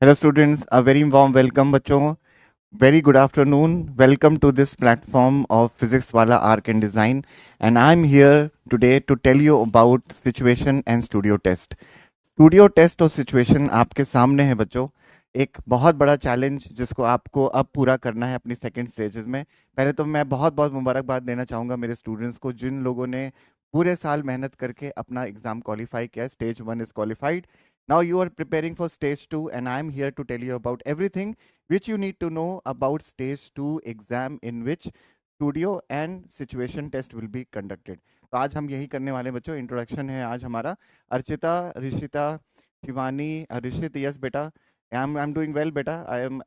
Hello students, a very warm welcome बच्चों. Very good afternoon. Welcome to this platform of Physics Wala Arc and Design, and I'm here today to tell you about situation and studio test. Studio test और situation आपके सामने है बच्चों. एक बहुत बड़ा challenge जिसको आपको अब पूरा करना है अपनी सेकंड स्टेजेस में. पहले तो मैं बहुत बहुत मुबारकबाद देना चाहूँगा मेरे स्टूडेंट्स को जिन लोगों ने पूरे साल मेहनत करके अपना एग्जाम क्वालिफाई किया. Stage 1 is qualified. Now you are preparing for stage 2 and I am here to tell you about everything which you need to know about stage 2 exam in which studio and situation test will be conducted. तो आज हम यही करने वाले बच्चों. Introduction है आज हमारा. अर्चिता, ऋषिता, शिवानी, ऋषित, यस बेटा. I'm doing well बेटा.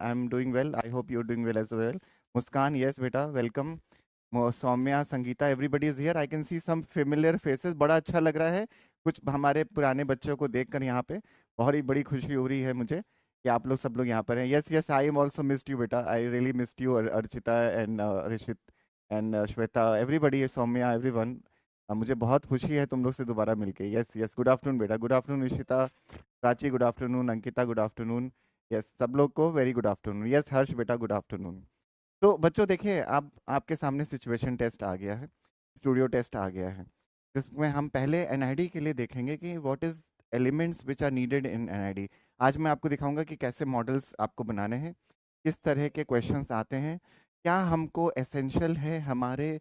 I'm doing well. I hope you're doing well as well. Muskaan, yes बेटा, welcome. Saumya, Sangeeta, everybody is here. I can see some familiar faces. बड़ा अच्छा लग रहा है कुछ हमारे पुराने बच्चों को देखकर यहाँ पे. बहुत ही बड़ी खुशी हो रही है मुझे कि आप लोग सब लोग यहाँ पर हैं. Yes yes, I am also missed you बेटा. I really missed you Archita and Rishit and Shweta, everybody, Saumya, everyone. मुझे बहुत खुशी है तुम लोग से दोबारा मिलके. यस यस, गुड आफ्टरनून बेटा. Good afternoon Rishita, Prachi, good afternoon, Ankita, good afternoon. Yes, सब लोग को very good afternoon. Yes Harsh बेटा, गुड आफ्टरनून. तो बच्चों देखिए, अब आपके सामने सिचुएशन टेस्ट आ गया है, स्टूडियो टेस्ट आ गया है, जिसमें हम पहले एनआईडी के लिए देखेंगे कि what is elements which are needed in NID. आज मैं आपको दिखाऊंगा कि कैसे मॉडल्स आपको बनाने हैं, किस तरह के क्वेश्चंस आते हैं, क्या हमको एसेंशियल है हमारे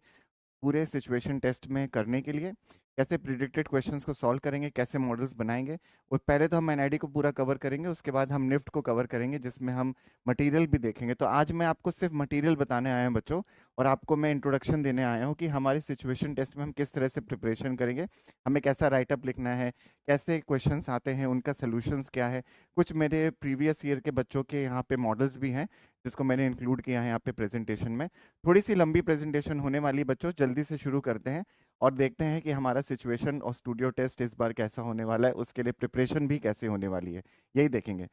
पूरे सिचुएशन टेस्ट में करने के लिए, कैसे प्रिडिक्टेड क्वेश्चंस को सॉल्व करेंगे, कैसे मॉडल्स बनाएंगे. और पहले तो हम एनआईडी को पूरा कवर करेंगे, उसके बाद हम निफ्ट को कवर करेंगे जिसमें हम मटेरियल भी देखेंगे. तो आज मैं आपको सिर्फ मटेरियल बताने आया हूँ बच्चों, और आपको मैं इंट्रोडक्शन देने आया हूँ कि हमारे सिचुएशन टेस्ट में हम किस तरह से प्रिपरेशन करेंगे, हमें कैसा राइटअप लिखना है, कैसे क्वेश्चंस आते हैं, उनका सोल्यूशंस क्या है. कुछ मेरे प्रीवियस ईयर के बच्चों के यहाँ पे मॉडल्स भी हैं जिसको मैंने इंक्लूड किया है यहाँ पे प्रेजेंटेशन में. थोड़ी सी लंबी प्रेजेंटेशन होने वाली बच्चों, जल्दी से शुरू करते हैं और देखते हैं कि हमारा सिचुएशन और स्टूडियो टेस्ट इस बार कैसा होने वाला है, उसके लिए प्रिपरेशन भी कैसे होने वाली है, यही देखेंगे.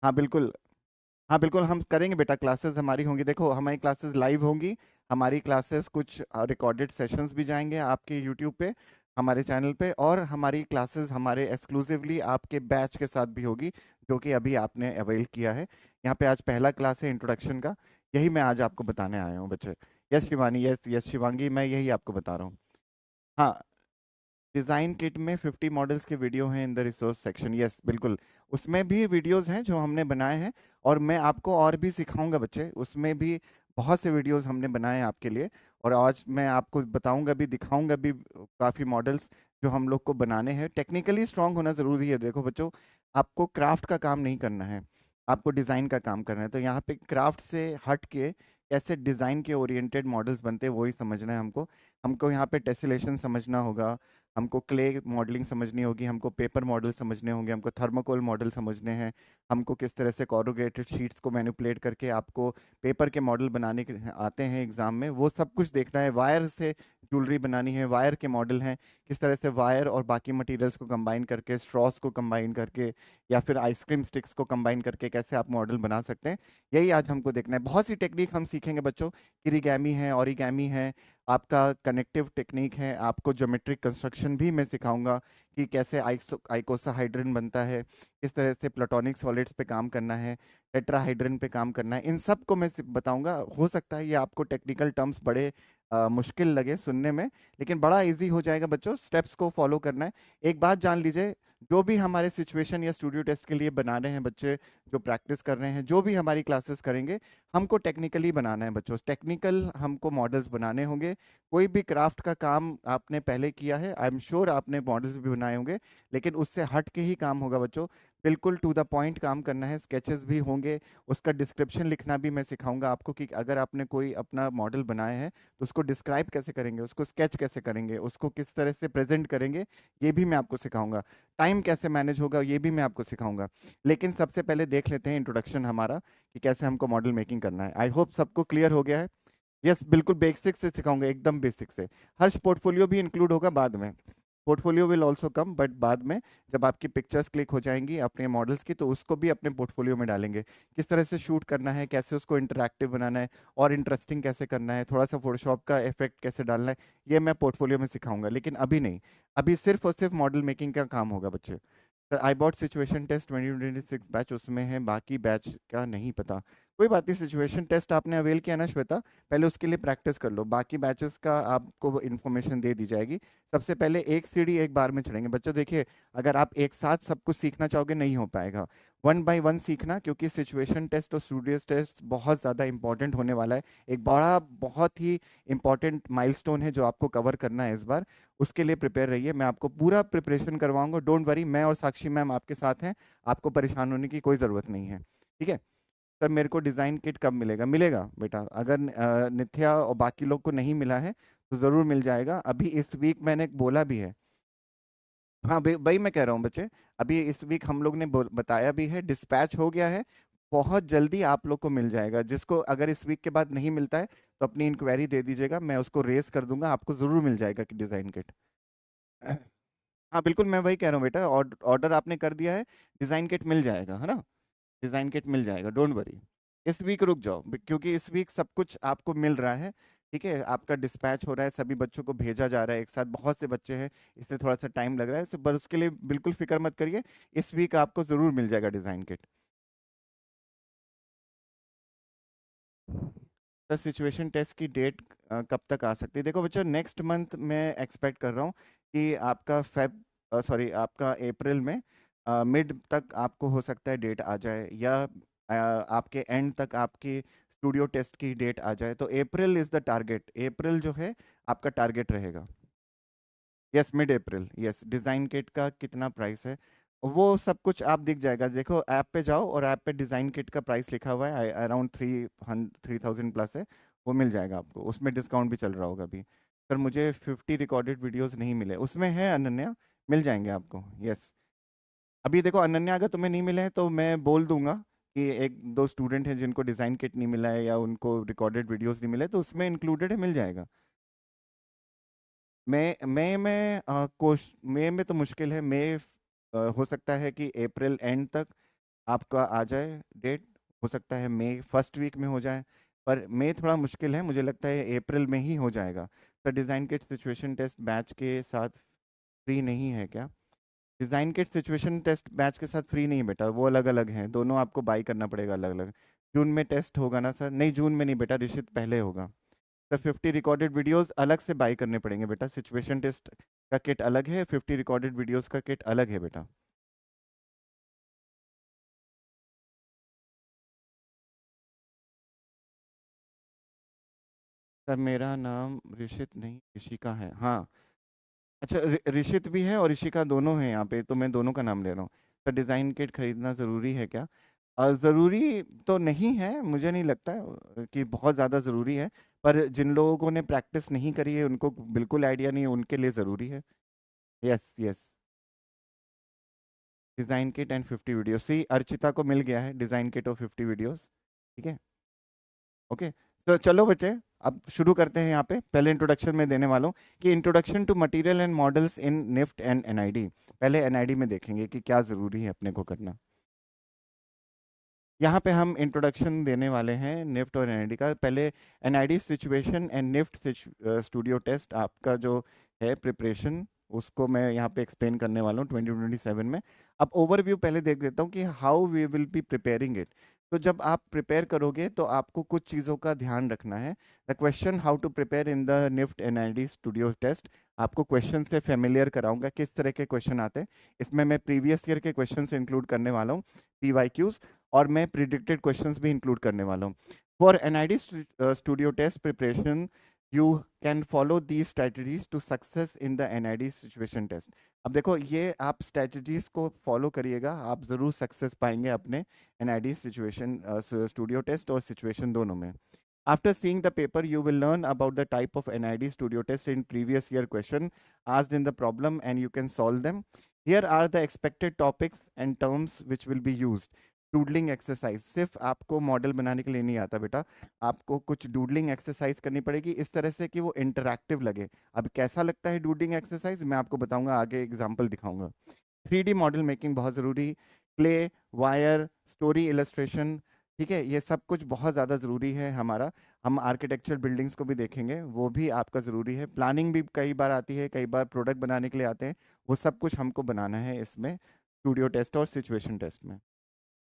हाँ बिल्कुल. हाँ बिल्कुल, हम करेंगे बेटा. क्लासेस हमारी होंगी, देखो हमारी क्लासेस लाइव होंगी. हमारी क्लासेस कुछ रिकॉर्डेड सेशंस भी जाएंगे आपके यूट्यूब पे, हमारे चैनल पे. और हमारी क्लासेस हमारे एक्सक्लूसिवली आपके बैच के साथ भी होगी जो कि अभी आपने अवेल किया है. यहाँ पे आज पहला क्लास है इंट्रोडक्शन का, यही मैं आज आपको बताने आया हूँ बच्चे. Yes Shivani, yes yes Shivangi, मैं यही आपको बता रहा हूँ. हाँ, डिज़ाइन किट में 50 मॉडल्स के वीडियो हैं in the resource section. Yes बिल्कुल, उसमें भी वीडियोस हैं जो हमने बनाए हैं, और मैं आपको और भी सिखाऊंगा बच्चे. उसमें भी बहुत से वीडियोस हमने बनाए हैं आपके लिए, और आज मैं आपको बताऊंगा भी, दिखाऊंगा भी काफ़ी मॉडल्स जो हम लोग को बनाने हैं. टेक्निकली स्ट्रांग होना ज़रूरी है. देखो बच्चों, आपको क्राफ्ट का काम नहीं करना है, आपको डिज़ाइन का काम करना है. तो यहाँ पे क्राफ्ट से हट के कैसे डिज़ाइन के ओरिएंटेड मॉडल्स बनते हैं वही समझना है हमको. हमको यहाँ पे टेसिलेशन समझना होगा, हमको क्ले मॉडलिंग समझनी होगी, हमको पेपर मॉडल समझने होंगे, हमको थर्माकोल मॉडल समझने हैं, हमको किस तरह से कोरुगेटेड शीट्स को मैनिपुलेट करके आपको पेपर के मॉडल बनाने के आते हैं एग्जाम में, वो सब कुछ देखना है. वायर से ज्वेलरी बनानी है, वायर के मॉडल हैं, किस तरह से वायर और बाकी मटेरियल्स को कंबाइन करके, स्ट्रॉस को कंबाइन करके, या फिर आइसक्रीम स्टिक्स को कंबाइन करके कैसे आप मॉडल बना सकते हैं, यही आज हमको देखना है. बहुत सी टेक्निक हम सीखेंगे बच्चों. किरिगैमी है, ओरिगैमी है, आपका कनेक्टिव टेक्निक है, आपको ज्योमेट्रिक कंस्ट्रक्शन भी मैं सिखाऊंगा कि कैसे आइकोसाहाइड्रन बनता है, किस तरह से प्लाटोनिक सॉलिड्स पे काम करना है, टेट्राहाइड्रन पे काम करना है. इन सब को मैं बताऊंगा. हो सकता है ये आपको टेक्निकल टर्म्स बड़े मुश्किल लगे सुनने में, लेकिन बड़ा इजी हो जाएगा बच्चों. स्टेप्स को फॉलो करना है. एक बात जान लीजिए, जो भी हमारे सिचुएशन या स्टूडियो टेस्ट के लिए बना रहे हैं बच्चे, जो प्रैक्टिस कर रहे हैं, जो भी हमारी क्लासेस करेंगे, हमको टेक्निकली बनाना है बच्चों. टेक्निकल हमको मॉडल्स बनाने होंगे. कोई भी क्राफ्ट का काम आपने पहले किया है, आई एम श्योर आपने मॉडल्स भी बनाए होंगे, लेकिन उससे हट के ही काम होगा बच्चों. बिल्कुल टू द पॉइंट काम करना है. स्केचेस भी होंगे, उसका डिस्क्रिप्शन लिखना भी मैं सिखाऊंगा आपको कि अगर आपने कोई अपना मॉडल बनाया है तो उसको डिस्क्राइब कैसे करेंगे, उसको स्केच कैसे करेंगे, उसको किस तरह से प्रेजेंट करेंगे, ये भी मैं आपको सिखाऊंगा. टाइम कैसे मैनेज होगा ये भी मैं आपको सिखाऊंगा. लेकिन सबसे पहले देख लेते हैं इंट्रोडक्शन हमारा कि कैसे हमको मॉडल मेकिंग करना है. आई होप सबको क्लियर हो गया है. यस बिल्कुल, बेसिक से सिखाऊंगा, एकदम बेसिक से. हर्ष, पोर्टफोलियो भी इंक्लूड होगा बाद में. Portfolio will also come, but बाद में जब आपकी पिक्चर्स क्लिक हो जाएंगी अपने मॉडल्स की, तो उसको भी अपने पोर्टफोलियो में डालेंगे. किस तरह से शूट करना है, कैसे उसको इंटरैक्टिव बनाना है और इंटरेस्टिंग कैसे करना है, थोड़ा सा फोटोशॉप का इफेक्ट कैसे डालना है, ये मैं पोर्टफोलियो में सिखाऊंगा. लेकिन अभी नहीं, अभी सिर्फ और सिर्फ मॉडल मेकिंग का काम होगा बच्चे. Sir I bought situation test 2026 batch उसमें है, बाकी बैच का नहीं पता। कोई बात नहीं, सिचुएशन टेस्ट आपने अवेल किया ना श्वेता, पहले उसके लिए प्रैक्टिस कर लो, बाकी बैचेस का आपको इन्फॉर्मेशन दे दी जाएगी। सबसे पहले एक सीढ़ी एक बार में चढ़ेंगे बच्चों। देखिए, अगर आप एक साथ सब कुछ सीखना चाहोगे नहीं हो पाएगा, वन बाय वन सीखना, क्योंकि सिचुएशन टेस्ट और स्टूडियोस टेस्ट बहुत ज़्यादा इंपॉर्टेंट होने वाला है। एक बड़ा बहुत ही इंपॉर्टेंट माइलस्टोन है जो आपको कवर करना है इस बार। उसके लिए प्रिपेयर रहिए, मैं आपको पूरा प्रिपरेशन करवाऊंगा, डोंट वरी, मैं और साक्षी मैम आपके साथ हैं, आपको परेशान होने की कोई ज़रूरत नहीं है। ठीक है सर, मेरे को डिज़ाइन किट कब मिलेगा? मिलेगा बेटा, अगर नित्या और बाकी लोग को नहीं मिला है तो ज़रूर मिल जाएगा, अभी इस वीक मैंने बोला भी है। हाँ भाई मैं कह रहा हूँ बच्चे, अभी इस वीक हम लोग ने बताया भी है, डिस्पैच हो गया है, बहुत जल्दी आप लोग को मिल जाएगा। जिसको अगर इस वीक के बाद नहीं मिलता है तो अपनी इंक्वायरी दे दीजिएगा, मैं उसको रेस कर दूंगा, आपको ज़रूर मिल जाएगा कि डिज़ाइन किट। हाँ बिल्कुल, मैं वही कह रहा हूँ बेटा, ऑर्डर आपने कर दिया है, डिज़ाइन किट मिल जाएगा, है ना? डिज़ाइन किट मिल जाएगा, डोंट वरी। इस वीक रुक जाओ, क्योंकि इस वीक सब कुछ आपको मिल रहा है। ठीक है, आपका डिस्पैच हो रहा है, सभी बच्चों को भेजा जा रहा है एक साथ, बहुत से बच्चे हैं, इसलिए थोड़ा सा टाइम लग रहा है, पर उसके लिए बिल्कुल फिक्र मत करिए, इस वीक आपको ज़रूर मिल जाएगा डिज़ाइन किट। तो सिचुएशन टेस्ट की डेट कब तक आ सकती है? देखो बच्चों, नेक्स्ट मंथ मैं एक्सपेक्ट कर रहा हूँ कि आपका सॉरी आपका अप्रैल में मिड तक आपको हो सकता है डेट आ जाए, या आपके एंड तक आपकी स्टूडियो टेस्ट की डेट आ जाए, तो अप्रैल इज़ द टारगेट, अप्रैल जो है आपका टारगेट रहेगा। यस, मिड अप्रैल, यस। डिज़ाइन किट का कितना प्राइस है वो सब कुछ आप दिख जाएगा, देखो ऐप पे जाओ और ऐप पे डिज़ाइन किट का प्राइस लिखा हुआ है, अराउंड 3000 प्लस है, वो मिल जाएगा आपको, उसमें डिस्काउंट भी चल रहा होगा अभी। पर मुझे 50 रिकॉर्डेड वीडियोस नहीं मिले, उसमें है अनन्या, मिल जाएंगे आपको, यस। अभी देखो अनन्या, अगर तुम्हें नहीं मिले हैं तो मैं बोल दूंगा कि एक दो स्टूडेंट हैं जिनको डिज़ाइन किट नहीं मिला है या उनको रिकॉर्डेड वीडियोस नहीं मिले, तो उसमें इंक्लूडेड है, मिल जाएगा। मई में मई में तो मुश्किल है, मई हो सकता है कि अप्रैल एंड तक आपका आ जाए डेट, हो सकता है मई फर्स्ट वीक में हो जाए, पर मई थोड़ा मुश्किल है, मुझे लगता है अप्रैल में ही हो जाएगा। तो design kit situation test batch के साथ फ्री नहीं है क्या? Design kit situation test batch के साथ फ्री नहीं है बेटा, वो अलग अलग हैं, दोनों आपको बाई करना पड़ेगा अलग अलग। जून में टेस्ट होगा ना सर? नहीं जून में नहीं बेटा, ऋषित पहले होगा। तो 50 रिकॉर्डेड वीडियोस अलग से बाई करने पड़ेंगे बेटा, सिचुएशन टेस्ट का किट अलग है, 50 रिकॉर्डेड वीडियोस का किट अलग है बेटा। सर मेरा नाम ऋषित नहीं ऋषिका है, हाँ। अच्छा, ऋषित भी है और ऋषिका दोनों हैं यहाँ पे, तो मैं दोनों का नाम ले रहा हूँ। सर डिज़ाइन किट खरीदना ज़रूरी है क्या? ज़रूरी तो नहीं है, मुझे नहीं लगता कि बहुत ज़्यादा ज़रूरी है, पर जिन लोगों ने प्रैक्टिस नहीं करी है उनको बिल्कुल आइडिया नहीं है, उनके लिए ज़रूरी है। Yes yes, design kit and 50 videos, see Archita को मिल गया है डिज़ाइन किट और 50 वीडियोस। ठीक है, ओके। तो चलो बच्चे, अब शुरू करते हैं। यहाँ पे पहले इंट्रोडक्शन में देने वाला हूँ कि introduction to material and models in NIFT and NID. पहले एनआईडी में देखेंगे कि क्या ज़रूरी है अपने को करना। यहाँ पे हम इंट्रोडक्शन देने वाले हैं निफ्ट और एनआईडी का। पहले NID situation and NIFT studio test आपका जो है प्रिपरेशन, उसको मैं यहाँ पे एक्सप्लेन करने वाला हूँ 2027 में। अब ओवरव्यू पहले देख देता हूँ कि how we will be preparing it. तो जब आप प्रिपेयर करोगे तो आपको कुछ चीज़ों का ध्यान रखना है। The question how to prepare in the NIFT NID studio test, आपको क्वेश्चन से फेमिलियर कराऊंगा, किस तरह के क्वेश्चन आते हैं। इसमें मैं प्रीवियस ईयर के क्वेश्चन से इंक्लूड करने वाला हूँ, PYQs, और मैं प्रिडिक्टेड क्वेश्चंस भी इंक्लूड करने वाला हूँ। For NID studio test preparation you can follow the strategies to success in the NID situation test. अब देखो, ये आप स्ट्रेटजीज को फॉलो करिएगा, आप ज़रूर सक्सेस पाएंगे अपने एनआईडी सिचुएशन स्टूडियो टेस्ट और सिचुएशन दोनों में। After seeing the paper, you will learn about the type of NID studio test in previous year question asked in the problem and you can solve them. Here are the expected topics and terms which will be used. Doodling exercise सिर्फ आपको model बनाने के लिए नहीं आता बेटा, आपको कुछ डूडलिंग एक्सरसाइज करनी पड़ेगी इस तरह से कि वो इंटरैक्टिव लगे। अब कैसा लगता है डूडलिंग एक्सरसाइज, मैं आपको बताऊंगा, आगे एग्जांपल दिखाऊंगा। 3D मॉडल मेकिंग बहुत ज़रूरी, क्ले, वायर, स्टोरी इलस्ट्रेशन, ठीक है, ये सब कुछ बहुत ज़्यादा ज़रूरी है हमारा। हम आर्किटेक्चर बिल्डिंग्स को भी देखेंगे, वो भी आपका ज़रूरी है। प्लानिंग भी कई बार आती है, कई बार प्रोडक्ट बनाने के लिए आते हैं, वो सब कुछ हमको बनाना है इसमें। स्टूडियो टेस्ट और सिचुएशन टेस्ट में।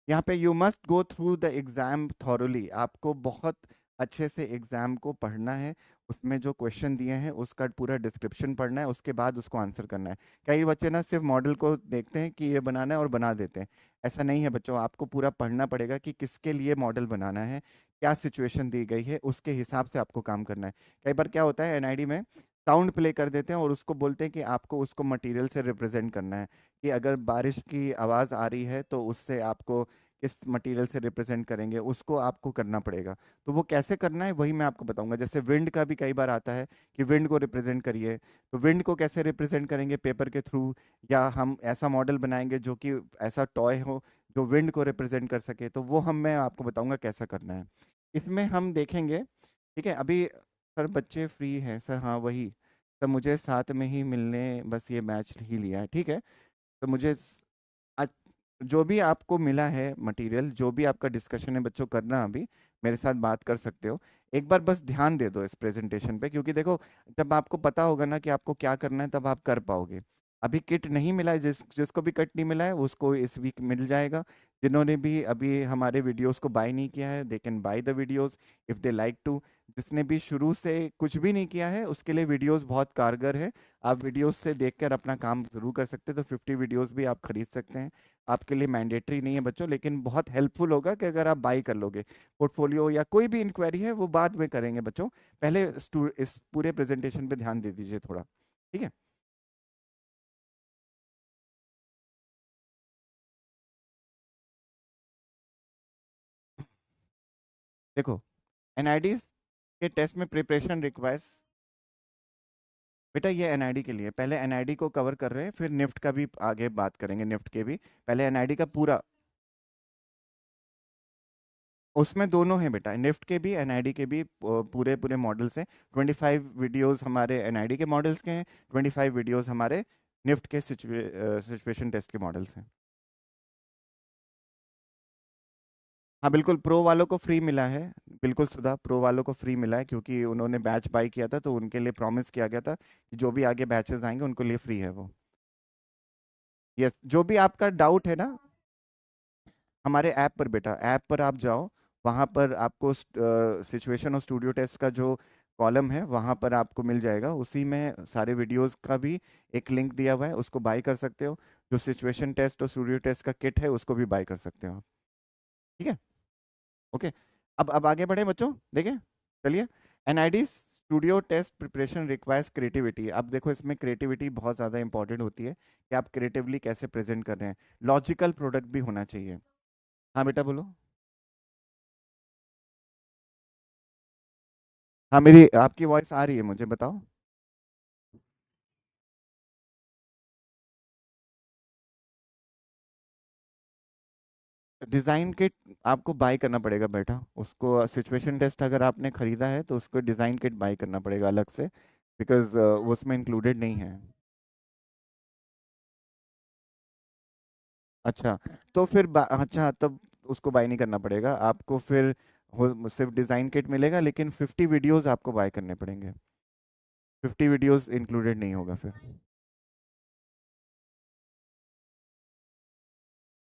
यहाँ पे you must go through the exam thoroughly, आपको बहुत अच्छे से एग्जाम को पढ़ना है। उसमें जो क्वेश्चन दिए हैं उसका पूरा डिस्क्रिप्शन पढ़ना है, उसके बाद उसको आंसर करना है। कई बच्चे ना सिर्फ मॉडल को देखते हैं कि ये बनाना है और बना देते हैं। ऐसा नहीं है बच्चों, आपको पूरा पढ़ना पड़ेगा कि किसके लिए मॉडल बनाना है, क्या सिचुएशन दी गई है, उसके हिसाब से आपको काम करना है। कई बार क्या होता है एनआईडी में साउंड प्ले कर देते हैं और उसको बोलते हैं कि आपको उसको मटेरियल से रिप्रेजेंट करना है, कि अगर बारिश की आवाज़ आ रही है तो उससे आपको किस मटेरियल से रिप्रेजेंट करेंगे, उसको आपको करना पड़ेगा। तो वो कैसे करना है वही मैं आपको बताऊंगा। जैसे विंड का भी कई बार आता है कि विंड को रिप्रेजेंट करिए, तो विंड को कैसे रिप्रेजेंट करेंगे पेपर के थ्रू, या हम ऐसा मॉडल बनाएंगे जो कि ऐसा टॉय हो जो विंड को रिप्रेजेंट कर सके, तो वो हम मैं आपको बताऊंगा कैसा करना है। इसमें हम देखेंगे, ठीक है। अभी सर बच्चे फ्री हैं सर? हाँ वही सर, मुझे साथ में ही मिलने, बस ये मैच ही लिया है, ठीक है। तो मुझे आज जो भी आपको मिला है मटेरियल, जो भी आपका डिस्कशन है बच्चों करना, अभी मेरे साथ बात कर सकते हो। एक बार बस ध्यान दे दो इस प्रेजेंटेशन पे, क्योंकि देखो जब आपको पता होगा ना कि आपको क्या करना है तब आप कर पाओगे। अभी किट नहीं मिला है, जिसको भी किट नहीं मिला है उसको इस वीक मिल जाएगा। जिन्होंने भी अभी हमारे वीडियोस को बाय नहीं किया है, they can buy the videos if they like to. जिसने भी शुरू से कुछ भी नहीं किया है उसके लिए वीडियोस बहुत कारगर है। आप वीडियोस से देखकर अपना काम शुरू कर सकते हैं, तो 50 वीडियोस भी आप खरीद सकते हैं। आपके लिए मैंडेटरी नहीं है बच्चों, लेकिन बहुत हेल्पफुल होगा कि अगर आप बाई कर लोगे। पोर्टफोलियो या कोई भी इंक्वायरी है वो बाद में करेंगे बच्चों, पहले इस पूरे प्रेजेंटेशन पे ध्यान दे दीजिए थोड़ा, ठीक है। देखो एनआईडी के टेस्ट में प्रिपरेशन रिक्वायर्स, बेटा ये एनआईडी के लिए, पहले एनआईडी को कवर कर रहे हैं, फिर निफ्ट का भी आगे बात करेंगे, निफ्ट के भी। पहले एनआईडी का पूरा, उसमें दोनों हैं बेटा, निफ्ट के भी एनआईडी के भी पूरे पूरे मॉडल्स हैं। 25 वीडियोस हमारे एनआईडी के मॉडल्स के हैं, 25 वीडियोस हमारे निफ्ट के सिचुएशन टेस्ट के मॉडल्स हैं। हाँ बिल्कुल, प्रो वालों को फ्री मिला है। बिल्कुल सुधा, प्रो वालों को फ्री मिला है क्योंकि उन्होंने बैच बाई किया था, तो उनके लिए प्रॉमिस किया गया था कि जो भी आगे बैचेस आएंगे उनको लिए फ्री है वो। यस, जो भी आपका डाउट है ना, हमारे ऐप पर बेटा, ऐप पर आप जाओ, वहाँ पर आपको सिचुएशन और स्टूडियो टेस्ट का जो कॉलम है वहाँ पर आपको मिल जाएगा। उसी में सारे वीडियोस का भी एक लिंक दिया हुआ है, उसको बाय कर सकते हो। जो सिचुएशन टेस्ट और स्टूडियो टेस्ट का किट है उसको भी बाय कर सकते हो आप, ठीक है। ओके, अब आगे बढ़े बच्चों, देखिए, चलिए। NID studio test preparation requires creativity. अब देखो इसमें क्रिएटिविटी बहुत ज़्यादा इंपॉर्टेंट होती है कि आप क्रिएटिवली कैसे प्रेजेंट कर रहे हैं। लॉजिकल प्रोडक्ट भी होना चाहिए। हाँ बेटा बोलो। हाँ मेरी आपकी वॉइस आ रही है, मुझे बताओ। डिज़ाइन किट आपको बाय करना पड़ेगा बेटा, उसको सिचुएशन टेस्ट अगर आपने खरीदा है तो उसको डिज़ाइन किट बाय करना पड़ेगा अलग से, बिकॉज वो उसमें इंक्लूडेड नहीं है। अच्छा, तो फिर अच्छा तब उसको बाय नहीं करना पड़ेगा आपको, फिर सिर्फ डिज़ाइन किट मिलेगा, लेकिन 50 वीडियोस आपको बाय करने पड़ेंगे। 50 वीडियोस इंक्लूडेड नहीं होगा फिर।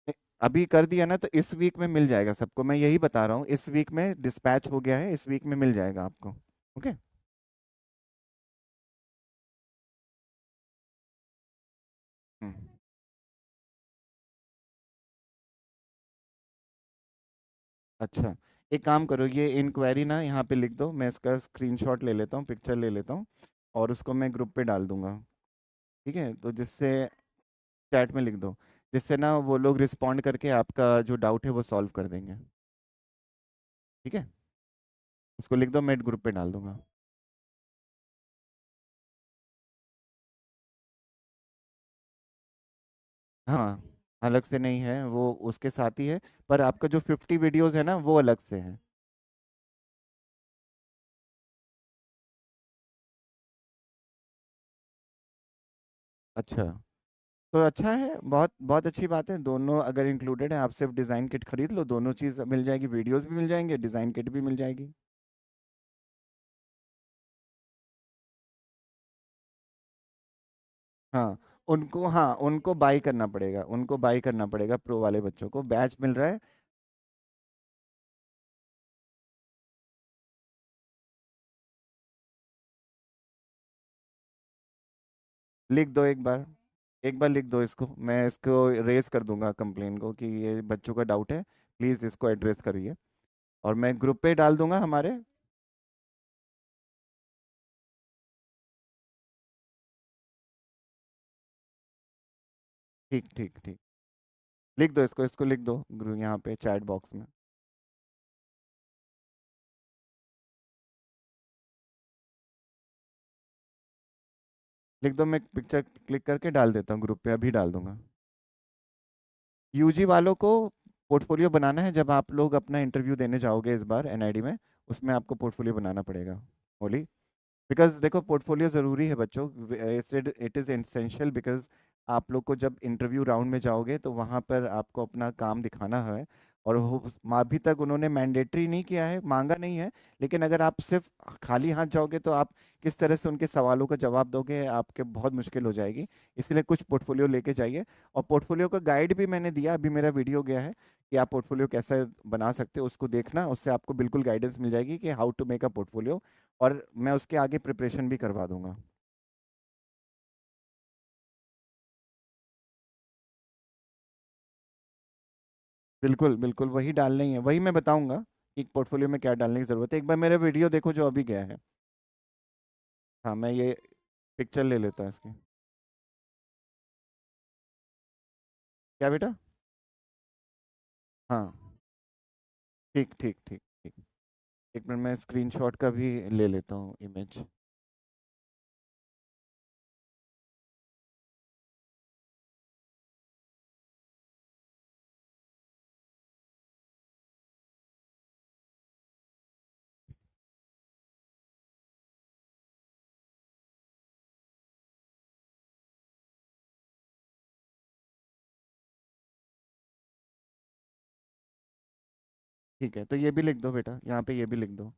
ए, अभी कर दिया ना, तो इस वीक में मिल जाएगा सबको, मैं यही बता रहा हूँ, इस वीक में डिस्पैच हो गया है, इस वीक में मिल जाएगा आपको। ओके। हम्म। अच्छा, एक काम करो, ये इंक्वायरी ना यहाँ पे लिख दो, मैं इसका स्क्रीनशॉट ले लेता हूँ, पिक्चर ले लेता हूँ, और उसको मैं ग्रुप पे डाल दूंगा, ठीक है। तो जिससे चैट में लिख दो, जिससे ना वो लोग रिस्पॉन्ड करके आपका जो डाउट है वो सॉल्व कर देंगे, ठीक है। उसको लिख दो, मैं ग्रुप पे डाल दूंगा। हाँ, अलग से नहीं है, वो उसके साथ ही है, पर आपका जो 50 वीडियोस है ना वो अलग से है। अच्छा, तो अच्छा है, बहुत बहुत अच्छी बात है, दोनों अगर इंक्लूडेड है, आप सिर्फ डिज़ाइन किट खरीद लो, दोनों चीज़ मिल जाएगी, वीडियोस भी मिल जाएंगे, डिज़ाइन किट भी मिल जाएगी। हाँ, उनको, हाँ, उनको बाई करना पड़ेगा, उनको बाई करना पड़ेगा, प्रो वाले बच्चों को बैच मिल रहा है। लिख दो एक बार, एक बार लिख दो इसको, मैं इसको रेज कर दूंगा कंप्लेन को कि ये बच्चों का डाउट है, प्लीज़ इसको एड्रेस करिए। और मैं ग्रुप पे डाल दूंगा हमारे। ठीक ठीक ठीक। लिख दो इसको, इसको लिख दो ग्रुप यहाँ पे चैट बॉक्स में। लिख दो, मैं पिक्चर क्लिक करके डाल देता हूँ ग्रुप पे, अभी डाल दूंगा। यूजी वालों को पोर्टफोलियो बनाना है, जब आप लोग अपना इंटरव्यू देने जाओगे इस बार एनआईडी में, उसमें आपको पोर्टफोलियो बनाना पड़ेगा। होली, बिकॉज देखो पोर्टफोलियो ज़रूरी है बच्चों, इट इज़ एसेंशियल, बिकॉज आप लोग को जब इंटरव्यू राउंड में जाओगे तो वहाँ पर आपको अपना काम दिखाना है। और वो अभी तक उन्होंने मैंडेटरी नहीं किया है, मांगा नहीं है, लेकिन अगर आप सिर्फ खाली हाथ जाओगे तो आप किस तरह से उनके सवालों का जवाब दोगे, आपके बहुत मुश्किल हो जाएगी। इसलिए कुछ पोर्टफोलियो लेके जाइए। और पोर्टफोलियो का गाइड भी मैंने दिया, अभी मेरा वीडियो गया है कि आप पोर्टफोलियो कैसे बना सकते हो, उसको देखना, उससे आपको बिल्कुल गाइडेंस मिल जाएगी कि how to make a portfolio. और मैं उसके आगे प्रिपरेशन भी करवा दूंगा। बिल्कुल बिल्कुल, वही डालना ही है, वही मैं बताऊंगा कि पोर्टफोलियो में क्या डालने की ज़रूरत है। एक बार मेरा वीडियो देखो जो अभी गया है। हाँ, मैं ये पिक्चर ले लेता हूँ इसकी। क्या बेटा? हाँ, ठीक ठीक ठीक ठीक। एक मिनट, मैं स्क्रीनशॉट का भी ले लेता हूँ इमेज। ठीक है, तो ये भी लिख दो बेटा, यहाँ पे ये भी लिख दो।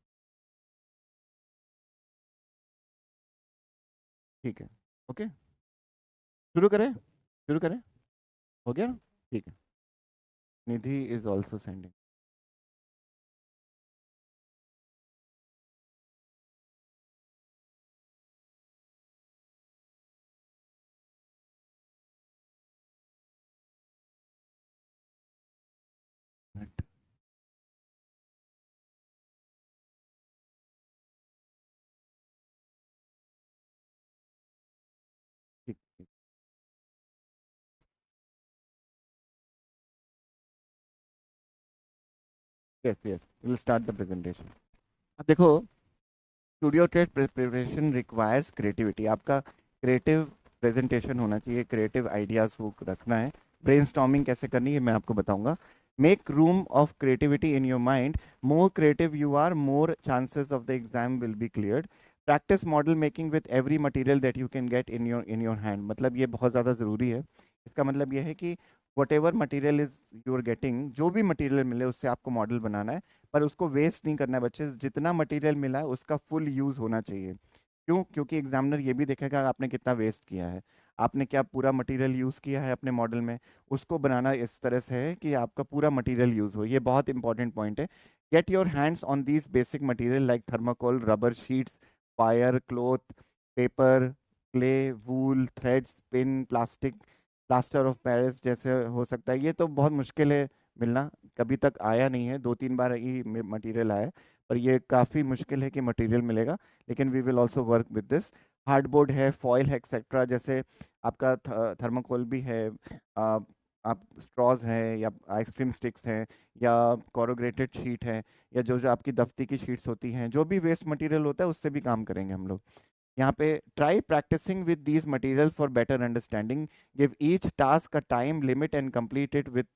ठीक है। ओके, शुरू करें, शुरू करें। हो गया ना? ठीक है। निधि इज ऑल्सो सेंडिंग। ठीक ठीक। Yes yes, will start the presentation. अब देखो, studio trade preparation requires creativity, आपका क्रिएटिव प्रेजेंटेशन होना चाहिए, क्रिएटिव आइडियाज वो रखना है। ब्रेनस्टॉर्मिंग कैसे करनी है मैं आपको बताऊंगा। Make room of creativity in your mind, more creative you are, more chances of the exam will be cleared. Practice model making with every material that you can get in your hand, मतलब ये बहुत ज़्यादा ज़रूरी है। इसका मतलब ये है कि whatever material is you are getting, जो भी मटेरियल मिले उससे आपको मॉडल बनाना है। पर उसको वेस्ट नहीं करना है बच्चे, जितना मटेरियल मिला है उसका फुल यूज़ होना चाहिए। क्यों? क्योंकि एग्जामिनर ये भी देखेगा आपने कितना वेस्ट किया है, आपने क्या पूरा मटेरियल यूज़ किया है अपने मॉडल में। उसको बनाना इस तरह से है कि आपका पूरा मटेरियल यूज़ हो, ये बहुत इंपॉर्टेंट पॉइंट है। Get your hands on these basic material like thermocol, rubber sheets, wire, cloth, paper, clay, wool, threads, pin, plastic, plaster of Paris जैसे हो सकता है। ये तो बहुत मुश्किल है मिलना, कभी तक आया नहीं है, 2-3 बार ही मटेरियल आया है। पर ये काफ़ी मुश्किल है कि मटेरियल मिलेगा, लेकिन we will also work with this. Hardboard है, फॉयल है, एक्सेट्रा, जैसे आपका थर्माकोल भी है, आ, आप स्ट्रॉज हैं या आइसक्रीम स्टिक्स हैं या कोरोग्रेटेड शीट है, या जो जो आपकी दफ्ती की शीट्स होती हैं, जो भी वेस्ट मटेरियल होता है उससे भी काम करेंगे हम लोग। यहाँ पे try practicing with these material for better understanding, give each task a time limit and complete it with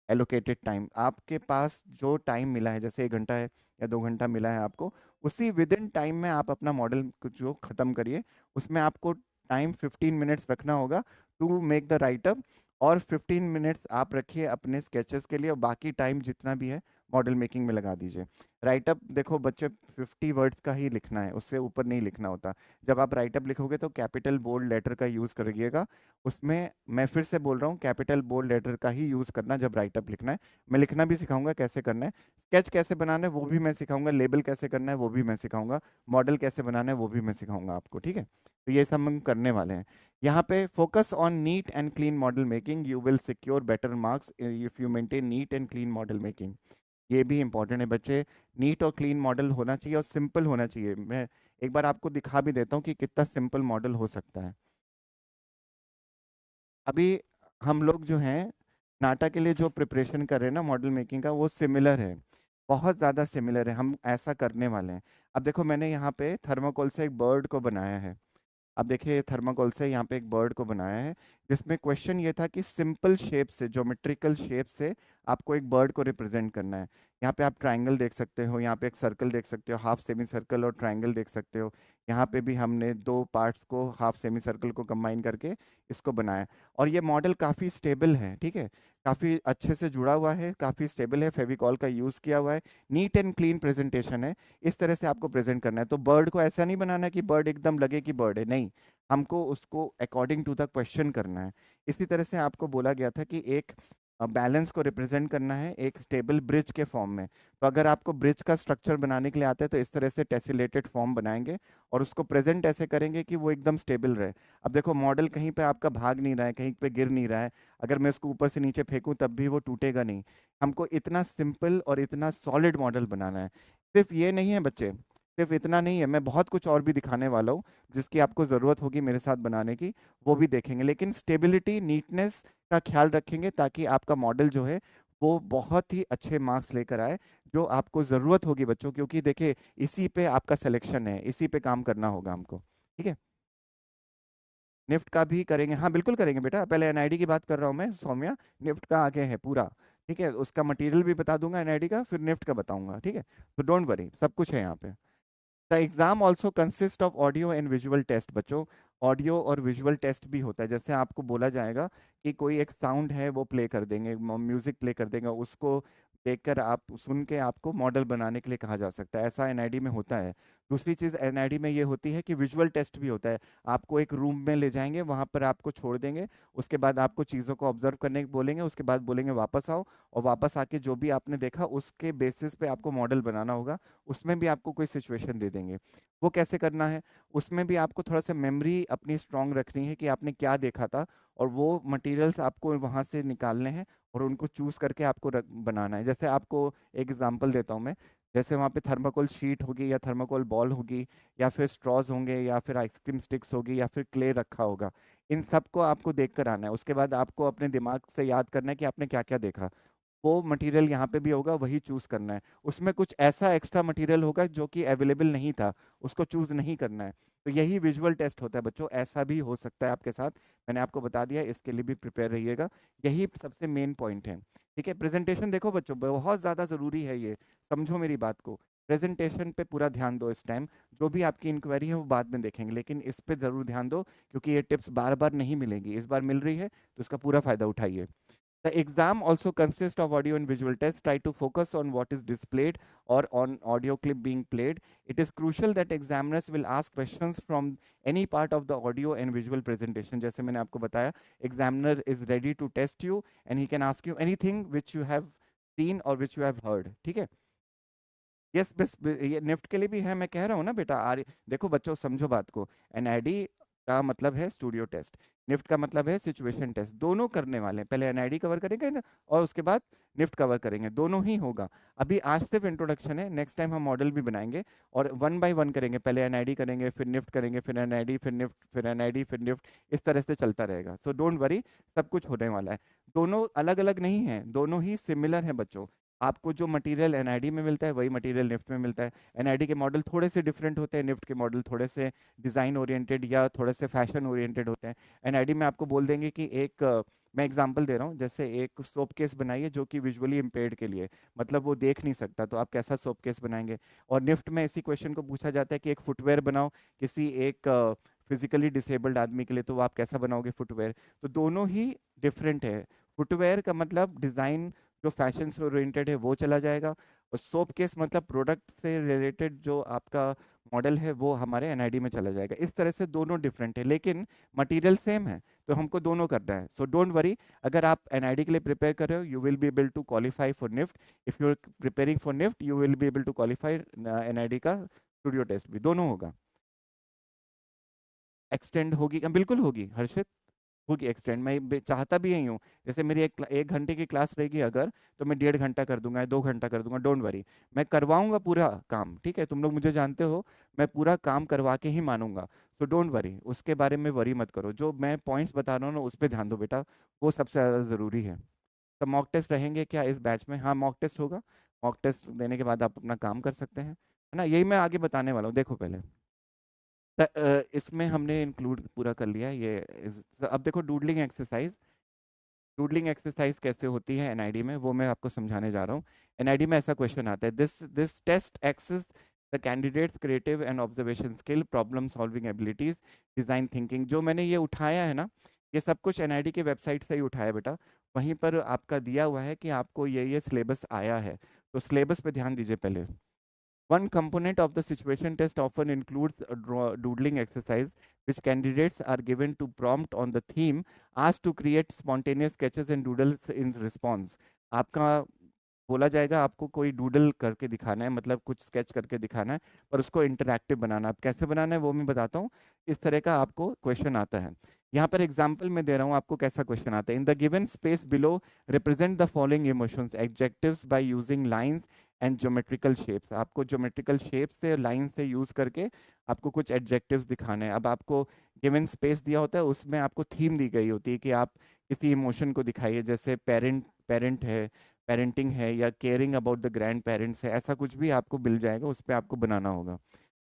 allocated time. आपके पास जो टाइम मिला है, जैसे 1 घंटा है या 2 घंटा मिला है आपको, उसी विद इन टाइम में आप अपना मॉडल को जो खत्म करिए। उसमें आपको टाइम 15 मिनट्स रखना होगा टू मेक द राइटअप, और 15 मिनट्स आप रखिए अपने स्केचेस के लिए, और बाकी टाइम जितना भी है मॉडल मेकिंग में लगा दीजिए। राइटअप देखो बच्चे 50 वर्ड्स का ही लिखना है, उससे ऊपर नहीं लिखना होता। जब आप राइटअप लिखोगे तो कैपिटल बोल्ड लेटर का यूज़ करिएगा उसमें। मैं फिर से बोल रहा हूँ, कैपिटल बोल्ड लेटर का ही यूज़ करना जब राइटअप लिखना है। मैं लिखना भी सिखाऊंगा कैसे करना है, स्केच कैसे बनाना है वो भी मैं सिखाऊंगा, लेबल कैसे करना है वो भी मैं सिखाऊंगा, मॉडल कैसे बनाना है वो भी मैं सिखाऊंगा आपको, ठीक है। तो ये सब हम करने वाले हैं। यहाँ पे focus on neat and clean model making, you will secure better marks if you maintain neat and clean model making. ये भी इंपॉर्टेंट है बच्चे, नीट और क्लीन मॉडल होना चाहिए और सिंपल होना चाहिए। मैं एक बार आपको दिखा भी देता हूँ कि कितना सिंपल मॉडल हो सकता है। अभी हम लोग जो हैं नाटा के लिए जो प्रिपरेशन कर रहे हैं ना मॉडल मेकिंग का, वो सिमिलर है, बहुत ज़्यादा सिमिलर है, हम ऐसा करने वाले हैं। अब देखो मैंने यहाँ पे थर्माकोल से एक बर्ड को बनाया है। अब देखिए थर्माकोल से यहाँ पे एक बर्ड को बनाया है, जिसमें क्वेश्चन ये था कि सिंपल शेप से, ज्योमेट्रिकल शेप से आपको एक बर्ड को रिप्रेजेंट करना है। यहाँ पे आप ट्रायंगल देख सकते हो, यहाँ पे एक सर्कल देख सकते हो, हाफ सेमी सर्कल और ट्रायंगल देख सकते हो। यहाँ पे भी हमने दो पार्ट्स को, हाफ सेमी सर्कल को कंबाइन करके इसको बनाया। और ये मॉडल काफ़ी स्टेबल है, ठीक है, काफ़ी अच्छे से जुड़ा हुआ है, काफ़ी स्टेबल है, फेविकॉल का यूज़ किया हुआ है, नीट एंड क्लीन प्रेजेंटेशन है। इस तरह से आपको प्रेजेंट करना है। तो बर्ड को ऐसा नहीं बनाना कि बर्ड एकदम लगे कि बर्ड है, नहीं, हमको उसको अकॉर्डिंग टू द क्वेश्चन करना है। इसी तरह से आपको बोला गया था कि एक बैलेंस को रिप्रेजेंट करना है एक स्टेबल ब्रिज के फॉर्म में। तो अगर आपको ब्रिज का स्ट्रक्चर बनाने के लिए आता है तो इस तरह से टेसिलेटेड फॉर्म बनाएंगे और उसको प्रेजेंट ऐसे करेंगे कि वो एकदम स्टेबल रहे। अब देखो मॉडल कहीं पे आपका भाग नहीं रहा है, कहीं पे गिर नहीं रहा है, अगर मैं इसको ऊपर से नीचे फेंकूं तब भी वो टूटेगा नहीं। हमको इतना सिंपल और इतना सॉलिड मॉडल बनाना है। सिर्फ ये नहीं है बच्चे, सिर्फ इतना नहीं है, मैं बहुत कुछ और भी दिखाने वाला हूँ जिसकी आपको ज़रूरत होगी मेरे साथ बनाने की, वो भी देखेंगे। लेकिन स्टेबिलिटी, नीटनेस का ख्याल रखेंगे ताकि आपका मॉडल जो है वो बहुत ही अच्छे मार्क्स लेकर आए, जो आपको ज़रूरत होगी बच्चों, क्योंकि देखिए इसी पे आपका सिलेक्शन है, इसी पे काम करना होगा हमको, ठीक है। निफ्ट का भी करेंगे, हाँ बिल्कुल करेंगे बेटा, पहले एनआईडी की बात कर रहा हूँ मैं सौम्या, निफ्ट का आगे है पूरा, ठीक है, उसका मटेरियल भी बता दूंगा एनआईडी का, फिर निफ्ट का बताऊंगा, ठीक है। तो डोंट वरी, सब कुछ है यहाँ पे। The exam also consist of audio and visual test बच्चों। ऑडियो और विजुअल टेस्ट भी होता है, जैसे आपको बोला जाएगा कि कोई एक साउंड है वो प्ले कर देंगे, म्यूजिक प्ले कर देंगे, उसको देखकर आप सुन के आपको मॉडल बनाने के लिए कहा जा सकता है, ऐसा एनआईडी में होता है। दूसरी चीज़ एनआईडी में ये होती है कि विजुअल टेस्ट भी होता है। आपको एक रूम में ले जाएंगे, वहां पर आपको छोड़ देंगे, उसके बाद आपको चीज़ों को ऑब्जर्व करने को बोलेंगे, उसके बाद बोलेंगे वापस आओ, और वापस आके जो भी आपने देखा उसके बेसिस पे आपको मॉडल बनाना होगा। उसमें भी आपको कोई सिचुएशन दे देंगे, वो कैसे करना है, उसमें भी आपको थोड़ा सा मेमोरी अपनी स्ट्रांग रखनी है कि आपने क्या देखा था, और वो मटेरियल्स आपको वहां से निकालने हैं और उनको चूज करके आपको बनाना है। जैसे आपको एक एग्जांपल देता हूँ मैं, जैसे वहाँ पे थर्माकोल शीट होगी या थर्माकोल बॉल होगी, या फिर स्ट्रॉज होंगे, या फिर आइसक्रीम स्टिक्स होगी, या फिर क्ले रखा होगा, इन सबको आपको देख कर आना है। उसके बाद आपको अपने दिमाग से याद करना है कि आपने क्या क्या देखा, वो मटेरियल यहाँ पे भी होगा, वही चूज करना है। उसमें कुछ ऐसा एक्स्ट्रा मटेरियल होगा जो कि अवेलेबल नहीं था, उसको चूज नहीं करना है। तो यही विजुअल टेस्ट होता है बच्चों, ऐसा भी हो सकता है आपके साथ, मैंने आपको बता दिया, इसके लिए भी प्रिपेयर रहिएगा। यही सबसे मेन पॉइंट है, ठीक है। प्रेजेंटेशन देखो बच्चों बहुत ज़्यादा ज़रूरी है, ये समझो मेरी बात को, प्रेजेंटेशन पे पूरा ध्यान दो इस टाइम। जो भी आपकी इंक्वायरी है वो बाद में देखेंगे, लेकिन इस पे ज़रूर ध्यान दो, क्योंकि ये टिप्स बार बार नहीं मिलेंगी, इस बार मिल रही है तो इसका पूरा फायदा उठाइए। The exam also consists of audio and visual tests. Try to focus on what is displayed or on audio clip being played. It is crucial that examiners will ask questions from any part of the audio and visual presentation. जैसे मैंने आपको बताया, examiner is ready to test you and he can ask you anything which you have seen or which you have heard. ठीक है। Yes बस ये NIFT के लिए भी है, मैं कह रहा हूँ ना बेटा, देखो बच्चों समझो बात को, एनआईडी का मतलब है स्टूडियो टेस्ट, निफ्ट का मतलब है सिचुएशन टेस्ट, दोनों करने वाले हैं। पहले एनआईडी कवर करेंगे ना, और उसके बाद निफ्ट कवर करेंगे, दोनों ही होगा। अभी आज सिर्फ इंट्रोडक्शन है, नेक्स्ट टाइम हम मॉडल भी बनाएंगे और वन बाय वन करेंगे, पहले एनआईडी करेंगे, फिर निफ्ट करेंगे, फिर एनआईडी, फिर निफ्ट, फिर एनआईडी, फिर निफ्ट, इस तरह से चलता रहेगा। सो डोंट वरी, सब कुछ होने वाला है। दोनों अलग अलग नहीं है, दोनों ही सिमिलर है बच्चों। आपको जो मटेरियल एनआईडी में मिलता है वही मटेरियल निफ्ट में मिलता है। एनआईडी के मॉडल थोड़े से डिफरेंट होते हैं, निफ्ट के मॉडल थोड़े से डिज़ाइन ओरिएंटेड या थोड़े से फैशन ओरिएंटेड होते हैं। एनआईडी में आपको बोल देंगे कि एक मैं एग्जांपल दे रहा हूँ, जैसे एक सोप केस बनाइए जो कि विजुअली इम्पेयर्ड के लिए, मतलब वो देख नहीं सकता, तो आप कैसा सोप केस बनाएंगे। और निफ्ट में इसी क्वेश्चन को पूछा जाता है कि एक फुटवेयर बनाओ किसी एक फिजिकली डिसेबल्ड आदमी के लिए, तो वो आप कैसा बनाओगे फुटवेयर। तो दोनों ही डिफरेंट है। फुटवेयर का मतलब डिज़ाइन जो फैशन से ओरिएंटेड है वो चला जाएगा, और सोप केस मतलब प्रोडक्ट से रिलेटेड जो आपका मॉडल है वो हमारे एनआईडी में चला जाएगा। इस तरह से दोनों डिफरेंट है, लेकिन मटेरियल सेम है, तो हमको दोनों करना है। सो डोंट वरी, अगर आप एनआईडी के लिए प्रिपेयर कर रहे हो, you will be able to qualify for NIFT. If you are preparing for NIFT, you will be able to qualify NID का स्टूडियो टेस्ट भी, दोनों होगा। एक्सटेंड होगी, बिल्कुल होगी हर्षित, होगी एक्सटेंड। मैं चाहता भी यही हूँ। जैसे मेरी एक घंटे की क्लास रहेगी अगर, तो मैं 1.5 घंटा कर दूंगा या 2 घंटा कर दूंगा, डोंट वरी। मैं करवाऊंगा पूरा काम, ठीक है, तुम लोग मुझे जानते हो, मैं पूरा काम करवा के ही मानूंगा। सो डोंट वरी, उसके बारे में वरी मत करो। जो मैं पॉइंट्स बता रहा हूँ ना, उस पर ध्यान दो बेटा, वो सबसे ज़्यादा ज़रूरी है। तो मॉक टेस्ट रहेंगे क्या इस बैच में? हाँ, मॉक टेस्ट होगा। मॉक टेस्ट देने के बाद आप अपना काम कर सकते हैं, है ना। यही मैं आगे बताने वाला हूँ, देखो पहले। इसमें हमने इंक्लूड पूरा कर लिया ये अब देखो डूडलिंग एक्सरसाइज। डूडलिंग एक्सरसाइज कैसे होती है एनआईडी में, वो मैं आपको समझाने जा रहा हूँ। एनआईडी में ऐसा क्वेश्चन आता है, this this test assess the candidates creative and observation skill, problem solving abilities, design thinking. जो मैंने ये उठाया है ना, ये सब कुछ एनआईडी के वेबसाइट से ही उठाया बेटा। वहीं पर आपका दिया हुआ है कि आपको ये सिलेबस आया है, तो सिलेबस पे ध्यान दीजिए पहले। One component of the situation test often includes a doodling exercise, which candidates are given to prompt on the theme, asked to create spontaneous sketches and doodles in response. आपका बोला जाएगा आपको कोई डूडल करके दिखाना है, मतलब कुछ स्केच करके दिखाना है, पर उसको इंटरैक्टिव बनाना है। अब कैसे बनाना है वो मैं बताता हूँ। इस तरह का आपको क्वेश्चन आता है। यहाँ पर एग्जाम्पल में दे रहा हूँ आपको कैसा क्वेश्चन आता है। In the given space below represent the following emotions adjectives by using lines and geometrical shapes. आपको ज्योमेट्रिकल शेप से, लाइन से यूज करके आपको कुछ एडजेक्टिव्स दिखाने हैं। अब आपको गिवन स्पेस दिया होता है, उसमें आपको थीम दी गई होती है कि आप किसी इमोशन को दिखाइए, जैसे पेरेंट पेरेंट है, पेरेंटिंग है, या caring about the grand parents है। ऐसा कुछ भी आपको मिल जाएगा, उस पर आपको बनाना होगा।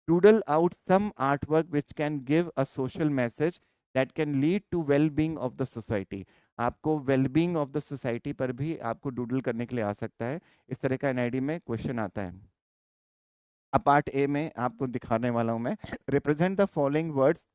Doodle out some art work which can give a social message that can lead to well being of the society. आपको well being of the society पर भी आपको डूडल करने के लिए आ सकता है। इस तरह का एनआईडी में क्वेश्चन आता है। अब पार्ट ए में आपको दिखाने वाला हूं मैं। Represent the following words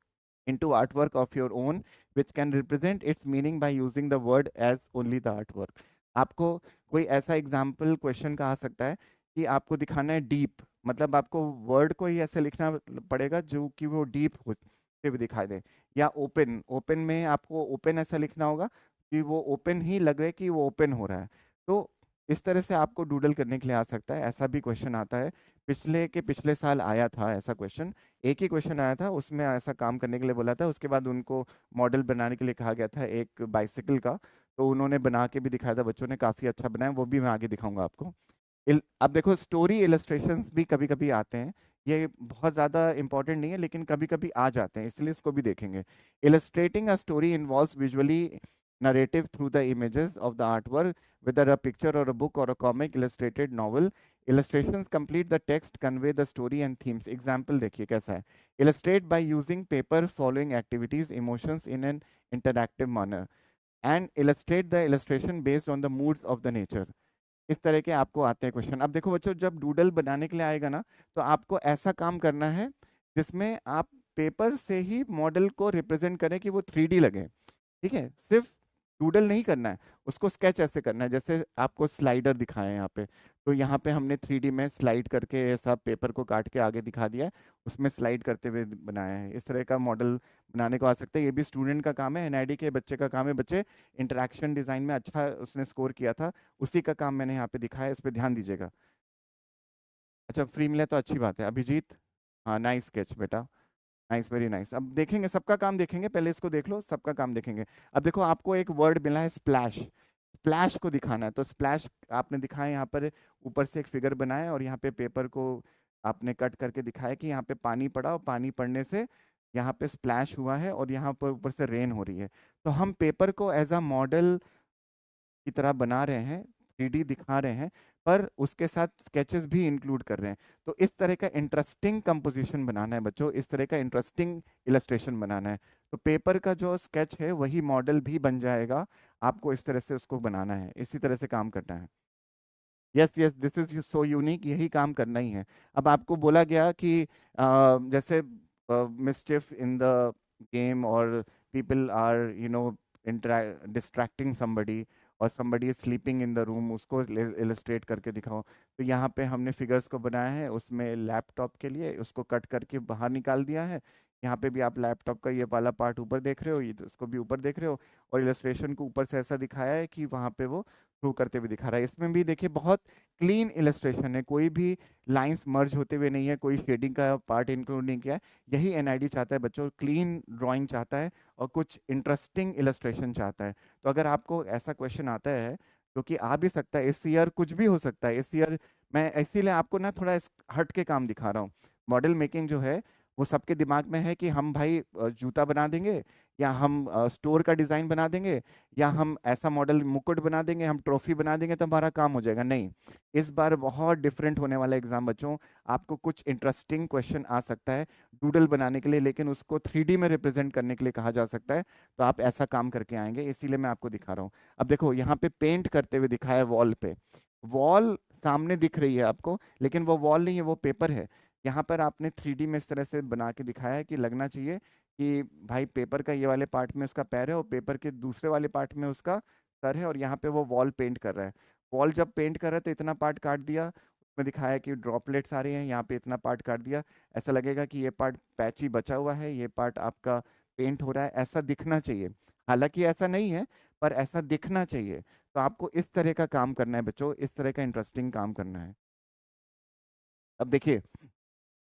into artwork of your own which can represent its meaning by using the word as only the artwork। आपको कोई ऐसा एग्जाम्पल क्वेश्चन का आ सकता है कि आपको दिखाना है डीप, मतलब आपको वर्ड को ही ऐसे लिखना पड़ेगा जो कि वो डीप होते हुए दिखाई दे। या ओपन, ओपन में आपको ओपन ऐसा लिखना होगा कि वो ओपन ही लग रहा है कि वो ओपन हो रहा है। तो इस तरह से आपको डूडल करने के लिए आ सकता है। ऐसा भी क्वेश्चन आता है, पिछले साल आया था ऐसा क्वेश्चन। एक ही क्वेश्चन आया था, उसमें ऐसा काम करने के लिए बोला था। उसके बाद उनको मॉडल बनाने के लिए कहा गया था एक बाइसिकल का, तो उन्होंने बना के भी दिखाया था, बच्चों ने काफ़ी अच्छा बनाया, वो भी मैं आगे दिखाऊंगा आपको। अब देखो स्टोरी इलस्ट्रेशंस भी कभी कभी आते हैं। ये बहुत ज़्यादा इंपॉर्टेंट नहीं है, लेकिन कभी कभी आ जाते हैं, इसलिए इसको भी देखेंगे। Illustrating a story involves visually narrative through the images of the artwork, whether a picture or a book or a comic illustrated novel. Illustrations complete the text, convey the story and themes. Example देखिए कैसा है। Illustrate by using paper following activities, emotions in an interactive manner, and illustrate the illustration based on the moods of the nature। इस तरह के आपको आते हैं question. अब देखो बच्चों, जब डूडल बनाने के लिए आएगा ना, तो आपको ऐसा काम करना है जिसमें आप पेपर से ही मॉडल को रिप्रेजेंट करें कि वो 3D लगे। ठीक है, सिर्फ डूडल नहीं करना है, उसको स्केच ऐसे करना है जैसे आपको स्लाइडर दिखाए हैं यहाँ पे। तो यहाँ पे हमने 3D में स्लाइड करके ऐसा पेपर को काट के आगे दिखा दिया है, उसमें स्लाइड करते हुए बनाया है। इस तरह का मॉडल बनाने को आ सकता है। ये भी स्टूडेंट का काम है, एनआईडी के बच्चे का काम है। बच्चे इंटरेक्शन डिजाइन में अच्छा उसने स्कोर किया था, उसी का काम मैंने यहाँ पे दिखाया, इस पर ध्यान दीजिएगा। अच्छा, फ्री मिला तो अच्छी बात है। अभिजीत, हाँ, नाइस स्केच बेटा, नाइस, वेरी नाइस। अब देखेंगे सबका काम, देखेंगे पहले इसको देख लो, सबका काम देखेंगे। अब देखो आपको एक वर्ड मिला है स्प्लैश, स्प्लैश को दिखाना है। तो स्प्लैश आपने दिखाया यहाँ पर, ऊपर से एक फिगर बनाया और यहाँ पे पेपर को आपने कट करके दिखाया कि यहाँ पे पानी पड़ा और पानी पड़ने से यहाँ पे स्प्लैश हुआ है और यहाँ पर ऊपर से रेन हो रही है। तो हम पेपर को एज अ मॉडल की तरह बना रहे हैं, 3D दिखा रहे हैं, पर उसके साथ स्केचेस भी इंक्लूड कर रहे हैं। तो इस तरह का इंटरेस्टिंग कंपोजिशन बनाना है बच्चों, इस तरह का इंटरेस्टिंग इलस्ट्रेशन बनाना है। तो पेपर का जो स्केच है वही मॉडल भी बन जाएगा, आपको इस तरह से उसको बनाना है, इसी तरह से काम करना है। Yes yes, this is so unique, यही काम करना ही है। अब आपको बोला गया कि जैसे मिस्चिफ इन द गेम, और पीपल आर डिस्ट्रैक्टिंग समबडी, और somebody is sleeping in the room, उसको इलस्ट्रेट करके दिखाओ। तो यहाँ पे हमने फिगर्स को बनाया है, उसमें लैपटॉप के लिए उसको कट करके बाहर निकाल दिया है। यहाँ पे भी आप लैपटॉप का ये वाला पार्ट ऊपर देख रहे हो, ये इसको भी ऊपर देख रहे हो, और इलस्ट्रेशन को ऊपर से ऐसा दिखाया है कि वहाँ पे वो थ्रू करते हुए दिखा रहा है। इसमें भी देखिए बहुत क्लीन इलस्ट्रेशन है, कोई भी लाइंस मर्ज होते हुए नहीं है, कोई शेडिंग का पार्ट इंक्लूड नहीं किया है। यही एनआईडी चाहता है बच्चों, क्लीन ड्राइंग चाहता है और कुछ इंटरेस्टिंग इलस्ट्रेशन चाहता है। तो अगर आपको ऐसा क्वेश्चन आता है, जो कि आ भी सकता है इस ईयर, कुछ भी हो सकता है इस ईयर, मैं इसीलिए आपको ना थोड़ा हट के काम दिखा रहा हूँ। मॉडल मेकिंग जो है वो सबके दिमाग में है कि हम भाई जूता बना देंगे, या हम स्टोर का डिजाइन बना देंगे, या हम ऐसा मॉडल मुकुट बना देंगे, हम ट्रॉफी बना देंगे तो हमारा काम हो जाएगा। नहीं, इस बार बहुत डिफरेंट होने वाला एग्जाम बच्चों। आपको कुछ इंटरेस्टिंग क्वेश्चन आ सकता है डूडल बनाने के लिए, लेकिन उसको 3D में रिप्रेजेंट करने के लिए कहा जा सकता है। तो आप ऐसा काम करके आएंगे, इसीलिए मैं आपको दिखा रहा हूँ। अब देखो यहाँ पे पेंट करते हुए दिखाया है वॉल पे, वॉल सामने दिख रही है आपको, लेकिन वो वॉल नहीं है, वो पेपर है। यहाँ पर आपने 3D में इस तरह से बना के दिखाया है कि लगना चाहिए कि भाई पेपर का ये वाले पार्ट में उसका पैर है और पेपर के दूसरे वाले पार्ट में उसका सर है, और यहाँ पे वो वॉल पेंट कर रहा है। वॉल जब पेंट कर रहा है तो इतना पार्ट काट दिया, उसमें दिखाया है कि ड्रॉपलेट्स आ रही हैं, यहाँ पे इतना पार्ट काट दिया। ऐसा लगेगा कि ये पार्ट पैची बचा हुआ है, ये पार्ट आपका पेंट हो रहा है, ऐसा दिखना चाहिए। हालांकि ऐसा नहीं है, पर ऐसा दिखना चाहिए। तो आपको इस तरह का काम करना है बच्चों, इस तरह का इंटरेस्टिंग काम करना है। अब देखिए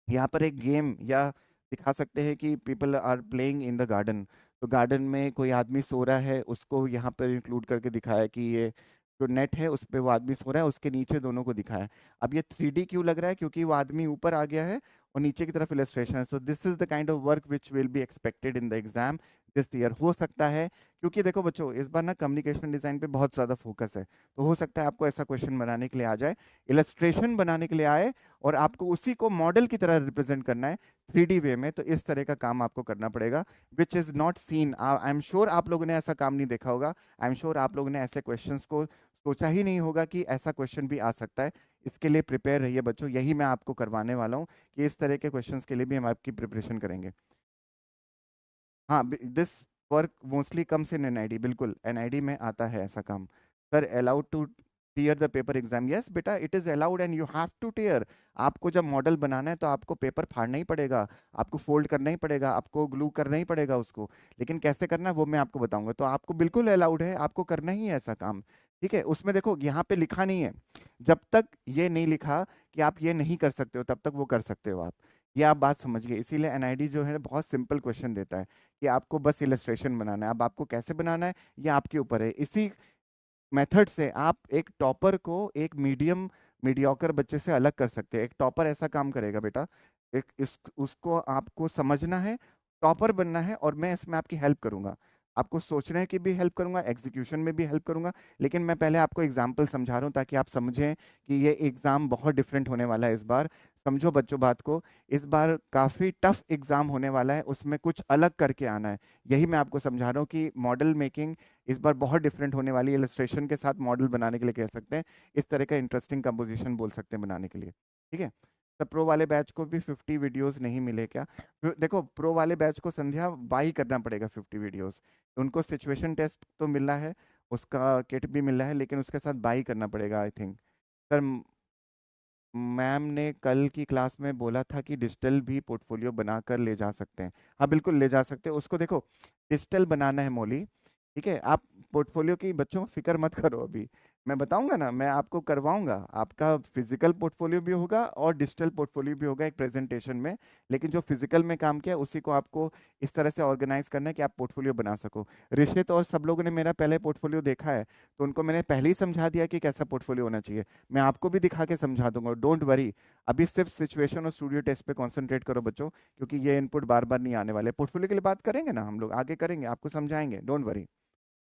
यहाँ पर एक गेम या दिखा सकते हैं कि people are playing in the garden. तो गार्डन में कोई आदमी सो रहा है, उसको यहाँ पर इंक्लूड करके दिखाया है कि ये जो नेट है उस पे वो आदमी सो रहा है, उसके नीचे दोनों को दिखाया है। अब ये 3D क्यों लग रहा है? क्योंकि वो आदमी ऊपर आ गया है और नीचे की तरफ इलस्ट्रेशन है। So this is the kind of work which will be expected in the exam this year. हो सकता है, क्योंकि देखो बच्चों इस बार ना कम्युनिकेशन डिजाइन पे बहुत ज्यादा फोकस है, तो हो सकता है आपको ऐसा क्वेश्चन बनाने के लिए आ जाए, इलस्ट्रेशन बनाने के लिए आए, और आपको उसी को मॉडल की तरह रिप्रेजेंट करना है 3D वे में। तो इस तरह का काम आपको करना पड़ेगा, which is not seen. I am sure आप लोगों ने ऐसा काम नहीं देखा होगा, आई एम श्योर आप लोगों ने ऐसे क्वेश्चंस को सोचा ही नहीं होगा कि ऐसा क्वेश्चन भी आ सकता है। इसके लिए प्रिपेयर रहिए बच्चों, यही मैं आपको करवाने वाला हूँ कि इस तरह के क्वेश्चंस के लिए भी हम आपकी प्रिपरेशन करेंगे। हाँ, this work mostly comes in NID, बिल्कुल एनआईडी में आता है ऐसा काम। Sir allowed to tear the paper exam? Yes बेटा, it is allowed and you have to tear. आपको जब मॉडल बनाना है तो आपको पेपर फाड़ना ही पड़ेगा, आपको फोल्ड करना ही पड़ेगा, आपको ग्लू करना ही पड़ेगा उसको। लेकिन कैसे करना है वो मैं आपको बताऊंगा। तो आपको बिल्कुल अलाउड है, आपको करना ही है ऐसा काम। ठीक है, उसमें देखो यहाँ पे लिखा नहीं है, जब तक ये नहीं लिखा कि आप ये नहीं कर सकते हो तब तक वो कर सकते हो आप। ये आप बात समझ गए। इसीलिए एनआईडी जो है बहुत सिंपल क्वेश्चन देता है कि आपको बस इलस्ट्रेशन बनाना है। अब आपको कैसे बनाना है ये आपके ऊपर है। इसी मेथड से आप एक टॉपर को एक मीडियोकर बच्चे से अलग कर सकते हैं। एक टॉपर ऐसा काम करेगा बेटा, एक इस उसको आपको समझना है, टॉपर बनना है, और मैं इसमें आपकी हेल्प करूंगा, आपको सोचने की भी हेल्प करूंगा, एग्जीक्यूशन में भी हेल्प करूंगा। लेकिन मैं पहले आपको एग्जाम्पल समझा रहा हूँ ताकि आप समझें कि ये एग्जाम बहुत डिफरेंट होने वाला है इस बार। समझो बच्चों बात को, इस बार काफी टफ एग्जाम होने वाला है, उसमें कुछ अलग करके आना है। यही मैं आपको समझा रहा हूँ कि मॉडल मेकिंग इस बार बहुत डिफरेंट होने वाली है। इलस्ट्रेशन के साथ मॉडल बनाने के लिए कह सकते हैं, इस तरह का इंटरेस्टिंग कंपोजिशन बोल सकते हैं बनाने के लिए। ठीक है, तो प्रो वाले बैच को भी 50 वीडियोस नहीं मिले क्या? देखो प्रो वाले बैच को संध्या बाई करना पड़ेगा 50 वीडियोस। उनको सिचुएशन टेस्ट तो मिला है, उसका किट भी मिला है, लेकिन उसके साथ बाई करना पड़ेगा आई थिंक। सर मैम ने कल की क्लास में बोला था कि डिजिटल भी पोर्टफोलियो बनाकर ले जा सकते हैं। हाँ बिल्कुल ले जा सकते हैं उसको। देखो डिजिटल बनाना है मोली, ठीक है, आप पोर्टफोलियो की बच्चों फिक्र मत करो। अभी मैं बताऊंगा ना, मैं आपको करवाऊंगा, आपका फिजिकल पोर्टफोलियो भी होगा और डिजिटल पोर्टफोलियो भी होगा एक प्रेजेंटेशन में। लेकिन जो फिजिकल में काम किया उसी को आपको इस तरह से ऑर्गेनाइज करना है कि आप पोर्टफोलियो बना सको। ऋषित और सब लोगों ने मेरा पहले पोर्टफोलियो देखा है, तो उनको मैंने पहले ही समझा दिया कि कैसा पोर्टफोलियो होना चाहिए। मैं आपको भी दिखा के समझा दूंगा, डोंट वरी। अभी सिर्फ सिचुएशन और स्टूडियो टेस्ट पे कंसंट्रेट करो बच्चों, क्योंकि ये इनपुट बार बार नहीं आने वाले। पोर्टफोलियो के लिए बात करेंगे ना हम लोग, आगे करेंगे, आपको समझाएंगे, डोंट वरी।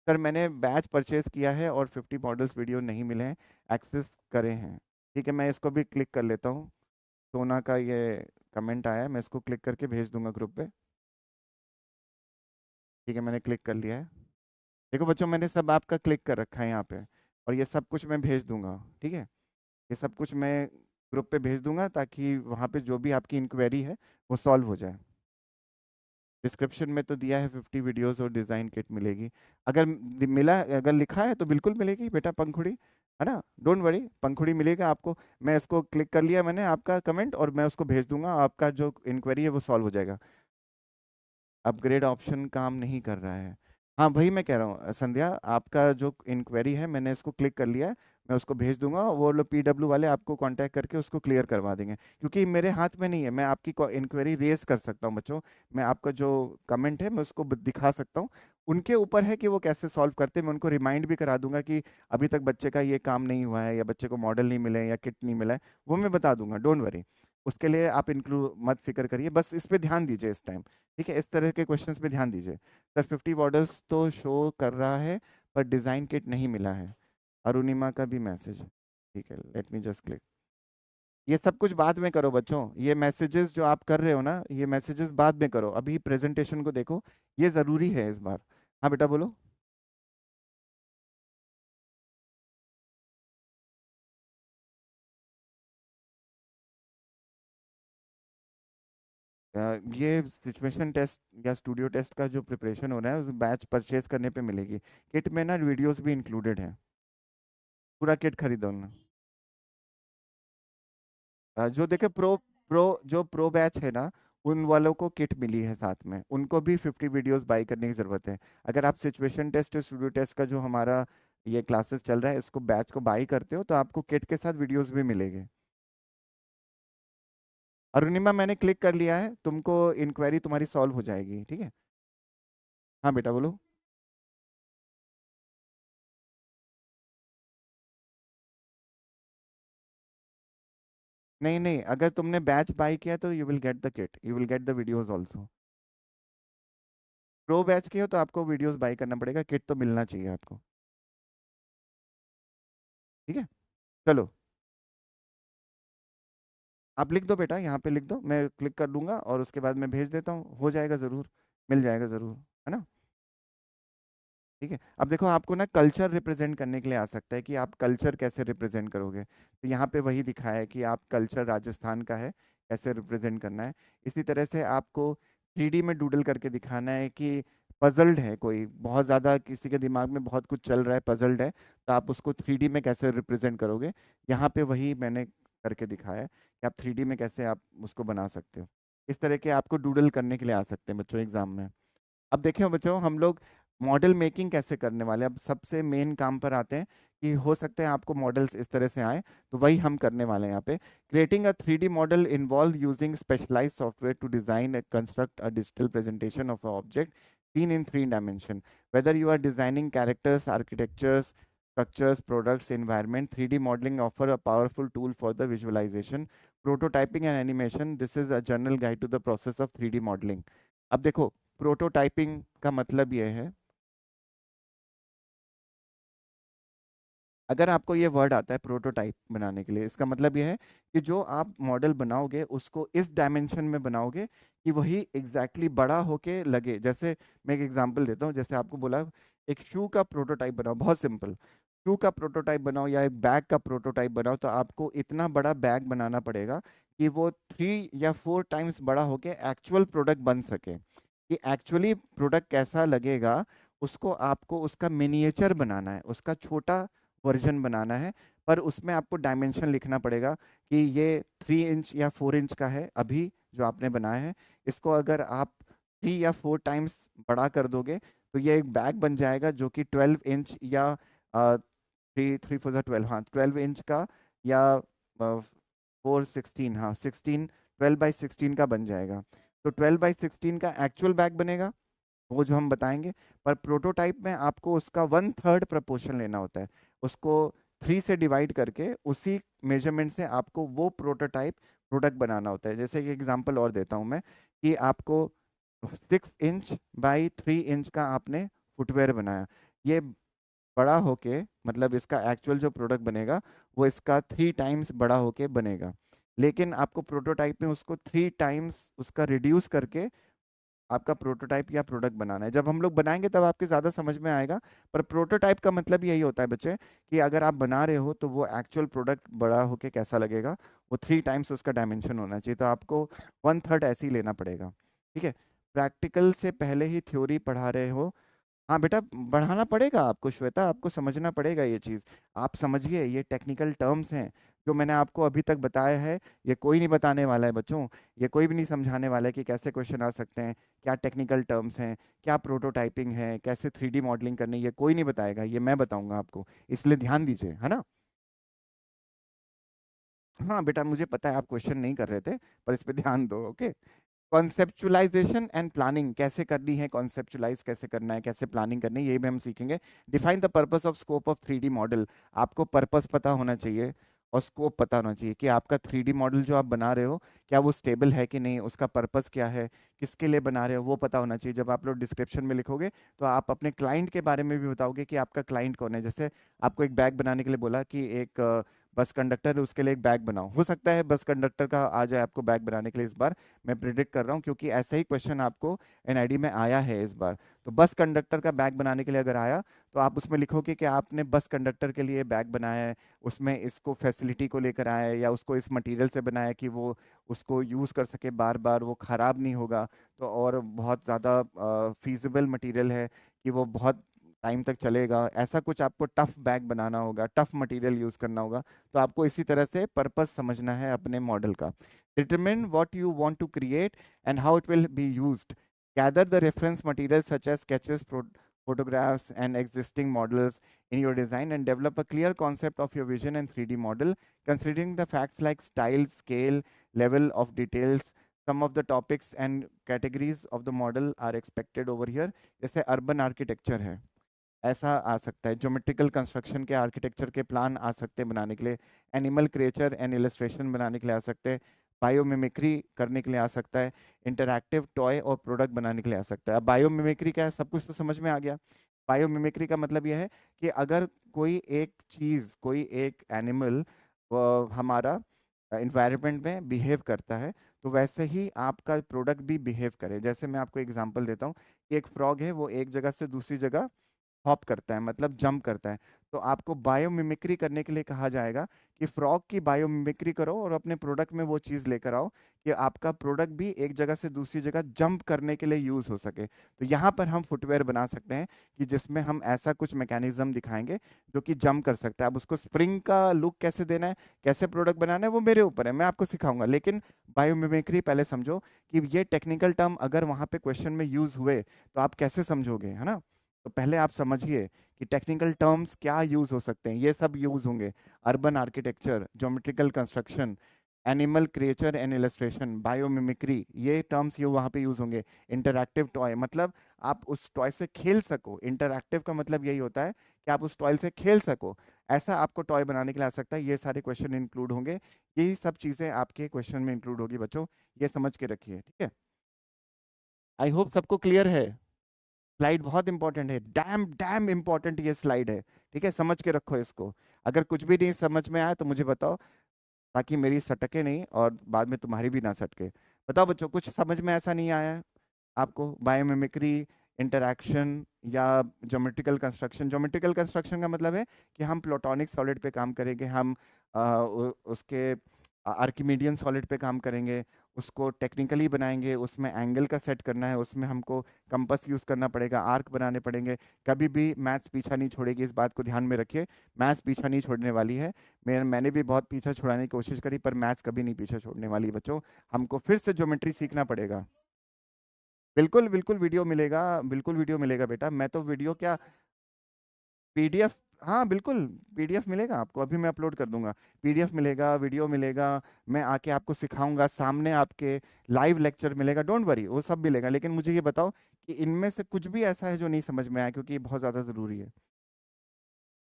सर मैंने बैच परचेज किया है और 50 मॉडल्स वीडियो नहीं मिले हैं, एक्सेस करे हैं। ठीक है, मैं इसको भी क्लिक कर लेता हूँ। सोना का ये कमेंट आया है, मैं इसको क्लिक करके भेज दूंगा ग्रुप पे। ठीक है, मैंने क्लिक कर लिया है। देखो बच्चों मैंने सब आपका क्लिक कर रखा है यहाँ पे, और ये सब कुछ मैं भेज दूंगा। ठीक है, ये सब कुछ मैं ग्रुप पे भेज दूंगा ताकि वहाँ पे जो भी आपकी इंक्वायरी है वो सॉल्व हो जाए। डिस्क्रिप्शन में तो दिया है 50 वीडियोस और डिज़ाइन किट मिलेगी। अगर मिला, अगर लिखा है तो बिल्कुल मिलेगी बेटा पंखुड़ी, है ना, डोंट वरी, पंखुड़ी मिलेगा आपको। मैं इसको क्लिक कर लिया मैंने आपका कमेंट, और मैं उसको भेज दूंगा, आपका जो इंक्वायरी है वो सॉल्व हो जाएगा। अपग्रेड ऑप्शन काम नहीं कर रहा है। हाँ वही मैं कह रहा हूँ संध्या, आपका जो इंक्वायरी है मैंने इसको क्लिक कर लिया है, मैं उसको भेज दूंगा, वो लोग पीडब्ल्यू वाले आपको कांटेक्ट करके उसको क्लियर करवा देंगे, क्योंकि मेरे हाथ में नहीं है। मैं आपकी इंक्वायरी रेज कर सकता हूँ बच्चों, मैं आपका जो कमेंट है मैं उसको दिखा सकता हूँ। उनके ऊपर है कि वो कैसे सॉल्व करते हैं। मैं उनको रिमाइंड भी करा दूंगा कि अभी तक बच्चे का ये काम नहीं हुआ है, या बच्चे को मॉडल नहीं मिले या किट नहीं मिला है, वो मैं बता दूंगा, डोंट वरी। उसके लिए आप इंक्लूड मत फिक्र करिए, बस इस पे ध्यान दीजिए इस टाइम। ठीक है, इस तरह के क्वेश्चंस पे ध्यान दीजिए। सर 50 बॉर्डर्स तो शो कर रहा है, पर डिज़ाइन किट नहीं मिला है, अरुणिमा का भी मैसेज। ठीक है, लेट मी जस्ट क्लिक। ये सब कुछ बाद में करो बच्चों, ये मैसेजेस जो आप कर रहे हो ना, ये मैसेजेस बाद में करो, अभी प्रेजेंटेशन को देखो, ये ज़रूरी है इस बार। हाँ बेटा बोलो। ये सिचुएशन टेस्ट या स्टूडियो टेस्ट का जो प्रिपरेशन हो रहा है, उस बैच परचेज करने पे मिलेगी। किट में ना वीडियोस भी इंक्लूडेड है, पूरा किट खरीदो ना। जो देखे प्रो प्रो जो प्रो बैच है ना, उन वालों को किट मिली है साथ में, उनको भी 50 वीडियोस बाई करने की जरूरत है। अगर आप सिचुएशन टेस्ट और स्टूडियो टेस्ट का जो हमारा ये क्लासेस चल रहा है, इसको बैच को बाई करते हो तो आपको किट के साथ वीडियोस भी मिलेंगे। अरुणिमा मैंने क्लिक कर लिया है, तुमको इंक्वायरी तुम्हारी सॉल्व हो जाएगी, ठीक है। हाँ बेटा बोलो। नहीं नहीं, अगर तुमने बैच बाई किया तो you will get the kit, you will get the videos also. Pro batch की हो तो आपको वीडियोस बाई करना पड़ेगा, किट तो मिलना चाहिए आपको। ठीक है, चलो आप लिख दो बेटा, यहाँ पे लिख दो, मैं क्लिक कर लूंगा और उसके बाद मैं भेज देता हूँ, हो जाएगा ज़रूर, मिल जाएगा ज़रूर, है ना। ठीक है, अब देखो आपको ना कल्चर रिप्रेजेंट करने के लिए आ सकता है कि आप कल्चर कैसे रिप्रेजेंट करोगे, तो यहाँ पे वही दिखाया है कि आप कल्चर राजस्थान का है, कैसे रिप्रेजेंट करना है। इसी तरह से आपको 3D में डूडल करके दिखाना है कि पजल्ड है कोई, बहुत ज़्यादा किसी के दिमाग में बहुत कुछ चल रहा है, पजल्ड है, तो आप उसको 3D में कैसे रिप्रेजेंट करोगे। यहाँ पे वही मैंने करके दिखाया है कि आप 3D में कैसे आप उसको बना सकते हो। इस तरह के आपको डूडल करने के लिए आ सकते हैं बच्चों एग्जाम में। अब देखें बच्चों, हम लोग मॉडल मेकिंग कैसे करने वाले हैं, अब सबसे मेन काम पर आते हैं कि हो सकता है आपको मॉडल्स इस तरह से आए, तो वही हम करने वाले हैं यहाँ पे। Creating a 3D model involve using specialised software to design construct a digital presentation of a object seen in 3 dimension. Whether you are designing characters, architectures, structures, products, environment, 3D modeling offer a powerful tool for the visualization, prototyping and animation. This is a general guide to the process of 3D modeling. अब देखो, prototyping का मतलब ये है, अगर आपको ये word आता है प्रोटोटाइप बनाने के लिए, इसका मतलब ये है कि जो आप मॉडल बनाओगे उसको इस डायमेंशन में बनाओगे कि वही एग्जैक्टली बड़ा होके लगे। जैसे मैं एक एग्जांपल देता हूँ, जैसे आपको बोला एक शू का प्रोटोटाइप बनाओ, बहुत सिंपल, शू का प्रोटोटाइप बनाओ या एक बैग का प्रोटोटाइप बनाओ, तो आपको इतना बड़ा बैग बनाना पड़ेगा कि वो 3 या 4 टाइम्स बड़ा होके एक्चुअल प्रोडक्ट बन सके। कि एक्चुअली प्रोडक्ट कैसा लगेगा, उसको आपको उसका मिनिएचर बनाना है, उसका छोटा वर्जन बनाना है, पर उसमें आपको डायमेंशन लिखना पड़ेगा कि ये 3 इंच या 4 इंच का है अभी जो आपने बनाया है। इसको अगर आप 3 या 4 टाइम्स बड़ा कर दोगे तो ये एक बैग बन जाएगा जो कि 12 इंच या 3 3 4 12, हाँ 12 इंच का, या 4 16, हाँ 12 बाई 16 का बन जाएगा। तो 12 बाई 16 का एक्चुअल बैग बनेगा, वो जो हम बताएंगे। पर प्रोटोटाइप में आपको उसका 1/3 प्रपोर्शन लेना होता है, उसको 3 से डिवाइड करके उसी मेजरमेंट से आपको वो प्रोटोटाइप प्रोडक्ट बनाना होता है। जैसे कि एग्जांपल और देता हूं मैं, कि आपको 6 इंच बाई 3 इंच का आपने फुटवेयर बनाया, ये बड़ा होके मतलब इसका एक्चुअल जो प्रोडक्ट बनेगा वो इसका 3 टाइम्स बड़ा होके बनेगा। लेकिन आपको प्रोटोटाइप में उसको 3 टाइम्स उसका रिड्यूस करके आपका प्रोटोटाइप या प्रोडक्ट बनाना है। जब हम लोग बनाएंगे तब आपके ज़्यादा समझ में आएगा। पर प्रोटोटाइप का मतलब यही होता है बच्चे, कि अगर आप बना रहे हो तो वो एक्चुअल प्रोडक्ट बड़ा होके कैसा लगेगा, वो 3 टाइम्स उसका डायमेंशन होना चाहिए, तो आपको 1/3 ऐसे ही लेना पड़ेगा। ठीक है, प्रैक्टिकल से पहले ही थ्योरी पढ़ा रहे हो। हाँ बेटा, बढ़ाना पड़ेगा आपको श्वेता, आपको समझना पड़ेगा ये चीज़। आप समझिए, ये टेक्निकल टर्म्स हैं जो मैंने आपको अभी तक बताया है। ये कोई नहीं बताने वाला है बच्चों, ये कोई भी नहीं समझाने वाला है कि कैसे क्वेश्चन आ सकते हैं, क्या टेक्निकल टर्म्स हैं, क्या प्रोटोटाइपिंग है, कैसे 3D मॉडलिंग करनी है, ये कोई नहीं बताएगा, ये मैं बताऊंगा आपको। इसलिए ध्यान दीजिए, है ना। हाँ बेटा, मुझे पता है आप क्वेश्चन नहीं कर रहे थे, पर इस पे ध्यान दो, ओके। कॉन्सेप्चुलाइजेशन एंड प्लानिंग कैसे करनी है, कॉन्सेप्चुलाइज कैसे करना है, कैसे प्लानिंग करनी है, ये भी हम सीखेंगे। Define the purpose of scope of 3D model. आपको पर्पस पता होना चाहिए और स्कोप पता होना चाहिए कि आपका 3D मॉडल जो आप बना रहे हो, क्या वो स्टेबल है कि नहीं, उसका पर्पस क्या है, किसके लिए बना रहे हो, वो पता होना चाहिए। जब आप लोग डिस्क्रिप्शन में लिखोगे तो आप अपने क्लाइंट के बारे में भी बताओगे कि आपका क्लाइंट कौन है। जैसे आपको एक बैग बनाने के लिए बोला कि एक बस कंडक्टर है, उसके लिए एक बैग बनाओ। हो सकता है बस कंडक्टर का आ जाए आपको बैग बनाने के लिए इस बार, मैं प्रिडिक्ट कर रहा हूँ, क्योंकि ऐसा ही क्वेश्चन आपको एनआईडी में आया है इस बार। तो बस कंडक्टर का बैग बनाने के लिए अगर आया, तो आप उसमें लिखोगे कि आपने बस कंडक्टर के लिए बैग बनाया है, उसमें इसको फैसिलिटी को लेकर आया है, या उसको इस मटेरियल से बनाया है कि वो उसको यूज़ कर सके बार बार, वो ख़राब नहीं होगा, तो और बहुत ज़्यादा फीजिबल मटेरियल है कि वो बहुत टाइम तक चलेगा। ऐसा कुछ आपको टफ बैग बनाना होगा, टफ मटेरियल यूज़ करना होगा। तो आपको इसी तरह से पर्पस समझना है अपने मॉडल का। Determine what you want to create and how it will be used. Gather the reference material such as sketches, photographs and existing models in your design, and develop a clear concept of your vision and 3D model, considering the facts like style, scale, level of details. Some of the topics and categories of the model are expected over here. जैसे urban architecture है, ऐसा आ सकता है। Geometrical construction के architecture के plan आ सकते हैं बनाने के लिए। एनिमल क्रिएचर एंड इलस्ट्रेशन बनाने के लिए आ सकते हैं। बायोमिमिक्री करने के लिए आ सकता है। इंटरैक्टिव टॉय और प्रोडक्ट बनाने के लिए आ सकता है। अब बायोमिमिक्री क्या है, सब कुछ तो समझ में आ गया। बायोमिमिक्री का मतलब यह है कि अगर कोई एक चीज, कोई एक एनिमल हमारा इन्वायरमेंट में बिहेव करता है, तो वैसे ही आपका प्रोडक्ट भी बिहेव करे। जैसे मैं आपको एग्जांपल देता हूँ कि एक फ्रॉग है, वो एक जगह से दूसरी जगह हॉप करता है, मतलब जंप करता है। तो आपको बायोमिमिक्री करने के लिए कहा जाएगा कि फ्रॉग की बायोमिमिक्री करो और अपने प्रोडक्ट में वो चीज़ लेकर आओ कि आपका प्रोडक्ट भी एक जगह से दूसरी जगह जंप करने के लिए यूज़ हो सके। तो यहाँ पर हम फुटवेयर बना सकते हैं कि जिसमें हम ऐसा कुछ मैकेनिज्म दिखाएंगे जो कि जंप कर सकता है। अब उसको स्प्रिंग का लुक कैसे देना है, कैसे प्रोडक्ट बनाना है, वो मेरे ऊपर है, मैं आपको सिखाऊंगा। लेकिन बायोमिमिक्री पहले समझो कि ये टेक्निकल टर्म अगर वहाँ पे क्वेश्चन में यूज़ हुए तो आप कैसे समझोगे, है ना। तो पहले आप समझिए कि टेक्निकल टर्म्स क्या यूज हो सकते हैं। ये सब यूज होंगे। Urban architecture, geometrical construction, animal creature and illustration, biomimicry, ये टर्म्स ये वहाँ पे यूज होंगे। इंटरैक्टिव टॉय, मतलब आप उस टॉय से खेल सको। इंटरैक्टिव का मतलब यही होता है कि आप उस टॉय से खेल सको। ऐसा आपको टॉय बनाने के लिए आ सकता है। ये सारे क्वेश्चन इंक्लूड होंगे, यही सब चीज़ें आपके क्वेश्चन में इंक्लूड होगी बच्चों। ये समझ के रखिए, ठीक है। आई होप सबको क्लियर है। स्लाइड बहुत इंपॉर्टेंट है, डैम डैम इंपॉर्टेंट ये स्लाइड है, ठीक है, समझ के रखो इसको। अगर कुछ भी नहीं समझ में आया तो मुझे बताओ, ताकि मेरी सटके नहीं और बाद में तुम्हारी भी ना सटके। बताओ बच्चों, कुछ समझ में ऐसा नहीं आया है आपको? बायोमिमिक्री, इंटरैक्शन, या ज्योमेट्रिकल कंस्ट्रक्शन। ज्योमेट्रिकल कंस्ट्रक्शन का मतलब है कि हम प्लूटोनिक सॉलिड पे काम करेंगे, हम उसके आर्किमीडियन सॉलिड पे काम करेंगे, उसको टेक्निकली बनाएंगे, उसमें एंगल का सेट करना है, उसमें हमको कंपास यूज़ करना पड़ेगा, आर्क बनाने पड़ेंगे। कभी भी मैथ्स पीछा नहीं छोड़ेगी, इस बात को ध्यान में रखिए। मैथ्स पीछा नहीं छोड़ने वाली है। मैंने भी बहुत पीछा छुड़ाने की कोशिश करी, पर मैथ्स कभी नहीं पीछा छोड़ने वाली बच्चों। हमको फिर से ज्योमेट्री सीखना पड़ेगा। बिल्कुल बिल्कुल वीडियो मिलेगा, बिल्कुल वीडियो मिलेगा बेटा। मैं तो वीडियो क्या, पीडीएफ, हाँ बिल्कुल, पीडीएफ मिलेगा आपको, अभी मैं अपलोड कर दूंगा। पीडीएफ मिलेगा, वीडियो मिलेगा, मैं आके आपको सिखाऊंगा सामने, आपके लाइव लेक्चर मिलेगा, डोंट वरी, वो सब मिलेगा। लेकिन मुझे ये बताओ कि इनमें से कुछ भी ऐसा है जो नहीं समझ में आया, क्योंकि ये बहुत ज़्यादा ज़रूरी है।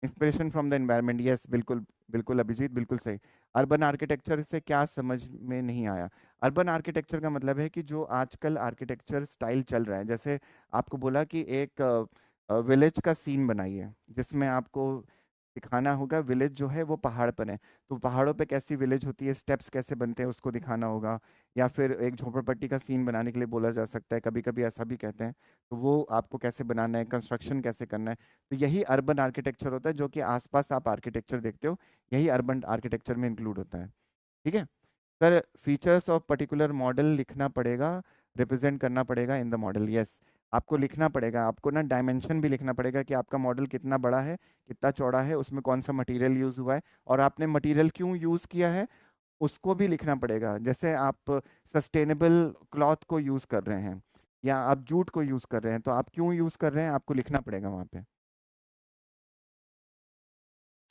Inspiration from the environment, yes बिल्कुल, बिल्कुल अभिजीत, बिल्कुल सही। अर्बन आर्किटेक्चर से क्या समझ में नहीं आया? अर्बन आर्किटेक्चर का मतलब है कि जो आजकल आर्किटेक्चर स्टाइल चल रहा है, जैसे आपको बोला कि एक विलेज का सीन बनाइए, जिसमें आपको दिखाना होगा विलेज जो है वो पहाड़ पर है, तो पहाड़ों पे कैसी विलेज होती है, स्टेप्स कैसे बनते हैं, उसको दिखाना होगा। या फिर एक झोपड़पट्टी का सीन बनाने के लिए बोला जा सकता है, कभी कभी ऐसा भी कहते हैं। तो वो आपको कैसे बनाना है, कंस्ट्रक्शन कैसे करना है, तो यही अर्बन आर्किटेक्चर होता है। जो कि आसपास आप आर्किटेक्चर देखते हो, यही अर्बन आर्किटेक्चर में इंक्लूड होता है, ठीक है। Sir features of particular model लिखना पड़ेगा, रिप्रेजेंट करना पड़ेगा इन द मॉडल। यस, आपको लिखना पड़ेगा, आपको ना डायमेंशन भी लिखना पड़ेगा कि आपका मॉडल कितना बड़ा है, कितना चौड़ा है, उसमें कौन सा मटेरियल यूज हुआ है और आपने मटेरियल क्यों यूज किया है उसको भी लिखना पड़ेगा। जैसे आप सस्टेनेबल क्लॉथ को यूज कर रहे हैं या आप जूट को यूज कर रहे हैं, तो आप क्यों यूज कर रहे हैं आपको लिखना पड़ेगा वहां पे।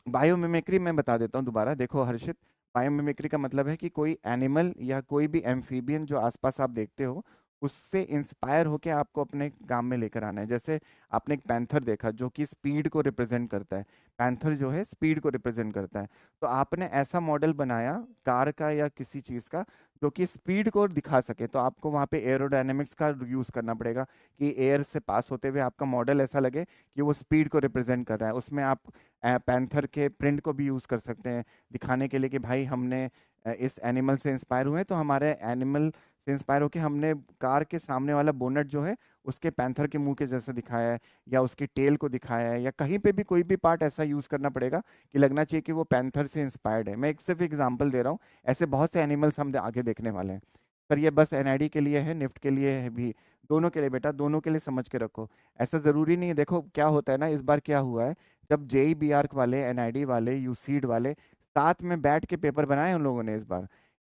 बायोमिमिक्री मैं बता देता हूँ दोबारा, देखो हर्षित, बायोमिमिक्री का मतलब है कि कोई एनिमल या कोई भी एम्फीबियन जो आसपास आप देखते हो उससे इंस्पायर होके आपको अपने काम में लेकर आना है। जैसे आपने एक पैंथर देखा जो कि स्पीड को रिप्रेजेंट करता है, पैंथर जो है स्पीड को रिप्रेजेंट करता है, तो आपने ऐसा मॉडल बनाया कार का या किसी चीज का जो कि स्पीड को दिखा सके, तो आपको वहां पे एरोडायनेमिक्स का यूज करना पड़ेगा कि एयर से पास होते हुए आपका मॉडल ऐसा लगे कि वो स्पीड को रिप्रेजेंट कर रहा है। उसमें आप पैंथर के प्रिंट को भी यूज कर सकते हैं दिखाने के लिए कि भाई हमने इस एनिमल से इंस्पायर हुए हैं, तो हमारे एनिमल से इंस्पायर होकर हमने कार के सामने वाला बोनट जो है उसके पैंथर के मुंह के जैसे दिखाया है या उसकी टेल को दिखाया है, या कहीं पे भी कोई भी पार्ट ऐसा यूज करना पड़ेगा कि लगना चाहिए कि वो पैंथर से इंस्पायर्ड है। मैं एक सिर्फ एग्जांपल दे रहा हूँ, ऐसे बहुत से एनिमल्स हम आगे देखने वाले हैं। पर ये बस एनआईडी के लिए है, निफ्ट के लिए है भी, दोनों के लिए बेटा, दोनों के लिए समझ के रखो। ऐसा जरूरी नहीं है, देखो क्या होता है ना, इस बार क्या हुआ है, जब जेई बी आर्क वाले, एनआईडी वाले, यूसीड वाले साथ में बैठ के पेपर बनाए उन लोगों ने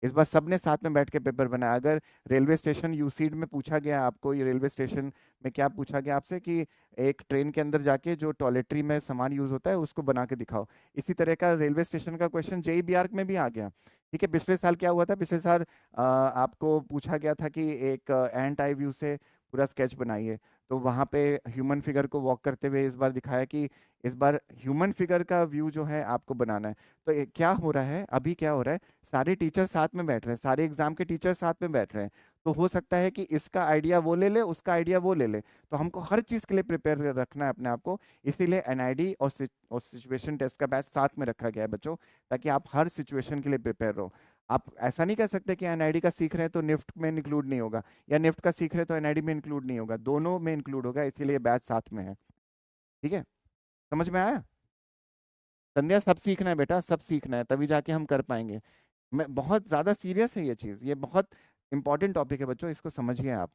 इस बार सबने साथ में बैठ के पेपर बनाया। अगर रेलवे स्टेशन यूसीड में पूछा गया आपको, ये रेलवे स्टेशन में क्या पूछा गया आपसे कि एक ट्रेन के अंदर जाके जो टॉयलेटरी में सामान यूज होता है उसको बना के दिखाओ, इसी तरह का रेलवे स्टेशन का क्वेश्चन जेई बी आर्क में भी आ गया। ठीक है, पिछले साल क्या हुआ था, पिछले साल आपको पूछा गया था कि एक एंट आई व्यू से पूरा स्केच बनाइए, तो वहां पे ह्यूमन फिगर को वॉक करते हुए इस बार दिखाया कि इस बार ह्यूमन फिगर का व्यू जो है आपको बनाना है। तो क्या हो रहा है, अभी क्या हो रहा है, सारे टीचर साथ में बैठ रहे हैं, सारे एग्जाम के टीचर साथ में बैठ रहे हैं, तो हो सकता है कि इसका आइडिया वो ले ले, उसका आइडिया वो ले ले, तो हमको हर चीज के लिए प्रिपेयर रखना है अपने आप को। इसीलिए एनआईडी और सिचुएशन टेस्ट का बैच साथ में रखा गया है बच्चों, ताकि आप हर सिचुएशन के लिए प्रिपेयर रहो। आप ऐसा नहीं कह सकते कि एनआईडी का सीख रहे हैं तो निफ्ट में इंक्लूड नहीं होगा, या निफ्ट का सीख रहे हैं तो एनआईडी में इंक्लूड नहीं होगा, दोनों में इंक्लूड होगा, इसीलिए बैच साथ में है। ठीक है, समझ में आया। संध्या, सब सीखना है बेटा, सब सीखना है, तभी जाके हम कर पाएंगे। मैं बहुत ज्यादा सीरियस है ये चीज, ये बहुत इंपॉर्टेंट टॉपिक है बच्चों, इसको समझिए आप।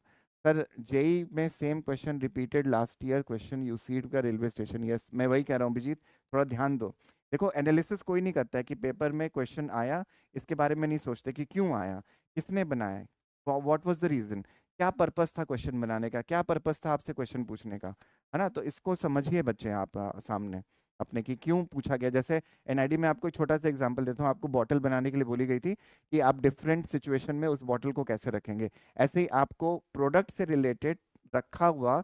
सर जेई में same question repeated last year, question you seed का रेलवे स्टेशन, यस मैं वही कह रहा हूँ अभिजीत, थोड़ा ध्यान दो। देखो एनालिसिस कोई नहीं करता है कि पेपर में क्वेश्चन आया इसके बारे में नहीं सोचते कि क्यों आया, किसने बनाया, व्हाट वाज द रीजन, क्या पर्पस था क्वेश्चन बनाने का, क्या पर्पस था आपसे क्वेश्चन पूछने का, है ना। तो इसको समझिए बच्चे आप सामने अपने कि क्यों पूछा गया। जैसे एनआईडी में आपको एक छोटा सा एग्जांपल देता हूँ, आपको बॉटल बनाने के लिए बोली गई थी कि आप डिफरेंट सिचुएशन में उस बॉटल को कैसे रखेंगे, ऐसे ही आपको प्रोडक्ट से रिलेटेड रखा हुआ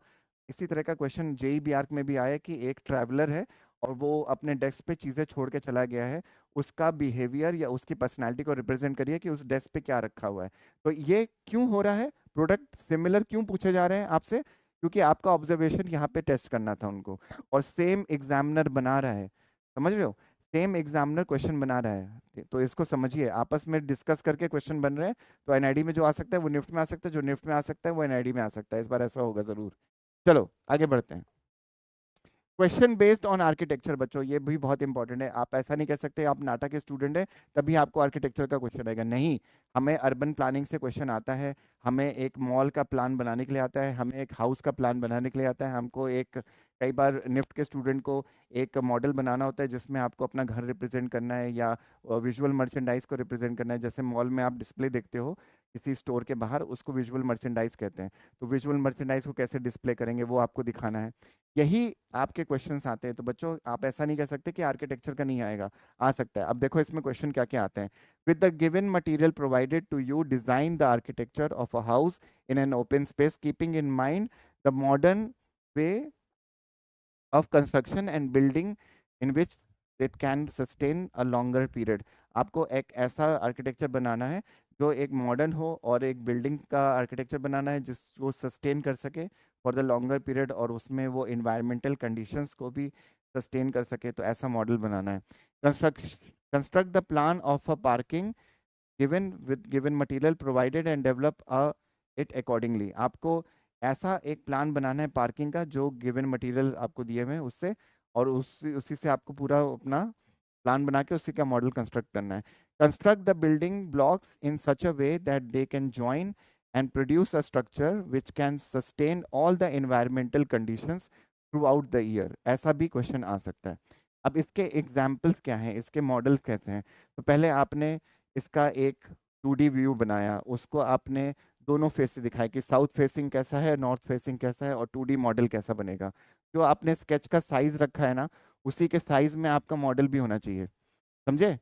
इसी तरह का क्वेश्चन जेई बी आर्क में भी आया कि एक ट्रैवलर है और वो अपने डेस्क पे चीजें छोड़ के चला गया है, उसका बिहेवियर या उसकी पर्सनैलिटी को रिप्रेजेंट करिए कि उस डेस्क पे क्या रखा हुआ है। तो ये क्यों हो रहा है, प्रोडक्ट सिमिलर क्यों पूछे जा रहे हैं आपसे, क्योंकि आपका ऑब्जर्वेशन यहाँ पे टेस्ट करना था उनको, और सेम एग्जामिनर बना रहा है, समझ रहे हो, सेम एग्जामिनर क्वेश्चन बना रहा है, तो इसको समझिए, आपस में डिस्कस करके क्वेश्चन बन रहे हैं। तो एनआईडी में जो आ सकता है वो निफ्ट में आ सकता है, जो निफ्ट में आ सकता है वो एनआईडी में आ सकता है, इस बार ऐसा होगा जरूर। चलो आगे बढ़ते हैं। क्वेश्चन बेस्ड ऑन आर्किटेक्चर बच्चों, ये भी बहुत इंपॉर्टेंट है। आप ऐसा नहीं कह सकते आप नाटा के स्टूडेंट हैं तभी आपको आर्किटेक्चर का क्वेश्चन आएगा, नहीं। हमें अर्बन प्लानिंग से क्वेश्चन आता है, हमें एक मॉल का प्लान बनाने के लिए आता है, हमें एक हाउस का प्लान बनाने के लिए आता है, हमको एक, कई बार निफ्ट के स्टूडेंट को एक मॉडल बनाना होता है जिसमें आपको अपना घर रिप्रेजेंट करना है या विजुअल मर्चेंडाइज को रिप्रेजेंट करना है। जैसे मॉल में आप डिस्प्ले देखते हो किसी स्टोर के बाहर, उसको विजुअल मर्चेंडाइज कहते हैं, तो विजुअल मर्चेंडाइज को कैसे डिस्प्ले करेंगे वो आपको दिखाना है। यही आपके क्वेश्चंस आते हैं। तो बच्चों आप ऐसा नहीं कह सकते कि आर्किटेक्चर का नहीं आएगा, आ सकता है। अब देखो इसमें क्वेश्चन क्या क्या आते हैं। With the given material provided to you design the architecture of a house in an open space keeping in mind the modern way of construction and building in which it can sustain a longer period. आपको एक ऐसा architecture बनाना है जो एक modern हो, और एक building का आर्किटेक्चर बनाना है जिसको सस्टेन कर सके फॉर द लॉन्गर पीरियड, और उसमें वो इन्वायरमेंटल कंडीशंस को भी सस्टेन कर सके, तो ऐसा मॉडल बनाना है। Construct the plan of a parking given with given material provided and develop it accordingly. आपको ऐसा एक प्लान बनाना है पार्किंग का जो गिवन मटेरियल आपको दिए हुए हैं उससे, और उसी उसी से आपको पूरा अपना प्लान बना के उसी का मॉडल कंस्ट्रक्ट करना है। Construct the building blocks in such a way that they can join and produce a structure which can sustain all the environmental conditions throughout the year। ऐसा भी क्वेश्चन आ सकता है। अब इसके एग्जाम्पल्स क्या हैं, इसके मॉडल्स कैसे हैं? तो पहले आपने इसका एक 2D व्यू बनाया, उसको आपने दोनों फेस से दिखाया कि साउथ फेसिंग कैसा है, नॉर्थ फेसिंग कैसा है, और 2D मॉडल कैसा बनेगा। जो आपने स्केच का साइज रखा है ना, उसी के साइज में आपका मॉडल भी होना चाहिए। समझे?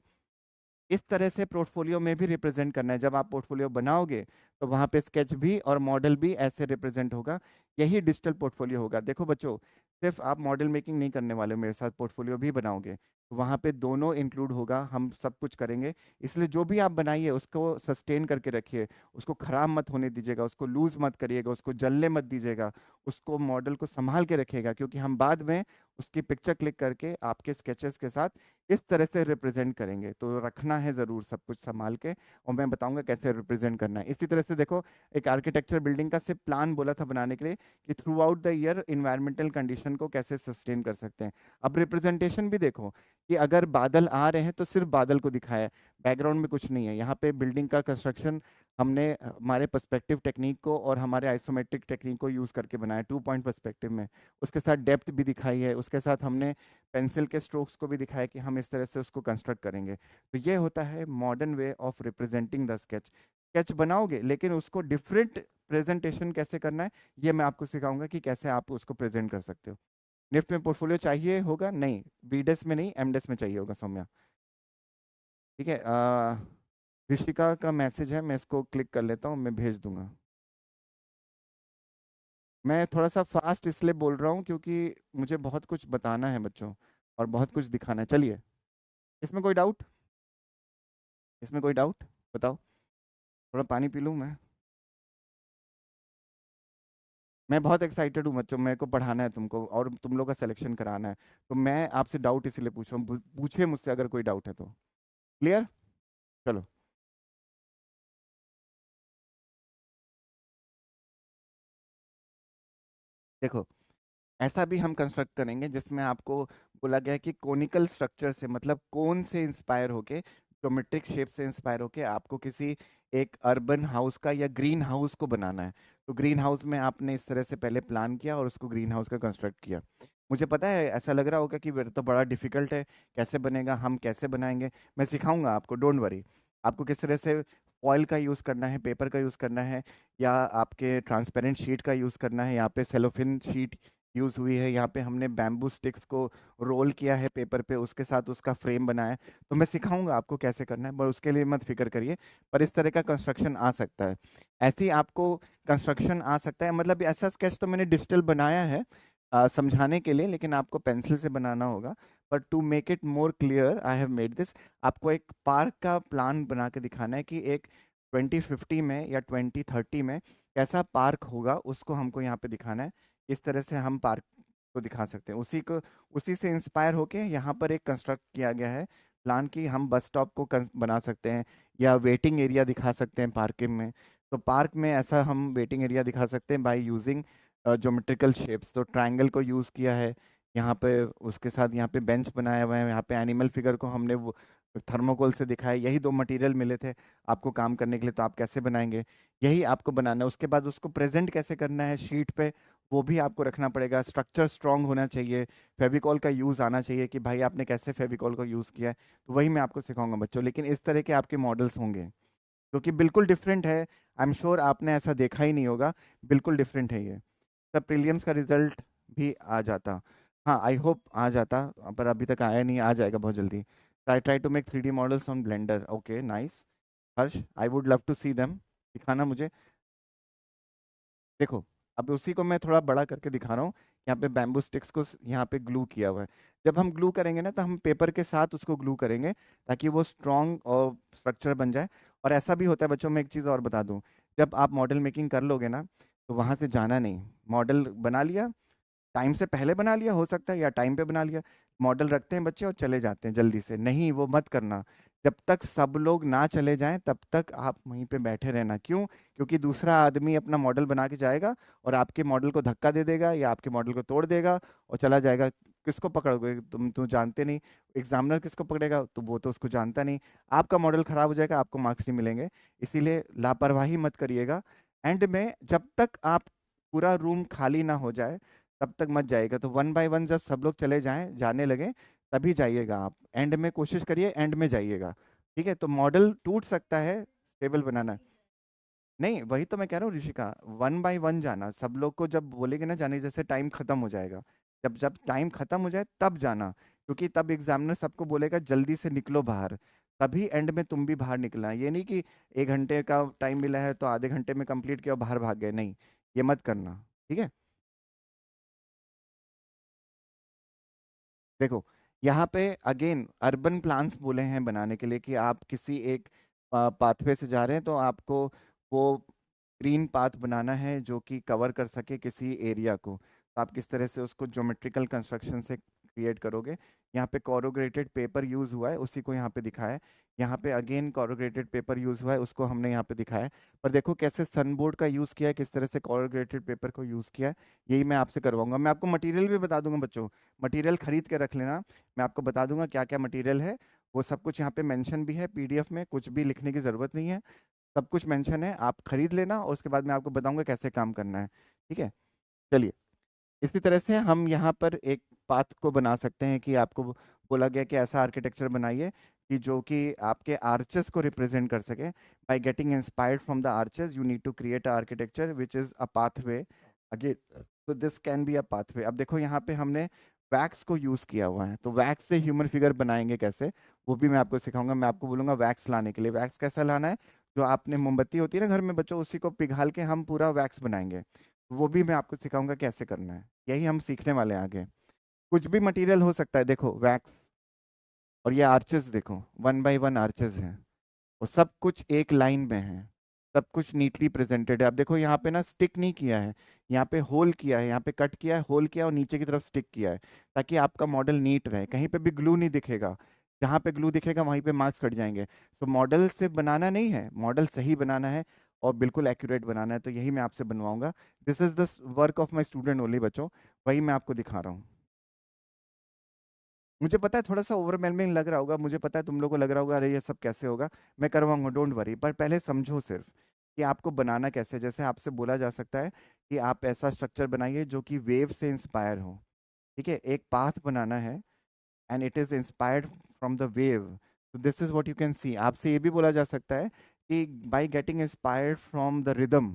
इस तरह से पोर्टफोलियो में भी रिप्रेजेंट करना है। जब आप पोर्टफोलियो बनाओगे तो वहां पे स्केच भी और मॉडल भी ऐसे रिप्रेजेंट होगा। यही डिजिटल पोर्टफोलियो होगा। देखो बच्चों, सिर्फ आप मॉडल मेकिंग नहीं करने वाले हो, मेरे साथ पोर्टफोलियो भी बनाओगे तो वहां पे दोनों इंक्लूड होगा, हम सब कुछ करेंगे। इसलिए जो भी आप बनाइए उसको सस्टेन करके रखिए, उसको खराब मत होने दीजिएगा, उसको लूज मत करिएगा, उसको जलने मत दीजिएगा, उसको मॉडल को संभाल के रखिएगा, क्योंकि हम बाद में उसकी पिक्चर क्लिक करके आपके स्केचेस के साथ इस तरह से रिप्रेजेंट करेंगे। तो रखना है ज़रूर सब कुछ संभाल के, और मैं बताऊंगा कैसे रिप्रेजेंट करना है। इसी तरह से देखो, एक आर्किटेक्चर बिल्डिंग का सिर्फ प्लान बोला था बनाने के लिए कि through out the year environmental condition को कैसे सस्टेन कर सकते हैं। अब रिप्रेजेंटेशन भी देखो कि अगर बादल आ रहे हैं तो सिर्फ बादल को दिखाया है, बैकग्राउंड में कुछ नहीं है। यहाँ पे बिल्डिंग का कंस्ट्रक्शन हमने हमारे पर्सपेक्टिव टेक्निक को और हमारे आइसोमेट्रिक टेक्निक को यूज़ करके बनाया 2 पॉइंट पर्सपेक्टिव में। उसके साथ डेप्थ भी दिखाई है, उसके साथ हमने पेंसिल के स्ट्रोक्स को भी दिखाया कि हम इस तरह से उसको कंस्ट्रक्ट करेंगे। तो ये होता है modern way of representing the sketch. Sketch बनाओगे लेकिन उसको डिफरेंट प्रेजेंटेशन कैसे करना है, ये मैं आपको सिखाऊंगा कि कैसे आप उसको प्रेजेंट कर सकते हो। निफ्ट में पोर्टफोलियो चाहिए होगा? नहीं, बीडेस में नहीं, एमडेस में चाहिए होगा सौम्या। ठीक है। ऋषिका का मैसेज है, मैं इसको क्लिक कर लेता हूँ, मैं भेज दूंगा। मैं थोड़ा सा फास्ट इसलिए बोल रहा हूँ क्योंकि मुझे बहुत कुछ बताना है बच्चों, और बहुत कुछ दिखाना है। चलिए, इसमें कोई डाउट? इसमें कोई डाउट? बताओ। थोड़ा पानी पी लूँ मैं। मैं बहुत एक्साइटेड हूँ बच्चों, मेरे को पढ़ाना है तुमको और तुम लोग का सिलेक्शन कराना है। तो मैं आपसे डाउट इसलिए पूछ रहा हूँ, पूछिए मुझसे अगर कोई डाउट है तो। क्लियर? चलो। देखो, ऐसा भी हम कंस्ट्रक्ट करेंगे जिसमें आपको बोला गया है कि कोनिकल स्ट्रक्चर से, मतलब कोन से इंस्पायर होके, ज्योमेट्रिक शेप से इंस्पायर होके आपको किसी एक अर्बन हाउस का या ग्रीन हाउस को बनाना है। तो ग्रीन हाउस में आपने इस तरह से पहले प्लान किया और उसको ग्रीन हाउस का कंस्ट्रक्ट किया। मुझे पता है ऐसा लग रहा होगा कि ये तो बड़ा डिफिकल्ट है, कैसे बनेगा, हम कैसे बनाएंगे। मैं सिखाऊंगा आपको, डोंट वरी। आपको किस तरह से फॉयल का यूज़ करना है, पेपर का यूज़ करना है, या आपके ट्रांसपेरेंट शीट का यूज़ करना है। यहाँ पे सेलोफिन शीट यूज़ हुई है, यहाँ पे हमने बैम्बू स्टिक्स को रोल किया है पेपर पे, उसके साथ उसका फ्रेम बनाया है। तो मैं सिखाऊंगा आपको कैसे करना है, पर उसके लिए मत फिक्र करिए। पर इस तरह का कंस्ट्रक्शन आ सकता है, ऐसे ही आपको कंस्ट्रक्शन आ सकता है। मतलब ऐसा स्केच तो मैंने डिजिटल बनाया है समझाने के लिए, लेकिन आपको पेंसिल से बनाना होगा। पर to make it more clear I have made this. आपको एक पार्क का प्लान बना के दिखाना है कि एक 2050 में या 2030 में कैसा पार्क होगा, उसको हमको यहाँ पे दिखाना है। इस तरह से हम पार्क को दिखा सकते हैं। उसी से इंस्पायर होके यहाँ पर एक कंस्ट्रक्ट किया गया है प्लान की हम बस स्टॉप को बना सकते हैं, या वेटिंग एरिया दिखा सकते हैं पार्किंग में। तो पार्क में ऐसा हम वेटिंग एरिया दिखा सकते हैं बाय यूजिंग ज्योमेट्रिकल शेप्स। तो ट्रायंगल को यूज़ किया है यहाँ पे, उसके साथ यहाँ पे बेंच बनाया हुआ है, यहाँ पे एनिमल फिगर को हमने वो थर्मोकोल से दिखाया। यही दो मटेरियल मिले थे आपको काम करने के लिए, तो आप कैसे बनाएंगे, यही आपको बनाना है। उसके बाद उसको प्रेजेंट कैसे करना है शीट पे, वो भी आपको रखना पड़ेगा। स्ट्रक्चर स्ट्रांग होना चाहिए, फेविकॉल का यूज़ आना चाहिए कि भाई आपने कैसे फेविकॉल का यूज़ किया है। तो वही मैं आपको सिखाऊंगा बच्चों, लेकिन इस तरह के आपके मॉडल्स होंगे जो कि बिल्कुल डिफरेंट है। आई एम श्योर आपने ऐसा देखा ही नहीं होगा, बिल्कुल डिफरेंट है ये। तब प्रीलियम्स का रिजल्ट भी आ जाता। हाँ, आई होप आ जाता, पर अभी तक आया नहीं, आ जाएगा बहुत जल्दी। I try to make 3D models on Blender. Okay, nice. Harsh, I would love to see them, दिखाना मुझे। देखो, अब उसी को मैं थोड़ा बड़ा करके दिखा रहा हूँ। यहाँ पे बैम्बू स्टिक्स को यहाँ पे ग्लू किया हुआ है। जब हम ग्लू करेंगे ना, तो हम पेपर के साथ उसको ग्लू करेंगे ताकि वो स्ट्रॉन्ग और स्ट्रक्चर बन जाए। और ऐसा भी होता है बच्चों, में एक चीज़ और बता दूँ, जब आप मॉडल मेकिंग कर लोगे ना, तो वहाँ से जाना नहीं। मॉडल बना लिया, टाइम से पहले बना लिया हो सकता है, या टाइम पे बना लिया, मॉडल रखते हैं बच्चे और चले जाते हैं जल्दी से। नहीं, वो मत करना। जब तक सब लोग ना चले जाएं तब तक आप वहीं पे बैठे रहना। क्यों? क्योंकि दूसरा आदमी अपना मॉडल बना के जाएगा और आपके मॉडल को धक्का दे देगा या आपके मॉडल को तोड़ देगा और चला जाएगा। किसको पकड़ोगे? तुम जानते नहीं। एग्जामिनर किसको पकड़ेगा? तो वो तो उसको जानता नहीं। आपका मॉडल खराब हो जाएगा, आपको मार्क्स नहीं मिलेंगे। इसीलिए लापरवाही मत करिएगा। एंड में जब तक आप पूरा रूम खाली ना हो जाए तब तक मत जाइएगा। तो वन बाय वन जब सब लोग चले जाएं, जाने लगे, तभी जाइएगा आप। एंड में कोशिश करिए, एंड में जाइएगा। ठीक है, तो मॉडल टूट सकता है, स्टेबल बनाना। नहीं, वही तो मैं कह रहा हूँ ऋषिका, वन बाय वन जाना। सब लोग को जब बोलेगे ना जाने, जैसे टाइम खत्म हो जाएगा, जब जब टाइम खत्म हो जाए तब जाना, क्योंकि तब एग्जामिनर सबको बोलेगा जल्दी से निकलो बाहर। तभी एंड में तुम भी बाहर निकलना। ये नहीं कि 1 घंटे का टाइम मिला है तो आधे घंटे में कंप्लीट किया और बाहर भाग गए, नहीं, ये मत करना। ठीक है, देखो यहाँ पे अगेन अर्बन प्लान्स बोले हैं बनाने के लिए कि आप किसी एक पाथवे से जा रहे हैं तो आपको वो ग्रीन पाथ बनाना है जो कि कवर कर सके किसी एरिया को। तो आप किस तरह से उसको ज्योमेट्रिकल कंस्ट्रक्शन से क्रिएट करोगे। यहाँ पे कोरोग्रेटेड पेपर यूज हुआ है, उसी को यहाँ पे दिखाया है। यहाँ पे अगेन कोरोग्रेटेड पेपर यूज हुआ है, उसको हमने यहाँ पे दिखाया है। पर देखो कैसे सनबोर्ड का यूज किया है, किस तरह से कोरोग्रेटेड पेपर को यूज किया है, यही मैं आपसे करवाऊंगा। मैं आपको मटेरियल भी बता दूंगा बच्चों, मटेरियल खरीद के रख लेना। मैं आपको बता दूंगा क्या क्या मटेरियल है, वो सब कुछ यहाँ पे मेंशन भी है पीडीएफ में, कुछ भी लिखने की ज़रूरत नहीं है, सब कुछ मेंशन है, आप खरीद लेना और उसके बाद मैं आपको बताऊंगा कैसे काम करना है। ठीक है, चलिए। इसी तरह से हम यहाँ पर एक पाथ को बना सकते हैं कि आपको बोला गया कि ऐसा आर्किटेक्चर बनाइए कि जो कि आपके आर्चेस को रिप्रेजेंट कर सके। By getting inspired from the arches you need to create architecture which is a pathway again. तो this can be a pathway. अब देखो यहाँ पे हमने वैक्स को यूज किया हुआ है, तो वैक्स से ह्यूमन फिगर बनाएंगे कैसे, वो भी मैं आपको सिखाऊंगा। मैं आपको बोलूंगा वैक्स लाने के लिए। वैक्स कैसा लाना है, जो आपने मोमबत्ती होती है ना घर में बच्चों, उसी को पिघाल के हम पूरा वैक्स बनाएंगे। वो भी मैं आपको सिखाऊंगा कैसे करना है, यही हम सीखने वाले हैं आगे। कुछ भी मटेरियल हो सकता है, देखो वैक्स और ये आर्चेस, देखो वन बाय वन आर्चेस हैं और सब कुछ एक लाइन में है, सब कुछ नीटली प्रेजेंटेड है। अब देखो यहाँ पे ना स्टिक नहीं किया है, यहाँ पे होल किया है, यहाँ पे कट किया है, होल किया और नीचे की तरफ स्टिक किया है, ताकि आपका मॉडल नीट रहे, कहीं पे भी ग्लू नहीं दिखेगा। जहाँ पे ग्लू दिखेगा वहीं पे मार्क्स कट जाएंगे। सो मॉडल से बनाना नहीं है, मॉडल सही बनाना है और बिल्कुल एक्यूरेट बनाना है, तो यही मैं आपसे बनवाऊंगा। This is the work of my student only बच्चों, वही मैं आपको दिखा रहा हूँ। मुझे पता है थोड़ा सा ओवरवेलमिंग लग रहा होगा, मुझे पता है तुम लोगों को लग रहा होगा अरे ये सब कैसे होगा। मैं करवाऊंगा, डोंट वरी, पर पहले समझो सिर्फ कि आपको बनाना कैसे है। जैसे आपसे बोला जा सकता है कि आप ऐसा स्ट्रक्चर बनाइए जो कि वेव से इंस्पायर हो। ठीक है, एक पाथ बनाना है and it is inspired from the wave. तो this is what you can see. आपसे ये भी बोला जा सकता है कि by getting inspired from the rhythm,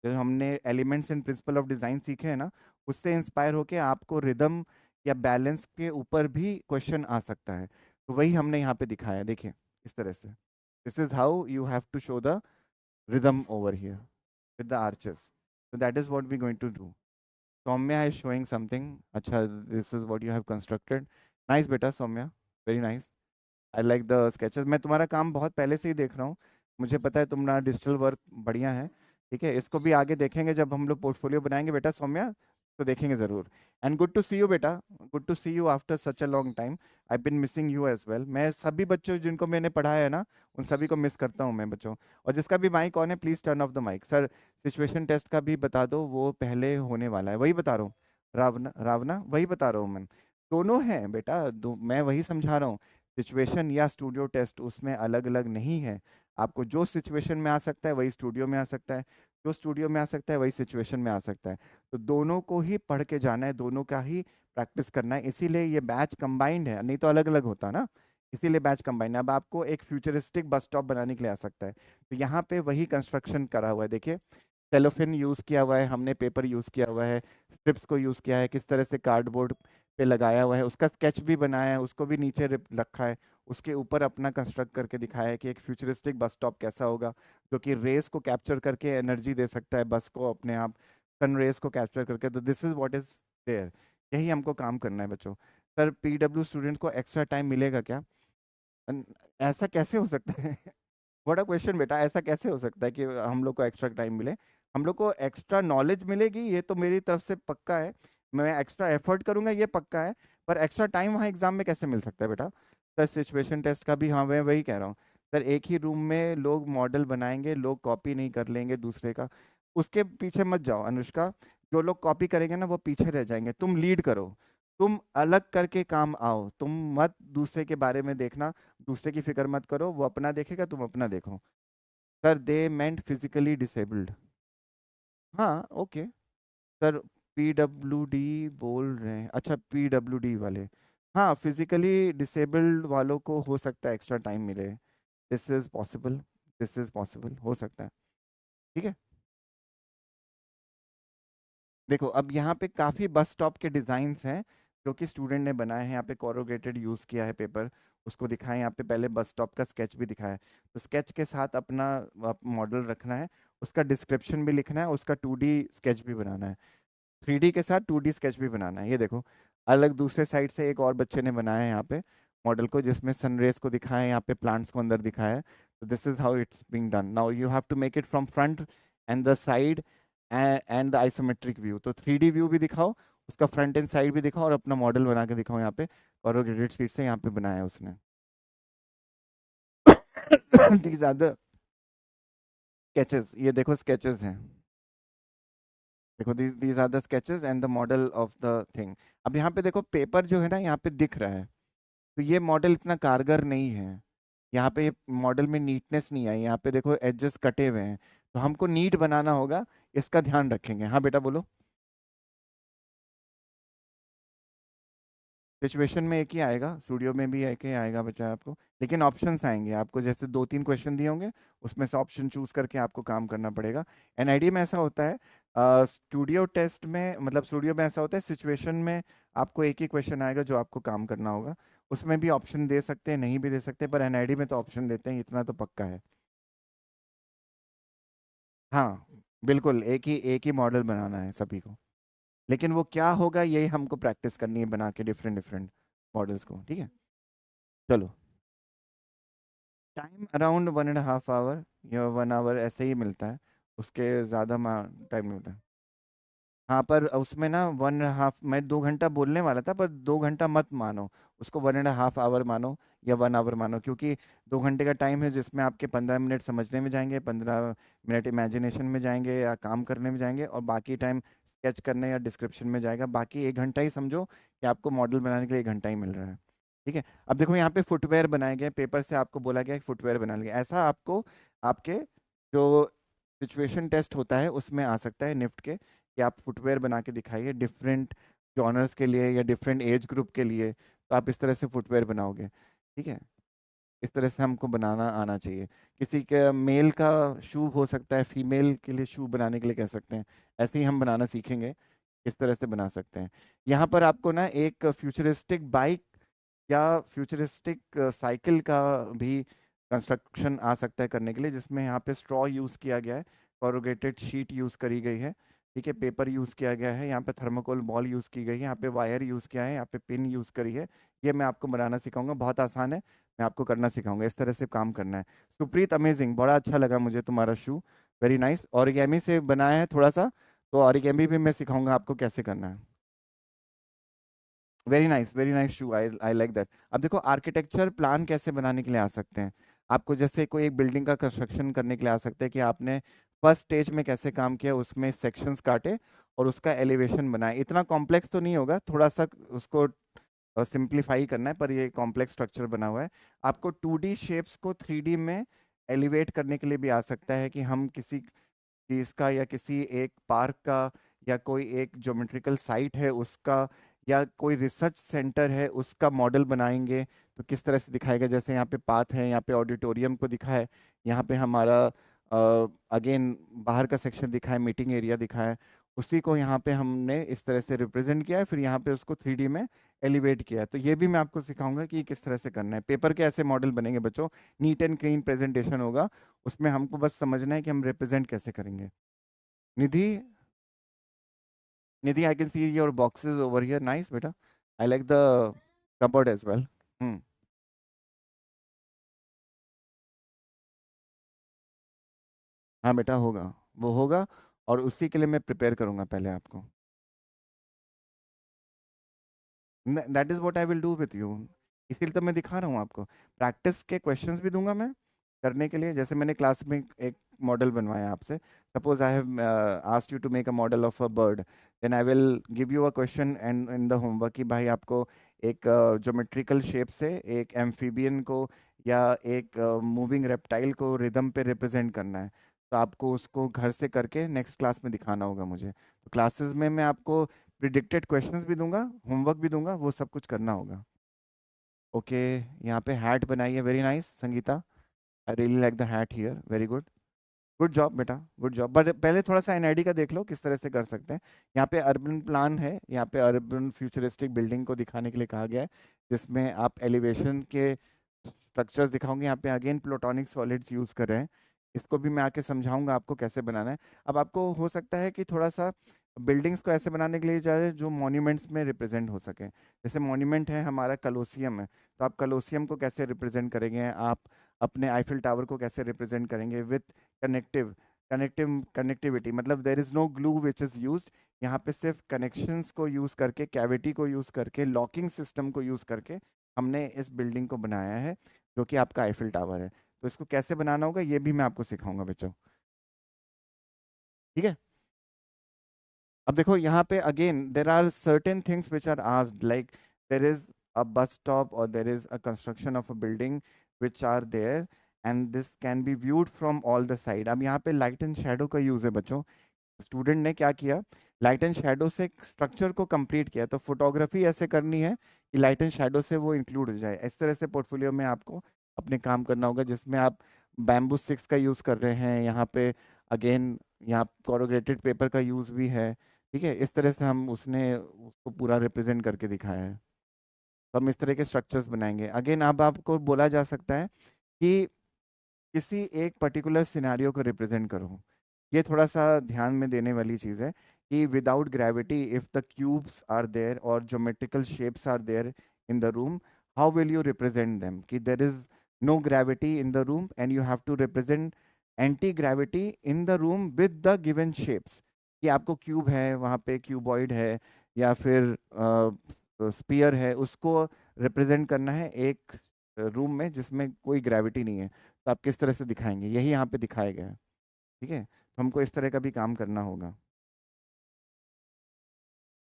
जो हमने elements in principle of design सीखे हैं ना, उससे इंस्पायर होके आपको रिदम या बैलेंस के ऊपर भी क्वेश्चन आ सकता है। तो वही हमने यहाँ पे दिखाया है, देखिए इस तरह से। This is how you have to show the rhythm over here with the arches. So that is what we're going to do. Soumya is showing something. अच्छा, this is what you have constructed. Nice बेटा Saumya, very nice. I like the sketches. मैं तुम्हारा काम बहुत पहले से ही देख रहा हूँ, मुझे पता है तुम्हारा डिजिटल वर्क बढ़िया है। ठीक है, इसको भी आगे देखेंगे जब हम लोग पोर्टफोलियो बनाएंगे बेटा सौम्या, तो देखेंगे ज़रूर। And good to see you बेटा, good to see you after such a long time. I been missing you as well. मैं सभी बच्चों जिनको मैंने पढ़ाया है ना, उन सभी को मिस करता हूँ मैं बच्चों। और जिसका भी माइक ऑन है please turn off the mic. Sir situation test का भी बता दो, वो पहले होने वाला है, वही बता रहा हूँ। रावना रावना वही बता रहा हूँ मैं। दोनों हैं बेटा, मैं वही समझा रहा हूँ। सिचुएशन या स्टूडियो टेस्ट उसमें अलग अलग नहीं है। आपको जो सिचुएशन में आ सकता है वही स्टूडियो में आ सकता है, जो स्टूडियो में आ सकता है वही सिचुएशन में आ सकता है। तो दोनों को ही पढ़ के जाना है, दोनों का ही प्रैक्टिस करना है, इसीलिए ये बैच कंबाइंड है, नहीं तो अलग अलग होता ना। इसीलिए बैच कंबाइंड है। अब आपको एक फ्यूचरिस्टिक बस स्टॉप बनाने के लिए आ सकता है, तो यहाँ पे वही कंस्ट्रक्शन करा हुआ है, देखिए सेलोफिन यूज किया हुआ है हमने, पेपर यूज किया हुआ है, स्ट्रिप्स को यूज किया है, किस तरह से कार्डबोर्ड पे लगाया हुआ है, उसका स्केच भी बनाया है, उसको भी नीचे रखा है। उसके ऊपर अपना कंस्ट्रक्ट करके दिखाया है कि एक फ्यूचरिस्टिक बस स्टॉप कैसा होगा, जो कि रेस को कैप्चर करके एनर्जी दे सकता है बस को अपने आप, सन रेस को कैप्चर करके। तो this is what is there, यही हमको काम करना है बच्चों। सर पीडब्ल्यू स्टूडेंट को एक्स्ट्रा टाइम मिलेगा क्या? अन- ऐसा कैसे हो सकता है? बड़ा क्वेश्चन बेटा, ऐसा कैसे हो सकता है कि हम लोग को एक्स्ट्रा टाइम मिले? हम लोग को एक्स्ट्रा नॉलेज मिलेगी, ये तो मेरी तरफ से पक्का है, मैं एक्स्ट्रा एफर्ट करूंगा ये पक्का है। पर एक्स्ट्रा टाइम वहाँ एग्जाम में कैसे मिल सकता है बेटा? सर सिचुएशन टेस्ट का भी, हाँ मैं वही कह रहा हूँ। सर एक ही रूम में लोग मॉडल बनाएंगे, लोग कॉपी नहीं कर लेंगे दूसरे का, उसके पीछे मत जाओ अनुष्का। जो लोग कॉपी करेंगे ना वो पीछे रह जाएंगे, तुम लीड करो, तुम अलग करके काम आओ, तुम मत दूसरे के बारे में देखना, दूसरे की फिक्र मत करो, वो अपना देखेगा तुम अपना देखो। सर दे मेंट फिजिकली डिसेबल्ड। हाँ ओके सर। पीडब्ल्यूडी बोल रहे हैं, अच्छा पीडब्ल्यूडी वाले। हाँ फिजिकली डिसेबल्ड वालों को हो सकता है एक्स्ट्रा टाइम मिले। This is possible, this is possible, हो सकता है। ठीक है। देखो अब यहाँ पे काफ़ी बस स्टॉप के डिज़ाइंस हैं जो कि स्टूडेंट ने बनाए हैं। यहाँ पे कोरोगेटेड यूज़ किया है पेपर, उसको दिखाएं। यहाँ पे पहले बस स्टॉप का स्केच भी दिखाया है। तो स्केच के साथ अपना मॉडल रखना है, उसका डिस्क्रिप्शन भी लिखना है, उसका 2D स्केच भी बनाना है, 3D के साथ 2D स्केच भी बनाना है। ये देखो अलग दूसरे साइड से एक और बच्चे ने बनाया है यहाँ पे मॉडल को, जिसमें सनरेज को दिखाया है, यहाँ पे प्लांट्स को अंदर दिखाया है। तो this is how it's being done. Now you have to make it from front and the side and the isometric view. तो 3D व्यू भी दिखाओ, उसका फ्रंट एंड साइड भी दिखाओ, और अपना मॉडल बना के दिखाओ यहाँ पे। और ग्रेडेड शीट से यहाँ पे बनाया है उसने। दीज आर द स्केचेस, ये देखो स्केचेस हैं। देखो these are the sketches and the model of the thing. अब यहाँ पे देखो पेपर जो है ना यहाँ पे दिख रहा है, तो ये मॉडल इतना कारगर नहीं है। यहाँ पे मॉडल में नीटनेस नहीं आई, यहाँ पे देखो एडजस्ट कटे हुए हैं। तो हमको नीट बनाना होगा, इसका ध्यान रखेंगे। हाँ बेटा बोलो। सिचुएशन में एक ही आएगा, स्टूडियो में भी एक ही आएगा बच्चा आपको, लेकिन ऑप्शंस आएंगे आपको। जैसे 2-3 क्वेश्चन दिए होंगे, उसमें से ऑप्शन चूज करके आपको काम करना पड़ेगा। एनआईडी में ऐसा होता है, स्टूडियो टेस्ट में मतलब स्टूडियो में ऐसा होता है, सिचुएशन में आपको एक ही क्वेश्चन आएगा जो आपको काम करना होगा। उसमें भी ऑप्शन दे सकते हैं, नहीं भी दे सकते, पर एनआईडी में तो ऑप्शन देते हैं, इतना तो पक्का है। हाँ बिल्कुल, एक ही मॉडल बनाना है सभी को। लेकिन वो क्या होगा यही हमको प्रैक्टिस करनी है बना के डिफरेंट डिफरेंट मॉडल्स को। ठीक है चलो। टाइम अराउंड 1.5 आवर या 1 आवर ऐसे ही मिलता है, उसके ज़्यादा टाइम नहीं होता है। हाँ पर उसमें ना 1.5, मैं 2 घंटा बोलने वाला था, पर 2 घंटा मत मानो, उसको 1.5 आवर मानो या 1 आवर मानो। क्योंकि 2 घंटे का टाइम है जिसमें आपके 15 मिनट समझने में जाएंगे, 15 मिनट इमेजिनेशन में जाएंगे या काम करने में जाएंगे, और बाकी टाइम स्केच करने या डिस्क्रिप्शन में जाएगा। बाकी 1 घंटा ही समझो कि आपको मॉडल बनाने के लिए 1 घंटा ही मिल रहा है। ठीक है। अब देखो यहाँ पे फुटवेयर बनाए गए, पेपर से आपको बोला गया कि फुटवेयर बना लिए। ऐसा आपको आपके जो सिचुएशन टेस्ट होता है उसमें आ सकता है निफ्ट के, कि आप फुटवेयर बना के दिखाइए डिफरेंट जॉनर्स के लिए या डिफरेंट एज ग्रुप के लिए। तो आप इस तरह से फुटवेयर बनाओगे। ठीक है। इस तरह से हमको बनाना आना चाहिए। किसी के मेल का शू हो सकता है, फीमेल के लिए शू बनाने के लिए कह सकते हैं। ऐसे ही हम बनाना सीखेंगे, इस तरह से बना सकते हैं। यहाँ पर आपको ना एक फ्यूचरिस्टिक बाइक या फ्यूचरिस्टिक साइकिल का भी कंस्ट्रक्शन आ सकता है करने के लिए, जिसमें यहाँ पे स्ट्रॉ यूज़ किया गया है, कोरुगेटेड शीट यूज़ करी गई है। ठीक है। पेपर यूज़ किया गया है, यहाँ पे थर्मोकोल बॉल यूज़ की गई है, यहाँ पे वायर यूज़ किया है, यहाँ पे पिन यूज़ करी है। ये मैं आपको बनाना सिखाऊंगा, बहुत आसान है, मैं आपको करना सिखाऊंगा। इस तरह से काम करना है। सुप्रीत अमेजिंग, बड़ा अच्छा लगा मुझे तुम्हारा शू, वेरी नाइस। ऑरिगेमी से बनाया है थोड़ा सा, तो ऑरिगेमी भी मैं सिखाऊंगा आपको कैसे करना है। Very nice shoe, I I like that. अब देखो आर्किटेक्चर प्लान कैसे बनाने के लिए आ सकते हैं आपको। जैसे कोई एक बिल्डिंग का कंस्ट्रक्शन करने के लिए आ सकते हैं कि आपने फर्स्ट स्टेज में कैसे काम किया, उसमें सेक्शंस काटे और उसका एलिवेशन बनाए। इतना कॉम्प्लेक्स तो नहीं होगा, थोड़ा सा उसको सिंप्लीफाई करना है, पर ये कॉम्प्लेक्स स्ट्रक्चर बना हुआ है। आपको 2D शेप्स को 3D में एलिवेट करने के लिए भी आ सकता है, कि हम किसी चीज का या किसी एक पार्क का या कोई एक ज्योमेट्रिकल साइट है उसका या कोई रिसर्च सेंटर है उसका मॉडल बनाएंगे। तो किस तरह से दिखाएगा, जैसे यहाँ पे पाथ है, यहाँ पे ऑडिटोरियम को दिखा है, यहाँ पे हमारा अगेन बाहर का सेक्शन दिखा है, मीटिंग एरिया दिखा है, उसी को यहाँ पे हमने इस तरह से रिप्रेजेंट किया है, फिर यहाँ पे उसको 3D में एलिवेट किया है। तो ये भी मैं आपको सिखाऊंगा कि किस तरह से करना है। पेपर के ऐसे मॉडल बनेंगे बच्चों, नीट एंड क्लीन प्रेजेंटेशन होगा, उसमें हमको बस समझना है कि हम रिप्रेजेंट कैसे करेंगे। Nidhi, Nidhi I can see your boxes over here, nice बेटा, I like the cupboard as well. Hmm. हाँ बेटा होगा, वो होगा, और उसी के लिए मैं प्रिपेयर करूंगा पहले आपको। That is what I will do with you, इसीलिए तो मैं दिखा रहा हूँ आपको। प्रैक्टिस के क्वेश्चंस भी दूंगा मैं करने के लिए। जैसे मैंने क्लास में एक मॉडल बनवाया आपसे, suppose I have asked you to make a model of a bird, then I will give you a question and in the homework कि भाई आपको एक ज्योमेट्रिकल शेप से एक एम्फीबियन को या एक मूविंग रेप्टाइल को रिदम पे रिप्रेजेंट करना है। तो आपको उसको घर से करके नेक्स्ट क्लास में दिखाना होगा मुझे। तो क्लासेस में मैं आपको प्रिडिक्टेड क्वेश्चंस भी दूंगा, होमवर्क भी दूंगा, वो सब कुछ करना होगा। ओके, यहाँ पे हैट बनाई है, very nice Sangeeta, I really like the hat here, very good. Good job बेटा, गुड जॉब। बट पहले थोड़ा सा एनआईडी का देख लो किस तरह से कर सकते हैं। यहाँ पे अर्बन प्लान है, यहाँ पे अर्बन फ्यूचरिस्टिक बिल्डिंग को दिखाने के लिए कहा गया है, जिसमें आप एलिवेशन के स्ट्रक्चर्स दिखाओगे। यहाँ पे अगेन प्लूटोनिक सॉलिड्स यूज कर रहे हैं, इसको भी मैं आके समझाऊंगा आपको कैसे बनाना है। अब आपको हो सकता है कि थोड़ा सा बिल्डिंग्स को ऐसे बनाने के लिए चाहे जो मॉन्यूमेंट्स में रिप्रेजेंट हो सके। जैसे मॉन्यूमेंट है हमारा कलोसियम है, तो आप कलोसियम को कैसे रिप्रेजेंट करेंगे, आप अपने आईफिल टावर को कैसे रिप्रेजेंट करेंगे विथ कनेक्टिविटी, मतलब there is no glue which is used. यहाँ पे सिर्फ कनेक्शंस को यूज करके, कैविटी को यूज करके, लॉकिंग सिस्टम को यूज करके हमने इस बिल्डिंग को बनाया है, जो कि आपका आईफिल टावर है। तो इसको कैसे बनाना होगा ये भी मैं आपको सिखाऊंगा बच्चों, ठीक है। अब देखो यहाँ पे again there are certain things which are asked, like there is a bus stop और there is a construction of a building which are there, and this can be viewed from all the side. अब यहाँ पे light and shadow का use है बच्चों। Student ने क्या किया, लाइट एंड शेडो से स्ट्रक्चर को कंप्लीट किया। तो फोटोग्राफी ऐसे करनी है कि लाइट एंड शेडो से वो इंक्लूड हो जाए। इस तरह से पोर्टफोलियो में आपको अपने काम करना होगा, जिसमें आप बैम्बू स्टिक्स का यूज कर रहे हैं यहाँ पे। अगेन यहाँ कोरोगेटेड पेपर का यूज भी है, ठीक है। इस तरह से हम उसने उसको पूरा रिप्रेजेंट करके दिखाया है। तो हम इस तरह के स्ट्रक्चर्स बनाएंगे। अगेन अब आपको बोला जा सकता है कि किसी एक पर्टिकुलर सिनेरियो को रिप्रेजेंट करो। ये थोड़ा सा ध्यान में देने वाली चीज़ है कि without gravity if the cubes are there और geometrical shapes are there in the room, how will you represent them, कि there is no gravity in the room and you have to represent anti gravity in the room with the given shapes. कि आपको cube है, वहाँ पे cuboid है, या फिर spear है, उसको रिप्रेजेंट करना है एक रूम में जिसमें कोई ग्रेविटी नहीं है। तो आप किस तरह से दिखाएंगे, यही यहाँ पे दिखाया गया है, ठीक है। तो हमको इस तरह का भी काम करना होगा।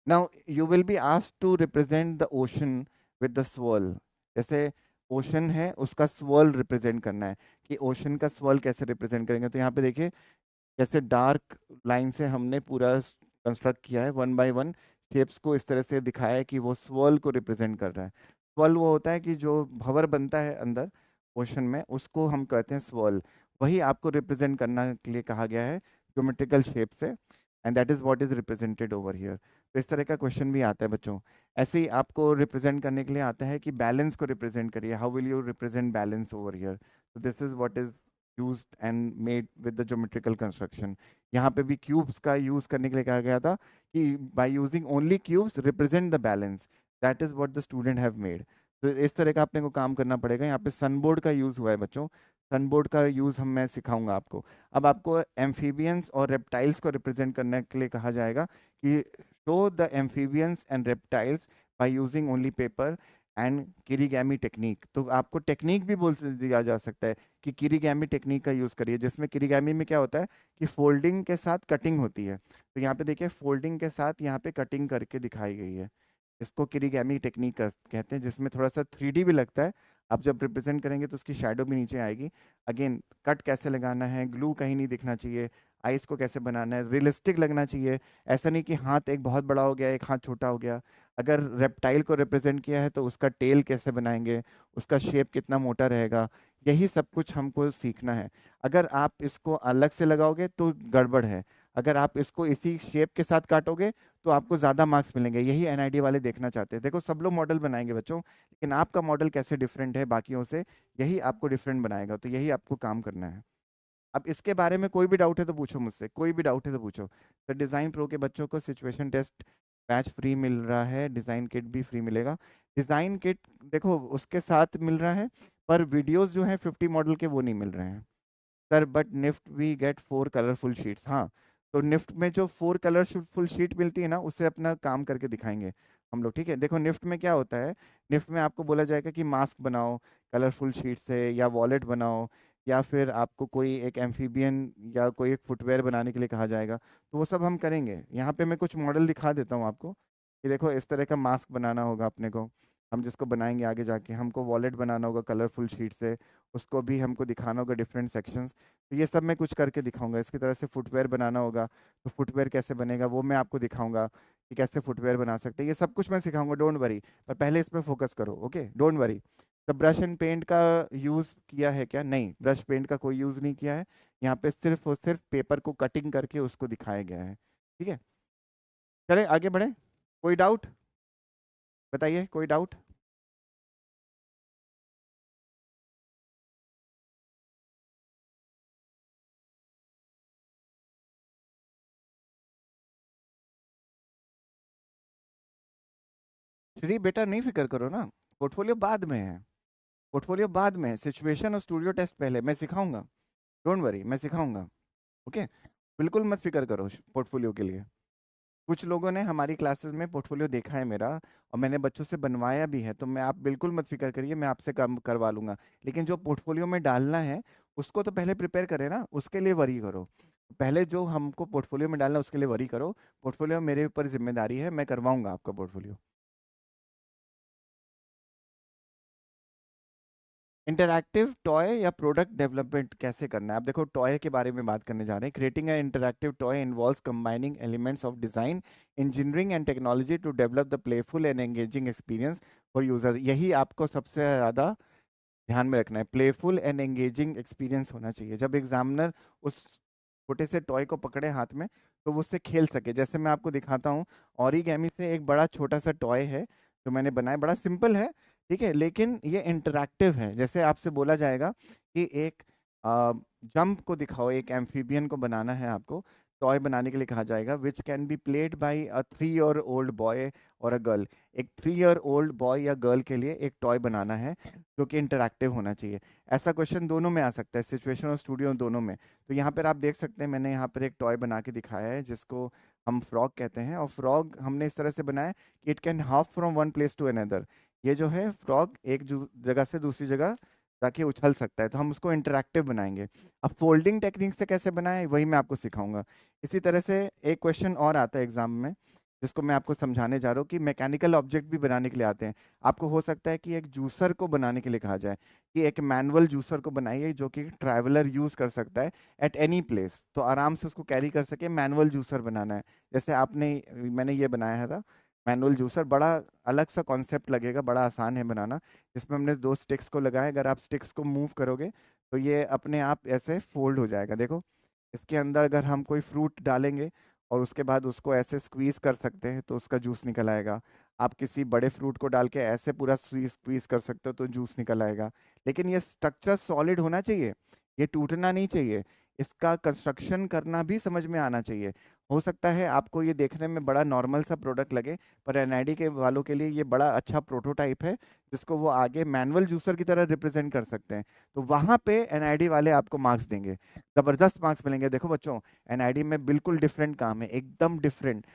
Now you will be asked to represent the ocean with the swirl। जैसे ओशन है उसका swirl रिप्रेजेंट करना है, कि ओशन का swirl कैसे रिप्रेजेंट करेंगे। तो यहाँ पे देखिए कैसे डार्क लाइन से हमने पूरा कंस्ट्रक्ट किया है, वन बाय वन शेप्स को इस तरह से दिखाया है कि वो swirl को रिप्रेजेंट कर रहा है। swirl वो होता है कि जो भंवर बनता है अंदर ओशन में, उसको हम कहते हैं swirl। वही आपको रिप्रेजेंट करना के लिए कहा गया है ज्योमेट्रिकल शेप से, and that is what is represented over here. तो इस तरह का क्वेश्चन भी आता है बच्चों। ऐसे ही आपको रिप्रेजेंट करने के लिए आता है कि बैलेंस को रिप्रेजेंट करिए, how will you represent balance over here. तो this is what is used and made with the geometrical construction। यहाँ पे भी क्यूब्स का यूज करने के लिए कहा गया था कि by using only cubes represent the balance, that is what the student have made। तो इस तरह का अपने को काम करना पड़ेगा। यहाँ पे सनबोर्ड का यूज हुआ है बच्चों, सनबोर्ड का यूज हम मैं सिखाऊंगा आपको। अब आपको एम्फीबियंस और रेप्टाइल्स को रिप्रेजेंट करने के लिए कहा जाएगा कि show the amphibians and reptiles by using only paper and kirigami technique. तो आपको टेक्निक भी बोल दिया जा सकता है कि किरीगैमी टेक्निक का यूज करिए, जिसमें किरीगैमी में क्या होता है कि फोल्डिंग के साथ कटिंग होती है। तो यहाँ पे देखिए फोल्डिंग के साथ यहाँ पे कटिंग करके दिखाई गई है, इसको किरीगैमी टेक्निक कहते हैं, जिसमें थोड़ा सा 3D भी लगता है। आप जब रिप्रेजेंट करेंगे तो उसकी शेडो भी नीचे आएगी। अगेन कट कैसे लगाना है, ग्लू कहीं नहीं दिखना चाहिए, आइस को कैसे बनाना है, रियलिस्टिक लगना चाहिए। ऐसा नहीं कि हाथ एक बहुत बड़ा हो गया एक हाथ छोटा हो गया। अगर रेप्टाइल को रिप्रेजेंट किया है तो उसका टेल कैसे बनाएंगे, उसका शेप कितना मोटा रहेगा, यही सब कुछ हमको सीखना है। अगर आप इसको अलग से लगाओगे तो गड़बड़ है, अगर आप इसको इसी शेप के साथ काटोगे तो आपको ज़्यादा मार्क्स मिलेंगे। यही एनआईडी वाले देखना चाहते हैं। देखो सब लोग मॉडल बनाएंगे बच्चों, लेकिन आपका मॉडल कैसे डिफरेंट है बाकियों से, यही आपको डिफरेंट बनाएगा। तो यही आपको काम करना है। अब इसके बारे में कोई भी डाउट है तो पूछो मुझसे, कोई भी डाउट है तो पूछो। तो डिज़ाइन प्रो के बच्चों को सिचुएशन टेस्ट बैच फ्री मिल रहा है, डिज़ाइन किट भी फ्री मिलेगा। डिज़ाइन किट देखो उसके साथ मिल रहा है, पर वीडियोस जो है 50 मॉडल के वो नहीं मिल रहे हैं sir. But NIFT we get 4 colourful sheets. हाँ, तो निफ्ट में जो 4 कलरफुल शीट मिलती है ना, उससे अपना काम करके दिखाएंगे हम लोग, ठीक है। देखो निफ्ट में क्या होता है, निफ्ट में आपको बोला जाएगा कि मास्क बनाओ कलरफुल शीट से, या वॉलेट बनाओ, या फिर आपको कोई एक एम्फीबियन या कोई एक फुटवेयर बनाने के लिए कहा जाएगा। तो वो सब हम करेंगे। यहाँ पे मैं कुछ मॉडल दिखा देता हूँ आपको कि देखो इस तरह का मास्क बनाना होगा अपने को। हम जिसको बनाएंगे आगे जाके, हमको वॉलेट बनाना होगा कलरफुल शीट से, उसको भी हमको दिखाना होगा डिफरेंट सेक्शंस। तो ये सब मैं कुछ करके दिखाऊंगा। इसकी तरह से फुटवेयर बनाना होगा, तो फुटवेयर कैसे बनेगा वो मैं आपको दिखाऊंगा कि कैसे फुटवेयर बना सकते हैं। ये सब कुछ मैं सिखाऊंगा, डोंट वरी। पर पहले इस पे फोकस करो, ओके, डोंट वरी। तो ब्रश एंड पेंट का यूज़ किया है क्या? नहीं, ब्रश पेंट का कोई यूज़ नहीं किया है। यहाँ पे सिर्फ और सिर्फ पेपर को कटिंग करके उसको दिखाया गया है। ठीक है, चले आगे बढ़े। कोई डाउट बताइए, कोई डाउट? श्री बेटा नहीं फिक्र करो ना, पोर्टफोलियो बाद में है। पोर्टफोलियो बाद में, सिचुएशन और स्टूडियो टेस्ट पहले, मैं सिखाऊंगा। डोंट वरी, मैं सिखाऊंगा। ओके, बिल्कुल मत फिक्र करो पोर्टफोलियो के लिए। कुछ लोगों ने हमारी क्लासेस में पोर्टफोलियो देखा है मेरा, और मैंने बच्चों से बनवाया भी है, तो मैं, आप बिल्कुल मत फिक्र करिए, मैं आपसे काम करवा लूंगा। लेकिन जो पोर्टफोलियो में डालना है उसको तो पहले प्रिपेयर करें ना, उसके लिए वरी करो। पहले जो हमको पोर्टफोलियो में डालना है उसके लिए वरी करो। पोर्टफोलियो मेरे ऊपर जिम्मेदारी है, मैं करवाऊंगा आपका पोर्टफोलियो। इंटरैक्टिव टॉय या प्रोडक्ट डेवलपमेंट कैसे करना है? आप देखो, टॉय के बारे में बात करने जा रहे हैं। Creating an interactive toy involves combining elements of design, engineering and technology to develop the playful and engaging experience for user. यही आपको सबसे ज़्यादा ध्यान में रखना है, प्लेफुल एंड एंगेजिंग एक्सपीरियंस होना चाहिए। जब एग्जामिनर उस छोटे से टॉय को पकड़े हाथ में, तो वो उससे खेल सके। जैसे मैं आपको दिखाता हूँ, ऑरिगेमी से एक बड़ा छोटा सा टॉय है जो मैंने बनाया, बड़ा सिंपल है, ठीक है, लेकिन ये इंटरैक्टिव है। जैसे आपसे बोला जाएगा कि एक जंप को दिखाओ, एक एम्फीबियन को बनाना है आपको, टॉय बनाने के लिए कहा जाएगा, which can be played by a 3 year old boy और अ गर्ल। एक 3 ईयर ओल्ड बॉय या गर्ल के लिए एक टॉय बनाना है जो कि इंटरैक्टिव होना चाहिए। ऐसा क्वेश्चन दोनों में आ सकता है, सिचुएशन और स्टूडियो दोनों में। तो यहाँ पर आप देख सकते हैं, मैंने यहाँ पर एक टॉय बना के दिखाया है जिसको हम फ्रॉग कहते हैं। और फ्रॉग हमने इस तरह से बनाया कि it can hop from one place to another. ये जो है फ्रॉग एक जगह से दूसरी जगह जाके उछल सकता है, तो हम उसको इंटरैक्टिव बनाएंगे। अब फोल्डिंग टेक्निक से कैसे बनाएं वही मैं आपको सिखाऊंगा। इसी तरह से एक क्वेश्चन और आता है एग्जाम में, जिसको मैं आपको समझाने जा रहा हूँ, कि मैकेनिकल ऑब्जेक्ट भी बनाने के लिए आते हैं। आपको हो सकता है कि एक जूसर को बनाने के लिए कहा जाए कि एक मैनुअल जूसर को बनाइए जो कि ट्रैवलर यूज कर सकता है एट एनी प्लेस, तो आराम से उसको कैरी कर सके। मैनुअल जूसर बनाना है, जैसे आपने, मैंने ये बनाया था मैनुअल जूसर। बड़ा अलग सा कॉन्सेप्ट लगेगा, बड़ा आसान है बनाना। इसमें हमने 2 स्टिक्स को लगाया, अगर आप स्टिक्स को मूव करोगे तो ये अपने आप ऐसे फोल्ड हो जाएगा। देखो, इसके अंदर अगर हम कोई फ्रूट डालेंगे और उसके बाद उसको ऐसे स्क्वीज कर सकते हैं तो उसका जूस निकल आएगा। आप किसी बड़े फ्रूट को डाल के ऐसे पूरा स्क्वीज कर सकते हो तो जूस निकल आएगा। लेकिन ये स्ट्रक्चर सॉलिड होना चाहिए, ये टूटना नहीं चाहिए। इसका कंस्ट्रक्शन करना भी समझ में आना चाहिए। हो सकता है आपको ये देखने में बड़ा नॉर्मल सा प्रोडक्ट लगे, पर एनआईडी के वालों के लिए ये बड़ा अच्छा प्रोटोटाइप है, जिसको वो आगे मैनुअल जूसर की तरह रिप्रेजेंट कर सकते हैं। तो वहां पे एनआईडी वाले आपको मार्क्स देंगे, जबरदस्त मार्क्स मिलेंगे। देखो बच्चों, एनआईडी में बिल्कुल डिफरेंट काम है, एकदम डिफरेंट।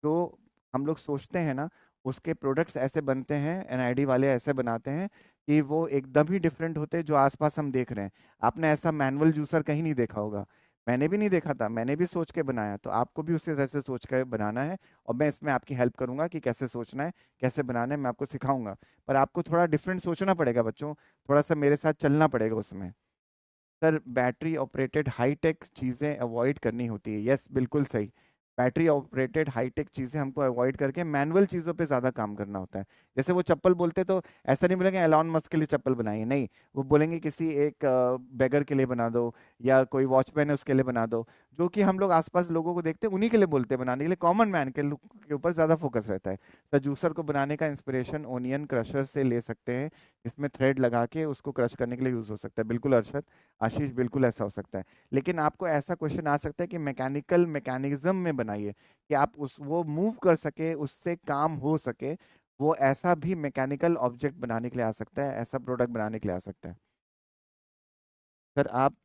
तो हम लोग सोचते हैं ना, उसके प्रोडक्ट्स ऐसे बनते हैं, एनआईडी वाले ऐसे बनाते हैं कि वो एकदम ही डिफरेंट होते हैं जो आसपास हम देख रहे हैं। आपने ऐसा मैनुअल जूसर कहीं नहीं देखा होगा, मैंने भी नहीं देखा था, मैंने भी सोच के बनाया। तो आपको भी उसी तरह से सोच के बनाना है, और मैं इसमें आपकी हेल्प करूंगा कि कैसे सोचना है, कैसे बनाना है, मैं आपको सिखाऊंगा। पर आपको थोड़ा डिफरेंट सोचना पड़ेगा बच्चों, थोड़ा सा मेरे साथ चलना पड़ेगा उसमें। सर, बैटरी ऑपरेटेड हाईटेक चीज़ें अवॉइड करनी होती है, यस बिल्कुल सही। बैटरी ऑपरेटेड हाईटेक चीज़ें हमको अवॉइड करके मैनुअल चीज़ों पे ज़्यादा काम करना होता है। जैसे वो चप्पल बोलते तो ऐसा नहीं बोलेंगे एलॉन मस्क के लिए चप्पल बनाइए, नहीं, वो बोलेंगे किसी एक बेगर के लिए बना दो, या कोई वॉचमैन है उसके लिए बना दो। जो कि हम लोग आसपास लोगों को देखते हैं उन्हीं के लिए बोलते हैं बनाने के लिए, कॉमन मैन के ऊपर ज़्यादा फोकस रहता है। सर, जूसर को बनाने का इंस्पिरेशन ओनियन क्रशर से ले सकते हैं, जिसमें थ्रेड लगा के उसको क्रश करने के लिए यूज़ हो सकता है। बिल्कुल अरशद, आशीष, बिल्कुल ऐसा हो सकता है। लेकिन आपको ऐसा क्वेश्चन आ सकता है कि मैकेनिकल मैकेनिज्म में बनाइए, कि आप उस वो मूव कर सके, उससे काम हो सके। वो ऐसा भी मैकेनिकल ऑब्जेक्ट बनाने के लिए आ सकता है, ऐसा प्रोडक्ट बनाने के लिए आ सकता है। सर, आप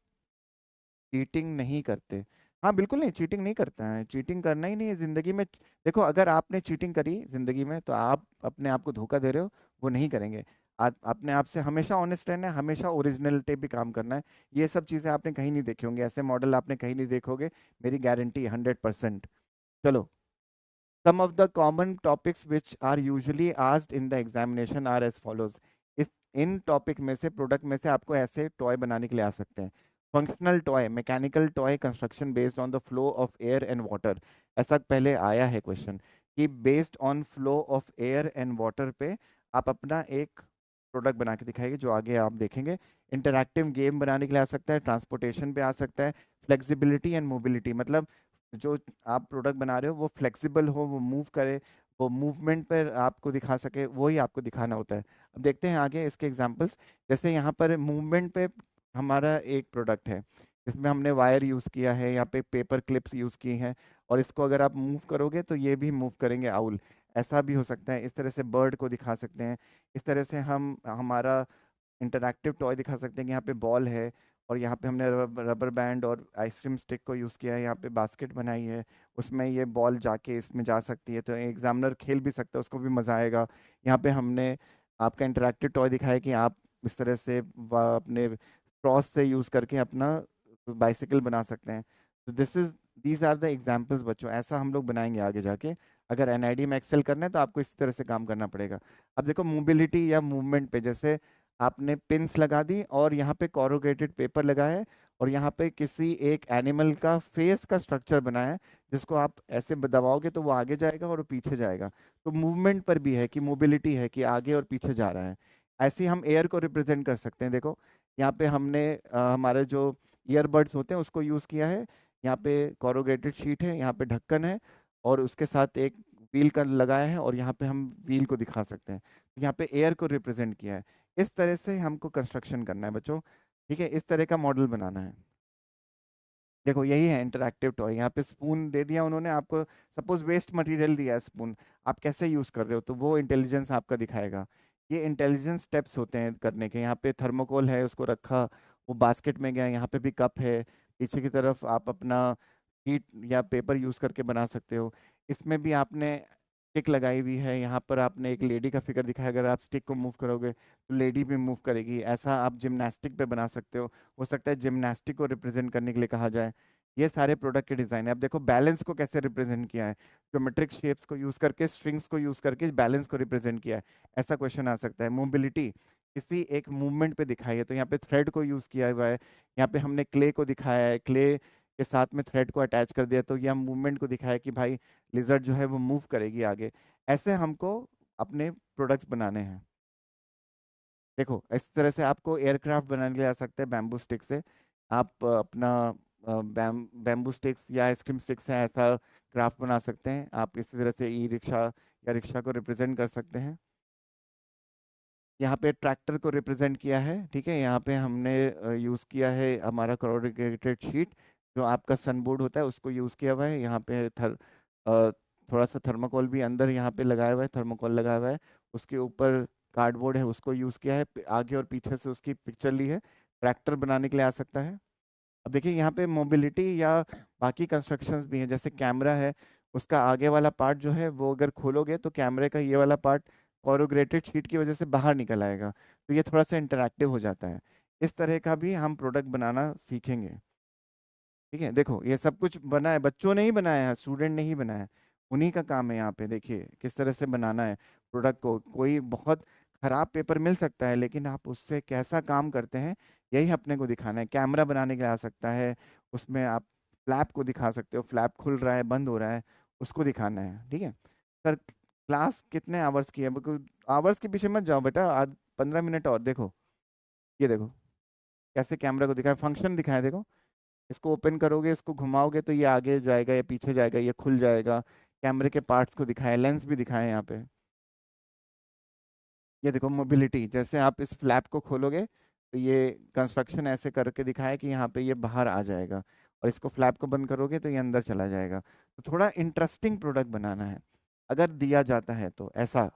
चीटिंग नहीं करते? हाँ बिल्कुल नहीं, चीटिंग नहीं करता है, चीटिंग करना ही नहीं है जिंदगी में। देखो, अगर आपने चीटिंग करी जिंदगी में तो आप अपने आप को धोखा दे रहे हो, वो नहीं करेंगे। अपने आप से हमेशा ऑनेस्ट रहना है, हमेशा ओरिजिनलिटी पे काम करना है। ये सब चीजें आपने कहीं नहीं देखी होंगी, ऐसे मॉडल आपने कहीं नहीं देखोगे, मेरी गारंटी 100%। चलो, Some of the common topics which are usually asked in the examination are as follows. इस इन टॉपिक में से प्रोडक्ट में से आपको ऐसे टॉय बनाने के लिए आ सकते हैं। Functional toy, mechanical toy construction based on the flow of air and water. ऐसा पहले आया है क्वेश्चन कि based on flow of air and water पे आप अपना एक प्रोडक्ट बना के दिखाइए, जो आगे आप देखेंगे। इंटरैक्टिव गेम बनाने के लिए आ सकता है, ट्रांसपोर्टेशन पे आ सकता है, फ्लेक्सिबिलिटी एंड मोबिलिटी, मतलब जो आप प्रोडक्ट बना रहे हो वो फ्लेक्सिबल हो, वो मूव करे, वो मूवमेंट पर आपको दिखा सके, वही आपको दिखाना होता है। अब देखते हैं आगे इसके एग्जांपल्स। जैसे यहाँ पर मूवमेंट पे हमारा एक प्रोडक्ट है जिसमें हमने वायर यूज़ किया है, यहाँ पे पेपर क्लिप्स यूज़ की हैं, और इसको अगर आप मूव करोगे तो ये भी मूव करेंगे आउल। ऐसा भी हो सकता है, इस तरह से बर्ड को दिखा सकते हैं। इस तरह से हम हमारा इंटरैक्टिव टॉय दिखा सकते हैं कि यहाँ पे बॉल है और यहाँ पे हमने रबर बैंड और आइसक्रीम स्टिक को यूज़ किया है, यहाँ पे बास्केट बनाई है, उसमें ये बॉल जाके इसमें जा सकती है, तो एग्जामिनर खेल भी सकता है, उसको भी मज़ा आएगा। यहाँ पे हमने आपका इंटरैक्टिव टॉय दिखाया कि आप इस तरह से अपने क्रॉस से यूज़ करके अपना बाइसिकल बना सकते हैं। तो दीज आर द एग्जाम्पल्स बच्चों, ऐसा हम लोग बनाएंगे आगे जाके। अगर एनआईडी में एक्सेल करना है तो आपको इस तरह से काम करना पड़ेगा। अब देखो मोबिलिटी या मूवमेंट पे, जैसे आपने पिन्स लगा दी और यहाँ पे कोरुगेटेड पेपर लगाया है और यहाँ पे किसी एक एनिमल का फेस का स्ट्रक्चर बनाया है, जिसको आप ऐसे दबाओगे तो वो आगे जाएगा और वो पीछे जाएगा। तो मूवमेंट पर भी है कि मोबिलिटी है कि आगे और पीछे जा रहा है। ऐसे ही हम एयर को रिप्रेजेंट कर सकते हैं। देखो यहाँ पे हमने हमारे जो ईयरबड्स होते हैं उसको यूज़ किया है, यहाँ पे कोरुगेटेड शीट है, यहाँ पे ढक्कन है और उसके साथ एक व्हील का लगाया है और यहाँ पे हम व्हील को दिखा सकते हैं। यहाँ पे एयर को रिप्रेजेंट किया है। इस तरह से हमको कंस्ट्रक्शन करना है बच्चों, ठीक है, इस तरह का मॉडल बनाना है। देखो यही है इंटरैक्टिव टॉय। यहाँ पे स्पून दे दिया उन्होंने आपको, सपोज वेस्ट मटेरियल दिया है स्पून, आप कैसे यूज कर रहे हो तो वो इंटेलिजेंस आपका दिखाएगा। ये इंटेलिजेंस स्टेप्स होते हैं करने के। यहाँ पे थर्मोकोल है, उसको रखा, वो बास्केट में गया, यहाँ पे भी कप है, पीछे की तरफ आप अपना शीट या पेपर यूज करके बना सकते हो। इसमें भी आपने स्टिक लगाई हुई है, यहाँ पर आपने एक लेडी का फिगर दिखाया, अगर आप स्टिक को मूव करोगे तो लेडी भी मूव करेगी। ऐसा आप जिम्नास्टिक पे बना सकते हो सकता है जिम्नास्टिक को रिप्रेजेंट करने के लिए कहा जाए। ये सारे प्रोडक्ट के डिजाइन है। अब देखो बैलेंस को कैसे रिप्रेजेंट किया है, ज्योमेट्रिक शेप्स को यूज करके, स्ट्रिंग्स को यूज करके बैलेंस को रिप्रेजेंट किया है। ऐसा क्वेश्चन आ सकता है। मोबिलिटी किसी एक मूवमेंट पे दिखाई है, तो यहाँ पे थ्रेड को यूज किया हुआ है, यहाँ पे हमने क्ले को दिखाया है, क्ले के साथ में थ्रेड को अटैच कर दिया, तो यह मूवमेंट को दिखाया कि भाई लिजर्ड जो है वो मूव करेगी आगे। ऐसे हमको अपने प्रोडक्ट्स बनाने हैं। देखो इस तरह से आपको एयरक्राफ्ट बनाने के लिए आ सकते हैं बैम्बू स्टिक से। आप अपना बैम्बू स्टिक्स या आइसक्रीम स्टिक से ऐसा क्राफ्ट बना सकते हैं। आप इसी तरह से ई रिक्शा या रिक्शा को रिप्रेजेंट कर सकते हैं। यहाँ पे ट्रैक्टर को रिप्रेजेंट किया है, ठीक है, यहाँ पे हमने यूज़ किया है हमारा कोरुगेटेड शीट, जो आपका सनबोर्ड होता है उसको यूज़ किया हुआ है। यहाँ पे अ, थोड़ा सा थर्माकोल भी अंदर यहाँ पे लगाया हुआ है, थर्माकोल लगाया हुआ है, उसके ऊपर कार्डबोर्ड है उसको यूज़ किया है, आगे और पीछे से उसकी पिक्चर ली है। ट्रैक्टर बनाने के लिए आ सकता है। अब देखिए यहाँ पे मोबिलिटी या बाकी कंस्ट्रक्शंस भी हैं, जैसे कैमरा है, उसका आगे वाला पार्ट जो है वो अगर खोलोगे तो कैमरे का ये वाला पार्ट कोरुगेटेड शीट की वजह से बाहर निकल आएगा, तो ये थोड़ा सा इंटरैक्टिव हो जाता है। इस तरह का भी हम प्रोडक्ट बनाना सीखेंगे। ठीक है, देखो ये सब कुछ बना है, बच्चों ने ही बनाया है, स्टूडेंट ने ही बनाया है, उन्हीं का काम है। यहाँ पे देखिए किस तरह से बनाना है प्रोडक्ट को। कोई बहुत खराब पेपर मिल सकता है लेकिन आप उससे कैसा काम करते हैं यही अपने को दिखाना है। कैमरा बनाने के लिए आ सकता है, उसमें आप फ्लैप को दिखा सकते हो, फ्लैप खुल रहा है बंद हो रहा है, उसको दिखाना है। ठीक है सर, क्लास कितने आवर्स की है? आवर्स के पीछे मत जाओ बेटा, आज 15 मिनट और। देखो ये देखो कैसे कैमरा को दिखाया, फंक्शन दिखाया, देखो इसको ओपन करोगे, इसको घुमाओगे तो ये आगे जाएगा या पीछे जाएगा, ये खुल जाएगा। कैमरे के पार्ट्स को दिखाया, लेंस भी दिखाए यहाँ पे। ये देखो मोबिलिटी, जैसे आप इस फ्लैप को खोलोगे तो ये कंस्ट्रक्शन ऐसे करके दिखाया कि यहाँ पे ये बाहर आ जाएगा, और इसको फ्लैप को बंद करोगे तो ये अंदर चला जाएगा। तो थोड़ा इंटरेस्टिंग प्रोडक्ट बनाना है अगर दिया जाता है तो ऐसा।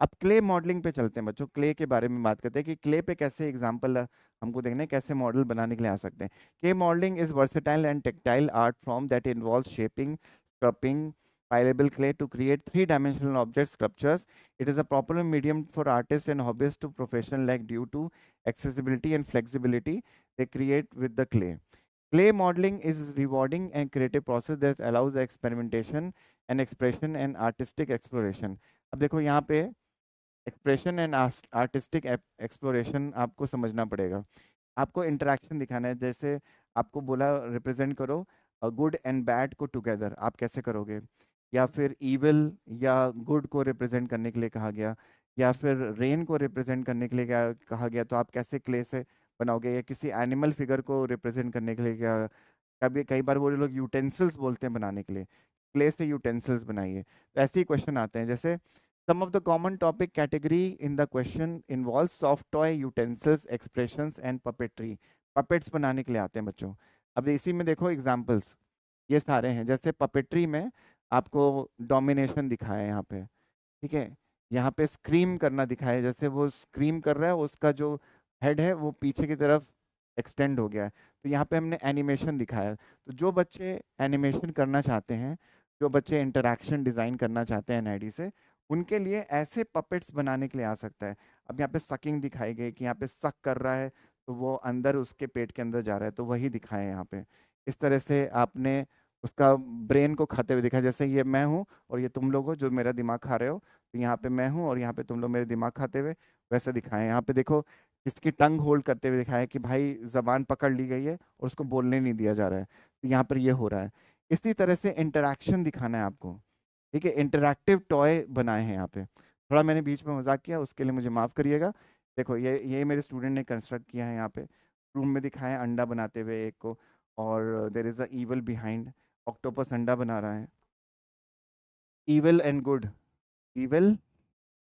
अब क्ले मॉडलिंग पे चलते हैं बच्चों, क्ले के बारे में बात करते हैं कि क्ले पे कैसे एग्जांपल हमको देखना है, कैसे मॉडल बनाने के लिए आ सकते हैं। Clay modelling is versatile and tactile art form that involves shaping, scraping pliable clay to create three-dimensional object sculptures. It is a popular medium for artists and hobbyists to professional like due to accessibility and flexibility they create with the clay. Clay modeling is rewarding and creative process that allows experimentation and expression and artistic exploration. अब देखो यहाँ पे expression and artistic exploration आपको समझना पड़ेगा। आपको interaction दिखाना है, जैसे आपको बोला रिप्रेजेंट करो गुड एंड बैड को टुगेदर, आप कैसे करोगे? या फिर इविल या गुड को रिप्रेजेंट करने के लिए कहा गया, या फिर रेन को रिप्रेजेंट करने के लिए क्या कहा गया, तो आप कैसे क्ले से बनाओगे? या किसी एनिमल फिगर को रिप्रेजेंट करने के लिए क्या, कभी कई बार वो लोग यूटेंसिल्स बोलते हैं बनाने के लिए, क्ले से यूटेंसिल्स बनाइए। तो ऐसे ही क्वेश्चन आते हैं। जैसे some of the common topic category in the question involves soft toy utensils expressions and puppetry। puppets बनाने के लिए आते हैं बच्चों। अब इसी में देखो एग्जांपल्स ये सारे हैं। जैसे पपेट्री में आपको डोमिनेशन दिखाया है यहाँ पे, ठीक है। यहाँ पे स्क्रीम करना दिखाया है, जैसे वो स्क्रीम कर रहा है, उसका जो हेड है वो पीछे की तरफ एक्सटेंड हो गया है, तो यहाँ पे हमने एनिमेशन दिखाया है। तो जो बच्चे एनिमेशन करना चाहते हैं, जो बच्चे इंटरैक्शन डिजाइन करना चाहते हैं एनआईडी से, उनके लिए ऐसे पपेट्स बनाने के लिए आ सकता है। अब यहाँ पे सकिंग दिखाई गई कि यहाँ पे सक कर रहा है, तो वो अंदर उसके पेट के अंदर जा रहा है, तो वही दिखाए यहाँ पे। इस तरह से आपने उसका ब्रेन को खाते हुए दिखाया, जैसे ये मैं हूँ और ये तुम लोग हो जो मेरा दिमाग खा रहे हो, तो यहाँ पे मैं हूँ और यहाँ पे तुम लोग मेरे दिमाग खाते हुए, वैसे दिखाएं। यहाँ पे देखो इसकी टंग होल्ड करते हुए दिखाया कि भाई जबान पकड़ ली गई है और उसको बोलने नहीं दिया जा रहा है, तो यहाँ पर ये हो रहा है। इसी तरह से इंटरैक्शन दिखाना है आपको, ठीक है। इंटरैक्टिव टॉय बनाए हैं यहाँ पे। थोड़ा मैंने बीच में मजाक किया, उसके लिए मुझे माफ करिएगा। देखो ये मेरे स्टूडेंट ने कंस्ट्रक्ट किया है यहाँ पे। रूम में दिखाया है अंडा बनाते हुए एक को, और there is a evil behind, octopus अंडा बना रहा है। Evil and good, evil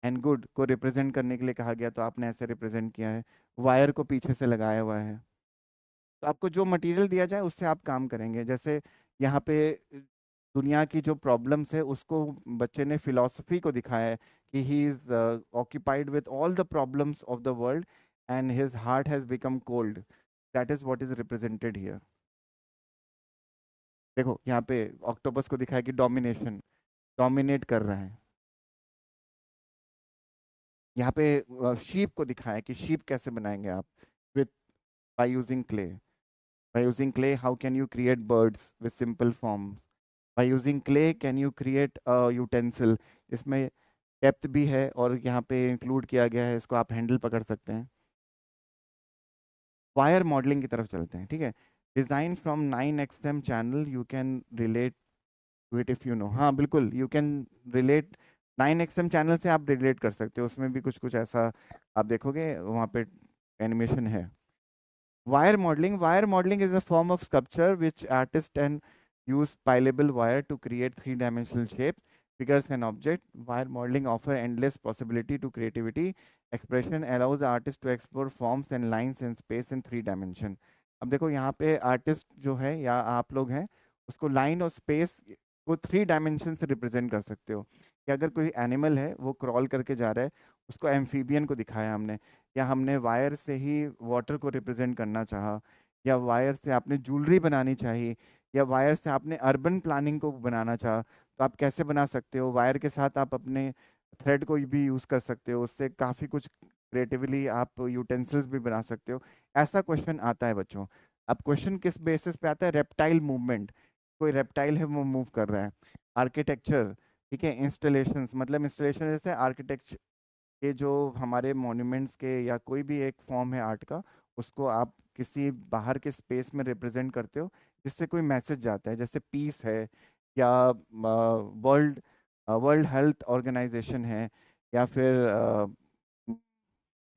and good को रिप्रेजेंट करने के लिए कहा गया, तो आपने ऐसे रिप्रेजेंट किया है। वायर को पीछे से लगाया हुआ है। तो आपको जो मटेरियल दिया जाए उससे आप काम करेंगे। जैसे यहाँ पे दुनिया की जो प्रॉब्लम्स है उसको बच्चे ने फिलॉसफी को दिखाया है कि he is occupied with all the problems of the world and his heart has become cold. That is what is represented here. देखो यहाँ पे ऑक्टोपस को दिखाया कि डोमिनेशन, डोमिनेट कर रहा है। यहाँ पे शीप को दिखाया कि शीप कैसे बनाएंगे आप, with by using clay. By using clay how can you create birds with simple forms. By using clay can you create a utensil. इसमें डेप्थ भी है और यहाँ पे इंक्लूड किया गया है, इसको आप हैंडल पकड़ सकते हैं। वायर मॉडलिंग की तरफ चलते हैं, ठीक है। Design from 9xm channel, you can relate to it if you know. हाँ बिल्कुल, you can relate. 9xm channel से आप रिलेट कर सकते हो, उसमें भी कुछ कुछ ऐसा आप देखोगे वहाँ पे एनिमेशन है। Wire modelling is a form of sculpture which artist and use pileable wire to create three-dimensional shapes, figures, and objects. Wire modeling offers endless possibility to creativity. Expression allows the artist to explore forms and lines in space in 3 dimension. अब देखो यहाँ पे artist जो है या आप लोग हैं, उसको लाइन और स्पेस को 3 डायमेंशन से रिप्रेजेंट कर सकते हो। कि अगर कोई एनिमल है वो क्रॉल करके जा रहा है, उसको एम्फीबियन को दिखाया हमने, या हमने वायर से ही वाटर को रिप्रेजेंट करना चाहा, या वायर से आपने ज्वेलरी बनानी चाहिए, या वायर से आपने अर्बन प्लानिंग को बनाना चाहा, तो आप कैसे बना सकते हो? वायर के साथ आप अपने थ्रेड को भी यूज कर सकते हो, उससे काफी कुछ क्रिएटिवली आप यूटेंसिल्स भी बना सकते हो। ऐसा क्वेश्चन आता है बच्चों। अब क्वेश्चन किस बेसिस पे आता है? रेप्टाइल मूवमेंट, कोई रेप्टाइल है वो मूव कर रहा है। आर्किटेक्चर, ठीक है। इंस्टॉलेशंस, मतलब इंस्टॉलेशन जैसे आर्किटेक्चर के जो हमारे मॉन्यूमेंट्स के या कोई भी एक फॉर्म है आर्ट का, उसको आप किसी बाहर के स्पेस में रिप्रेजेंट करते हो जिससे कोई मैसेज जाता है, जैसे पीस है, या वर्ल्ड वर्ल्ड हेल्थ ऑर्गेनाइजेशन है, या फिर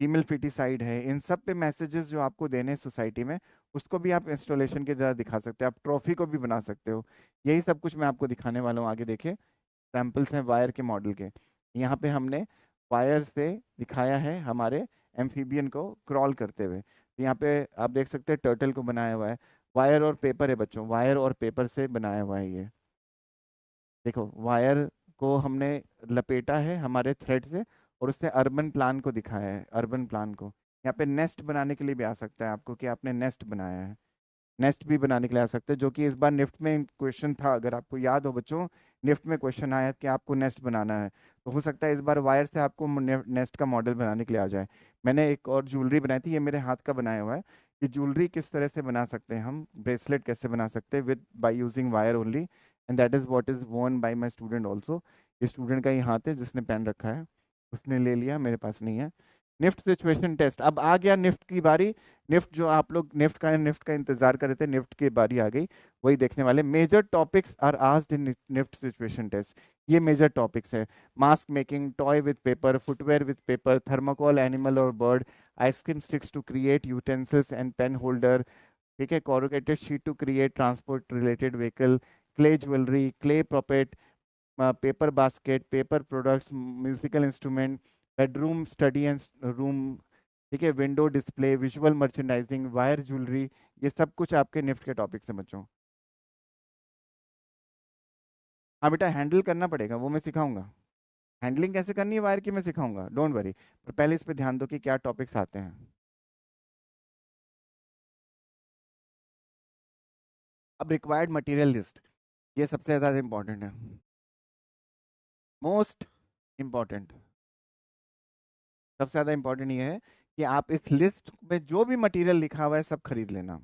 फीमेल फिटिसाइड है। इन सब पे मैसेजेस जो आपको देने सोसाइटी में, उसको भी आप इंस्टॉलेशन की तरह दिखा सकते हो। आप ट्रॉफी को भी बना सकते हो। यही सब कुछ मैं आपको दिखाने वाला हूँ आगे। देखिए सैंपल्स हैं वायर के मॉडल के। यहाँ पे हमने वायर से दिखाया है हमारे एम्फीबियन को क्रॉल करते हुए। तो यहाँ पे आप देख सकते हैं टर्टल को बनाया हुआ है। वायर और पेपर है बच्चों, वायर और पेपर से बनाया हुआ है ये। देखो वायर को हमने लपेटा है हमारे थ्रेड से, और उससे अर्बन प्लान को दिखाया है, अर्बन प्लान को। यहाँ पे नेस्ट बनाने के लिए भी आ सकता है आपको कि आपने नेस्ट बनाया है। नेक्स्ट भी बनाने के लिए आ सकते हैं, जो कि इस बार निफ्ट में क्वेश्चन था, अगर आपको याद हो बच्चों। निफ्ट में क्वेश्चन आया कि आपको नेस्ट बनाना है, तो हो सकता है इस बार वायर से आपको नेस्ट का मॉडल बनाने के लिए आ जाए। मैंने एक और ज्वेलरी बनाई थी, ये मेरे हाथ का बनाया हुआ है। कि ज्वेलरी किस तरह से बना सकते हैं, हम ब्रेसलेट कैसे बना सकते हैं with by using wire only, and that is what is वोन बाय माय स्टूडेंट ऑल्सो। ये स्टूडेंट का ही हाथ है जिसने पेन रखा है, उसने ले लिया, मेरे पास नहीं है। निफ्ट सिचुएशन टेस्ट, अब आ गया निफ्ट की बारी। निफ्ट जो आप लोग निफ्ट का इंतजार कर रहे थे, निफ्ट की बारी आ गई, वही देखने वाले। Major topics are asked in NIFT situation test, ये मेजर टॉपिक्स है। Mask making, toy with paper, footwear with paper, thermocol animal और bird, ice cream sticks to create utensils and pen holder, ठीक है, corrugated sheet to create transport related vehicle, clay jewellery, clay puppet, paper basket, paper products, musical instrument, bedroom study and room, ठीक है, window display, visual merchandising, wire jewellery, ये सब कुछ आपके NIFT के topics हैं बच्चों। हाँ बेटा, हैंडल करना पड़ेगा, वो मैं सिखाऊंगा। हैंडलिंग कैसे करनी है वायर की मैं सिखाऊंगा, डोंट वरी, पर पहले इस पे ध्यान दो कि क्या टॉपिक्स आते हैं। अब रिक्वायर्ड मटेरियल लिस्ट, ये सबसे ज़्यादा इंपॉर्टेंट है, मोस्ट इम्पॉर्टेंट। सबसे ज़्यादा इंपॉर्टेंट ये है कि आप इस लिस्ट में जो भी मटेरियल लिखा हुआ है सब खरीद लेना,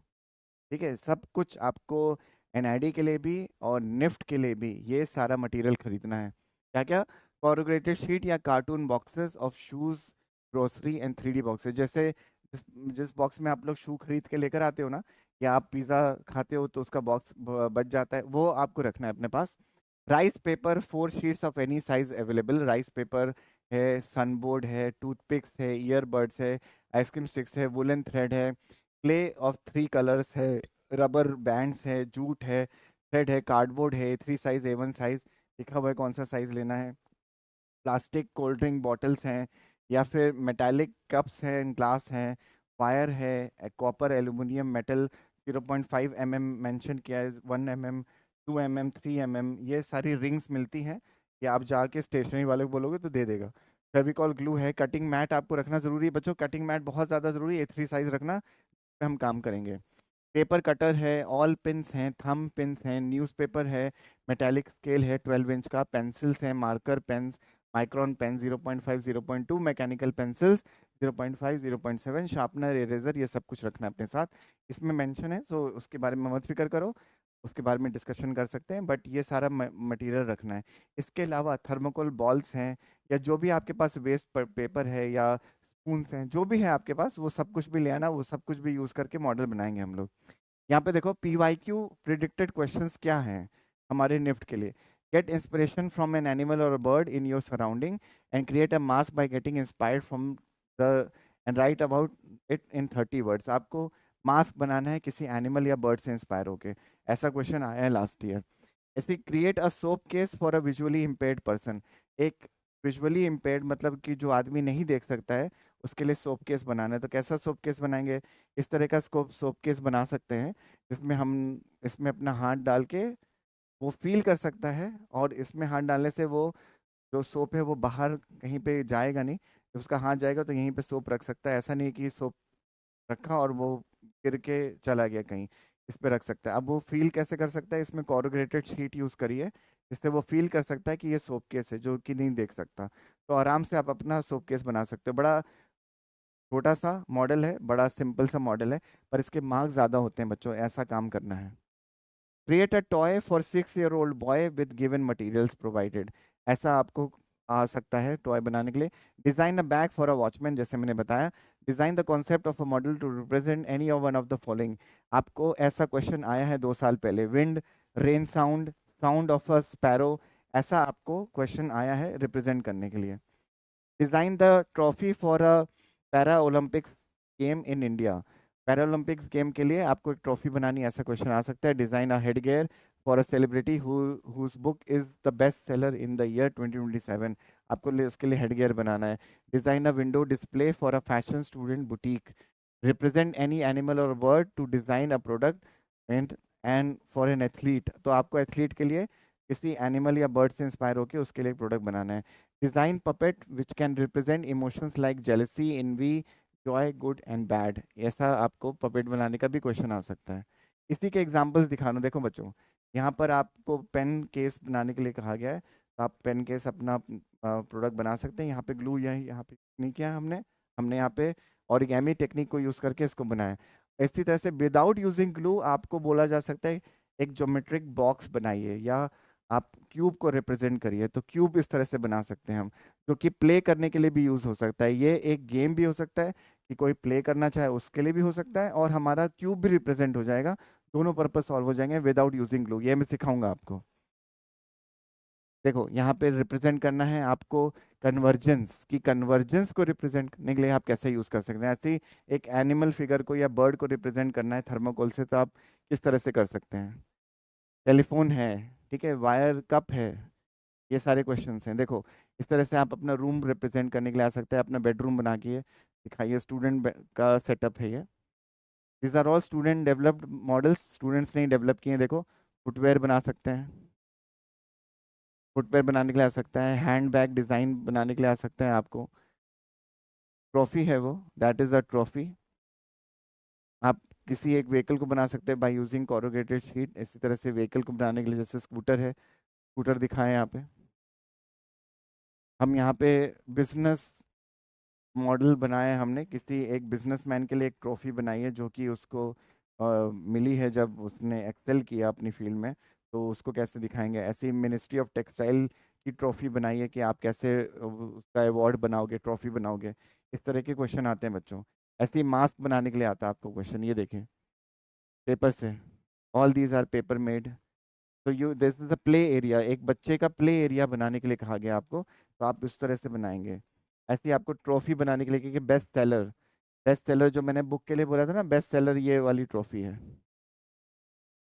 ठीक है, सब कुछ आपको एनआईडी के लिए भी और निफ्ट के लिए भी ये सारा मटेरियल खरीदना है। क्या क्या? कॉर्रुगेटेड शीट या cartoon boxes of shoes, grocery and 3D boxes, जैसे जिस जिस बॉक्स में आप लोग शू खरीद के लेकर आते हो ना, या आप पिज़्ज़ा खाते हो तो उसका बॉक्स बच जाता है, वो आपको रखना है अपने पास। Rice paper 4 sheets of any size available, rice paper है, सनबोर्ड है, टूथपिक्स है, ईयरबड्स है, आइसक्रीम स्टिक्स है, वुलन थ्रेड है, क्ले ऑफ 3 कलर्स है, रबर बैंड्स है, जूट है, थ्रेड है, कार्डबोर्ड है, 3 साइज A1 साइज, लिखा हुआ है कौन सा साइज लेना है, प्लास्टिक कोल्ड ड्रिंक बॉटल्स हैं, या फिर मेटालिक कप्स हैं, ग्लास हैं, वायर है, copper, aluminium, metal, 0.5 mm mention किया है, 1 mm, 2 mm, 3 mm, ये सारी रिंग्स मिलती हैं, या आप जाके स्टेशनरी वाले को बोलोगे तो दे देगा। फेविकॉल ग्लू है, कटिंग मैट आपको रखना जरूरी है बच्चों, कटिंग मैट बहुत ज़्यादा जरूरी है, A3 साइज रखना, पे हम काम करेंगे। पेपर कटर है, ऑल पिन्स हैं, थंब पिन्स हैं, न्यूज़पेपर है, मेटालिक स्केल है 12 इंच का, पेंसिल्स हैं, marker pens, micron pen 0.5 0.2, mechanical pencils 0.5 0.7, sharpener, eraser, ये सब कुछ रखना है अपने साथ। इसमें मेंशन है, सो उसके बारे में मत फिक्र करो, उसके बारे में डिस्कशन कर सकते हैं, बट ये सारा मटेरियल रखना है। इसके अलावा थर्मोकोल बॉल्स हैं, या जो भी आपके पास वेस्ट पेपर है, या स्पून्स हैं, जो भी है आपके पास वो सब कुछ भी ले आना, वो सब कुछ भी यूज़ करके मॉडल बनाएंगे हम लोग। यहाँ पे देखो PYQ प्रिडिक्टेड क्वेश्चंस क्या हैं हमारे निफ्ट के लिए। Get inspiration from an animal और bird in your surrounding and create a mask by getting inspired from the and write about it in 30 words. आपको मास्क बनाना है किसी एनिमल या बर्ड से इंस्पायर होके, ऐसा क्वेश्चन आया है लास्ट ईयर। ऐसे create a soap case for a visually impaired person, एक विजुअली इम्पेयर्ड मतलब कि जो आदमी नहीं देख सकता है, उसके लिए सोप केस बनाना है। तो कैसा सोप केस बनाएंगे? इस तरह का स्कोप सोप केस बना सकते हैं जिसमें हम इसमें अपना हाथ डाल के वो फील कर सकता है, और इसमें हाथ डालने से वो जो सोप है वो बाहर कहीं पे जाएगा नहीं, जब उसका हाथ जाएगा तो यहीं पे सोप रख सकता है। ऐसा नहीं कि सोप रखा और वो गिर के चला गया कहीं, इस पे रख सकता है। अब वो फील कैसे कर सकता है? इसमें कॉर्रुगेटेड शीट यूज करिए, जिससे वो फील कर सकता है कि ये सोप केस है, जो कि नहीं देख सकता। तो आराम से आप अपना सोप केस बना सकते हो। बड़ा छोटा सा मॉडल है, बड़ा सिंपल सा मॉडल है, पर इसके मार्क्स ज़्यादा होते हैं बच्चों, ऐसा काम करना है। Create a toy for 6 year old boy with given materials provided, ऐसा आपको आ सकता है टॉय बनाने के लिए। Design a bag for a watchman, जैसे मैंने बताया। Design the concept of a model to represent any of one of the following, आपको ऐसा क्वेश्चन आया है 2 साल पहले। Wind, rain sound, sound of a sparrow, ऐसा आपको क्वेश्चन आया है रिप्रेजेंट करने के लिए। Design the trophy for a para Olympics game in India, para Olympics game के लिए आपको एक ट्रॉफी बनानी है, ऐसा क्वेश्चन आ सकता है। Design a head gear for a celebrity whose book is the best seller in the year 2027, आपको उसके लिए हेड गियर बनाना है। Design a window display for a fashion student boutique, represent any animal और bird to design a product, and and for an athlete, तो आपको athlete के लिए किसी एनिमल या बर्ड से इंस्पायर होकर उसके लिए प्रोडक्ट बनाना है। Design puppet which can represent emotions like jealousy, env, Joy, good and bad, ऐसा आपको पपेट बनाने का भी क्वेश्चन आ सकता है। इसी के एग्जांपल्स दिखाना, देखो बच्चों, यहाँ पर आपको पेन केस बनाने के लिए कहा गया है, तो आप पेन केस अपना प्रोडक्ट बना सकते हैं। यहाँ पे ग्लू यहाँ पे नहीं किया हमने हमने यहाँ पे ऑरिगेमी टेक्निक को यूज करके इसको बनाया। इसी तरह से विदाउट यूजिंग ग्लू आपको बोला जा सकता है एक ज्योमेट्रिक बॉक्स बनाइए, या आप क्यूब को रिप्रेजेंट करिए, तो क्यूब इस तरह से बना सकते हैं हम, जो कि प्ले करने के लिए भी यूज हो सकता है। ये एक गेम भी हो सकता है कि कोई प्ले करना चाहे उसके लिए भी हो सकता है, और हमारा क्यूब भी रिप्रेजेंट हो जाएगा। दोनों पर्पज सॉल्व हो जाएंगे विदाउट यूजिंग ग्लू। ये मैं सिखाऊंगा आपको। देखो यहाँ पे रिप्रेजेंट करना है आपको कन्वर्जेंस, की कन्वर्जेंस को रिप्रेजेंट करने के लिए आप कैसे यूज कर सकते हैं। ऐसे ही एक एनिमल फिगर को या बर्ड को रिप्रेजेंट करना है थर्माकोल से, तो आप किस तरह से कर सकते हैं। टेलीफोन है, ठीक है, वायर कप है, ये सारे क्वेश्चंस हैं। देखो इस तरह से आप अपना रूम रिप्रेजेंट करने के लिए आ सकते हैं। अपना बेडरूम बना के दिखाइए, स्टूडेंट का सेटअप है ये। This are all student developed models, students ने डेवलप किए हैं। देखो फुटवेयर बना सकते हैं, फुटवेयर बनाने के लिए आ सकता है, हैंड बैग डिज़ाइन बनाने के लिए आ सकते हैं आपको। ट्रॉफी है वो, दैट इज़ द ट्रॉफी। आप किसी एक व्हीकल को बना सकते हैं बाय यूजिंग कोरुगेटेड शीट। इसी तरह से व्हीकल को बनाने के लिए, जैसे स्कूटर है, स्कूटर दिखाएं यहाँ पे। हम यहाँ पे बिजनेस मॉडल बनाए हैं हमने, किसी एक बिजनेसमैन के लिए एक ट्रॉफी बनाई है जो कि उसको मिली है जब उसने एक्सेल किया अपनी फील्ड में। तो उसको कैसे दिखाएंगे। ऐसे ही मिनिस्ट्री ऑफ टेक्सटाइल की ट्रॉफी बनाई है कि आप कैसे उसका अवार्ड बनाओगे, ट्रॉफी बनाओगे। इस तरह के क्वेश्चन आते हैं बच्चों। ऐसे ही मास्क बनाने के लिए आता है आपको क्वेश्चन, ये देखें, पेपर से। All these are paper made. तो you this is the play area, एक बच्चे का प्ले एरिया बनाने के लिए कहा गया आपको, तो आप उस तरह से बनाएंगे। ऐसे ही आपको ट्रॉफी बनाने के लिए, क्योंकि बेस्ट सेलर, बेस्ट सेलर जो मैंने बुक के लिए बोला था ना, बेस्ट सेलर ये वाली ट्रॉफी है।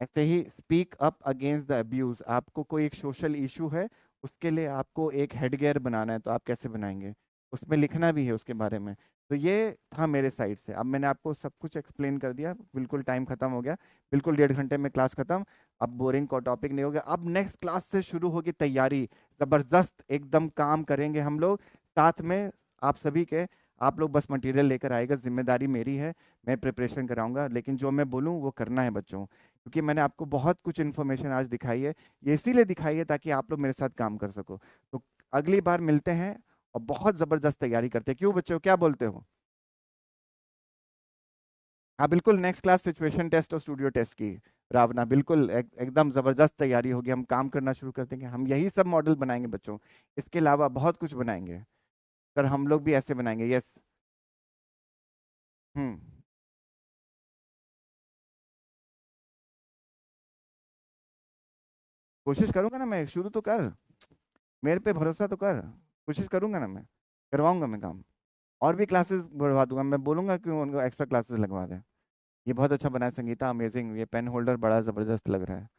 ऐसे he speak up against the abuse, आपको कोई एक सोशल इशू है, उसके लिए आपको एक हेडगेयर बनाना है, तो आप कैसे बनाएंगे, उसमें लिखना भी है उसके बारे में। तो ये था मेरे साइड से। अब मैंने आपको सब कुछ एक्सप्लेन कर दिया, बिल्कुल टाइम खत्म हो गया, बिल्कुल 1.5 घंटे में क्लास खत्म। अब बोरिंग को टॉपिक नहीं हो गया। अब नेक्स्ट क्लास से शुरू होगी तैयारी, जबरदस्त एकदम काम करेंगे हम लोग साथ में, आप सभी के। आप लोग बस मटेरियल लेकर आएगा, जिम्मेदारी मेरी है, मैं प्रिपरेशन कराऊंगा, लेकिन जो मैं बोलूँ वो करना है बच्चों, क्योंकि मैंने आपको बहुत कुछ इन्फॉर्मेशन आज दिखाई है। ये इसीलिए दिखाई है ताकि आप लोग मेरे साथ काम कर सको। तो अगली बार मिलते हैं और बहुत जबरदस्त तैयारी करते हैं। क्यों बच्चों, क्या बोलते हो। हाँ बिल्कुल, नेक्स्ट क्लास सिचुएशन टेस्ट और स्टूडियो टेस्ट की रावना, बिल्कुल एकदम जबरदस्त तैयारी होगी। हम काम करना शुरू कर देंगे, हम यही सब मॉडल बनाएंगे बच्चों, इसके अलावा बहुत कुछ बनाएंगे। सर हम लोग भी ऐसे बनाएंगे, यस। हम्म। कोशिश करूंगा ना मैं, शुरू तो कर, मेरे पे भरोसा तो कर। कोशिश करूंगा ना मैं, करवाऊंगा मैं काम। और भी क्लासेस बढ़वा दूंगा, मैं बोलूंगा कि उनको एक्स्ट्रा क्लासेस लगवा दें। ये बहुत अच्छा बना है संगीता, अमेजिंग, ये पेन होल्डर बड़ा ज़बरदस्त लग रहा है।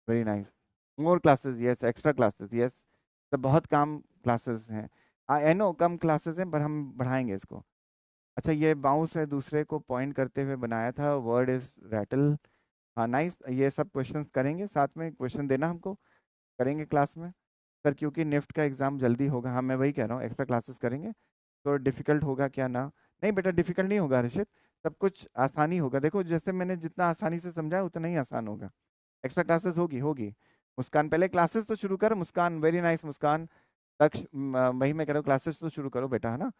Very nice. More classes, yes, extra classes, yes. तो बहुत कम क्लासेस हैं, आई नो कम क्लासेस हैं, पर हम बढ़ाएंगे इसको। अच्छा, ये बाउंस है, दूसरे को पॉइंट करते हुए बनाया था, वर्ड इज रैटल। हाँ नाइस, ये सब क्वेश्चंस करेंगे साथ में, क्वेश्चन देना हमको, करेंगे क्लास में। सर क्योंकि निफ्ट का एग्ज़ाम जल्दी होगा, हाँ मैं वही कह रहा हूँ, एक्स्ट्रा क्लासेस करेंगे। तो डिफिकल्ट होगा क्या ना। नहीं बेटा, डिफिकल्ट नहीं होगा हर्षित, सब कुछ आसानी होगा। देखो जैसे मैंने जितना आसानी से समझाया उतना ही आसान होगा। एक्स्ट्रा क्लासेस होगी होगी। मुस्कान पहले क्लासेस तो शुरू कर, मुस्कान, वेरी नाइस मुस्कान। लक्ष्य वही मैं कह रहा हूँ, क्लासेस तो शुरू करो बेटा, है ना।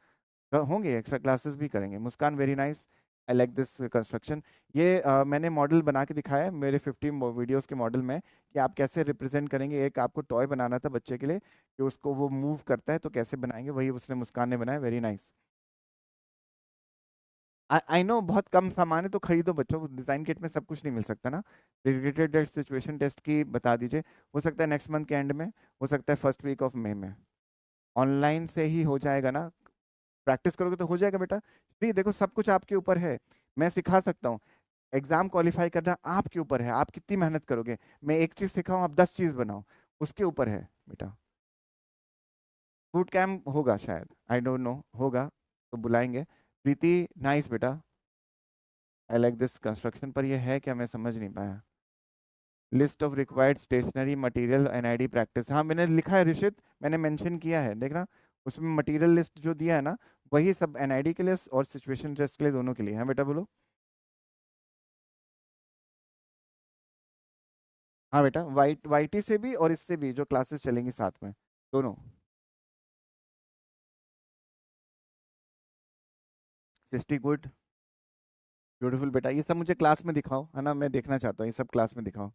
तो होंगे एक्स्ट्रा क्लासेस भी करेंगे। Muskan, very nice, I like this construction. ये मैंने मॉडल बना के दिखाया है मेरे 50 वीडियोस के मॉडल में, कि आप कैसे रिप्रेजेंट करेंगे। एक आपको टॉय बनाना था बच्चे के लिए, कि उसको वो मूव करता है, तो कैसे बनाएंगे, वही उसने, मुस्कान ने बनाया, वेरी नाइस। आई नो बहुत कम सामान है, तो खरीदो बच्चों, डिजाइन किट में सब कुछ नहीं मिल सकता ना। रिलेटेड सिचुएशन टेस्ट की बता दीजिए, हो सकता है नेक्स्ट मंथ के एंड में, हो सकता है फर्स्ट वीक ऑफ मई में। ऑनलाइन से ही हो जाएगा ना, प्रैक्टिस करोगे तो हो जाएगा बेटा। फ्री, देखो सब कुछ आपके ऊपर है, मैं सिखा सकता हूँ। एग्जाम क्वालिफाई करना आपके ऊपर है, आप कितनी मेहनत करोगे। मैं एक चीज सिखाऊं, आप 10 चीज बनाओ, उसके ऊपर है बेटा। बूट कैम्प होगा शायद, आई डोंट नो, होगा तो बुलाएंगे। प्रीति, नाइस बेटा, आई लाइक दिस कंस्ट्रक्शन, पर ये है क्या, मैं समझ नहीं पाया। List of required stationery material NID practice, हाँ मैंने लिखा है ऋषित, मैंने मेंशन किया है, देखना उसमें मटेरियल लिस्ट जो दिया है ना, वही सब एनआईडी के लिए और सिचुएशन टेस्ट के लिए, दोनों के लिए है बेटा, बोलो। हाँ बेटा, वाईटी से भी और इससे भी जो क्लासेस चलेंगी साथ में, दोनों। सिस्टी गुड, ब्यूटीफुल बेटा, ये सब मुझे क्लास में दिखाओ, है ना, मैं देखना चाहता हूँ, ये सब क्लास में दिखाओ।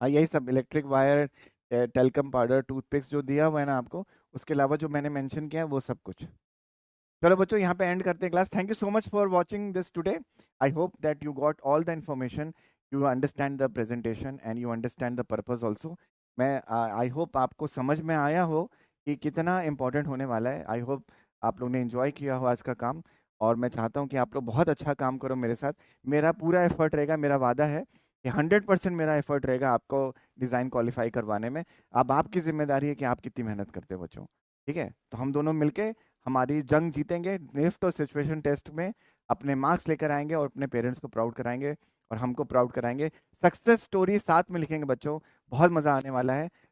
हाँ यही सब, electric wire, talcum powder, toothpicks जो दिया हुआ है ना आपको, उसके अलावा जो मैंने मेंशन किया है वो सब कुछ। चलो बच्चों, यहाँ पे एंड करते हैं class. Thank you so much for watching this today. I hope that you got all the information, you understand the presentation and you understand the purpose also. मैं आई होप आपको समझ में आया हो कि कितना इंपॉर्टेंट होने वाला है। आई होप आप लोग ने एंजॉय किया हो आज का काम, और मैं चाहता हूँ कि आप लोग बहुत अच्छा काम करो मेरे साथ। मेरा पूरा एफर्ट रहेगा, मेरा वादा है कि 100% मेरा एफर्ट रहेगा आपको डिज़ाइन क्वालिफाई करवाने में। अब आपकी जिम्मेदारी है कि आप कितनी मेहनत करते हो बच्चों। ठीक है, तो हम दोनों मिलके हमारी जंग जीतेंगे, निफ्ट और सिचुएशन टेस्ट में अपने मार्क्स लेकर आएंगे और अपने पेरेंट्स को प्राउड कराएंगे और हमको प्राउड कराएंगे। सक्सेस स्टोरी साथ में लिखेंगे बच्चों, बहुत मजा आने वाला है।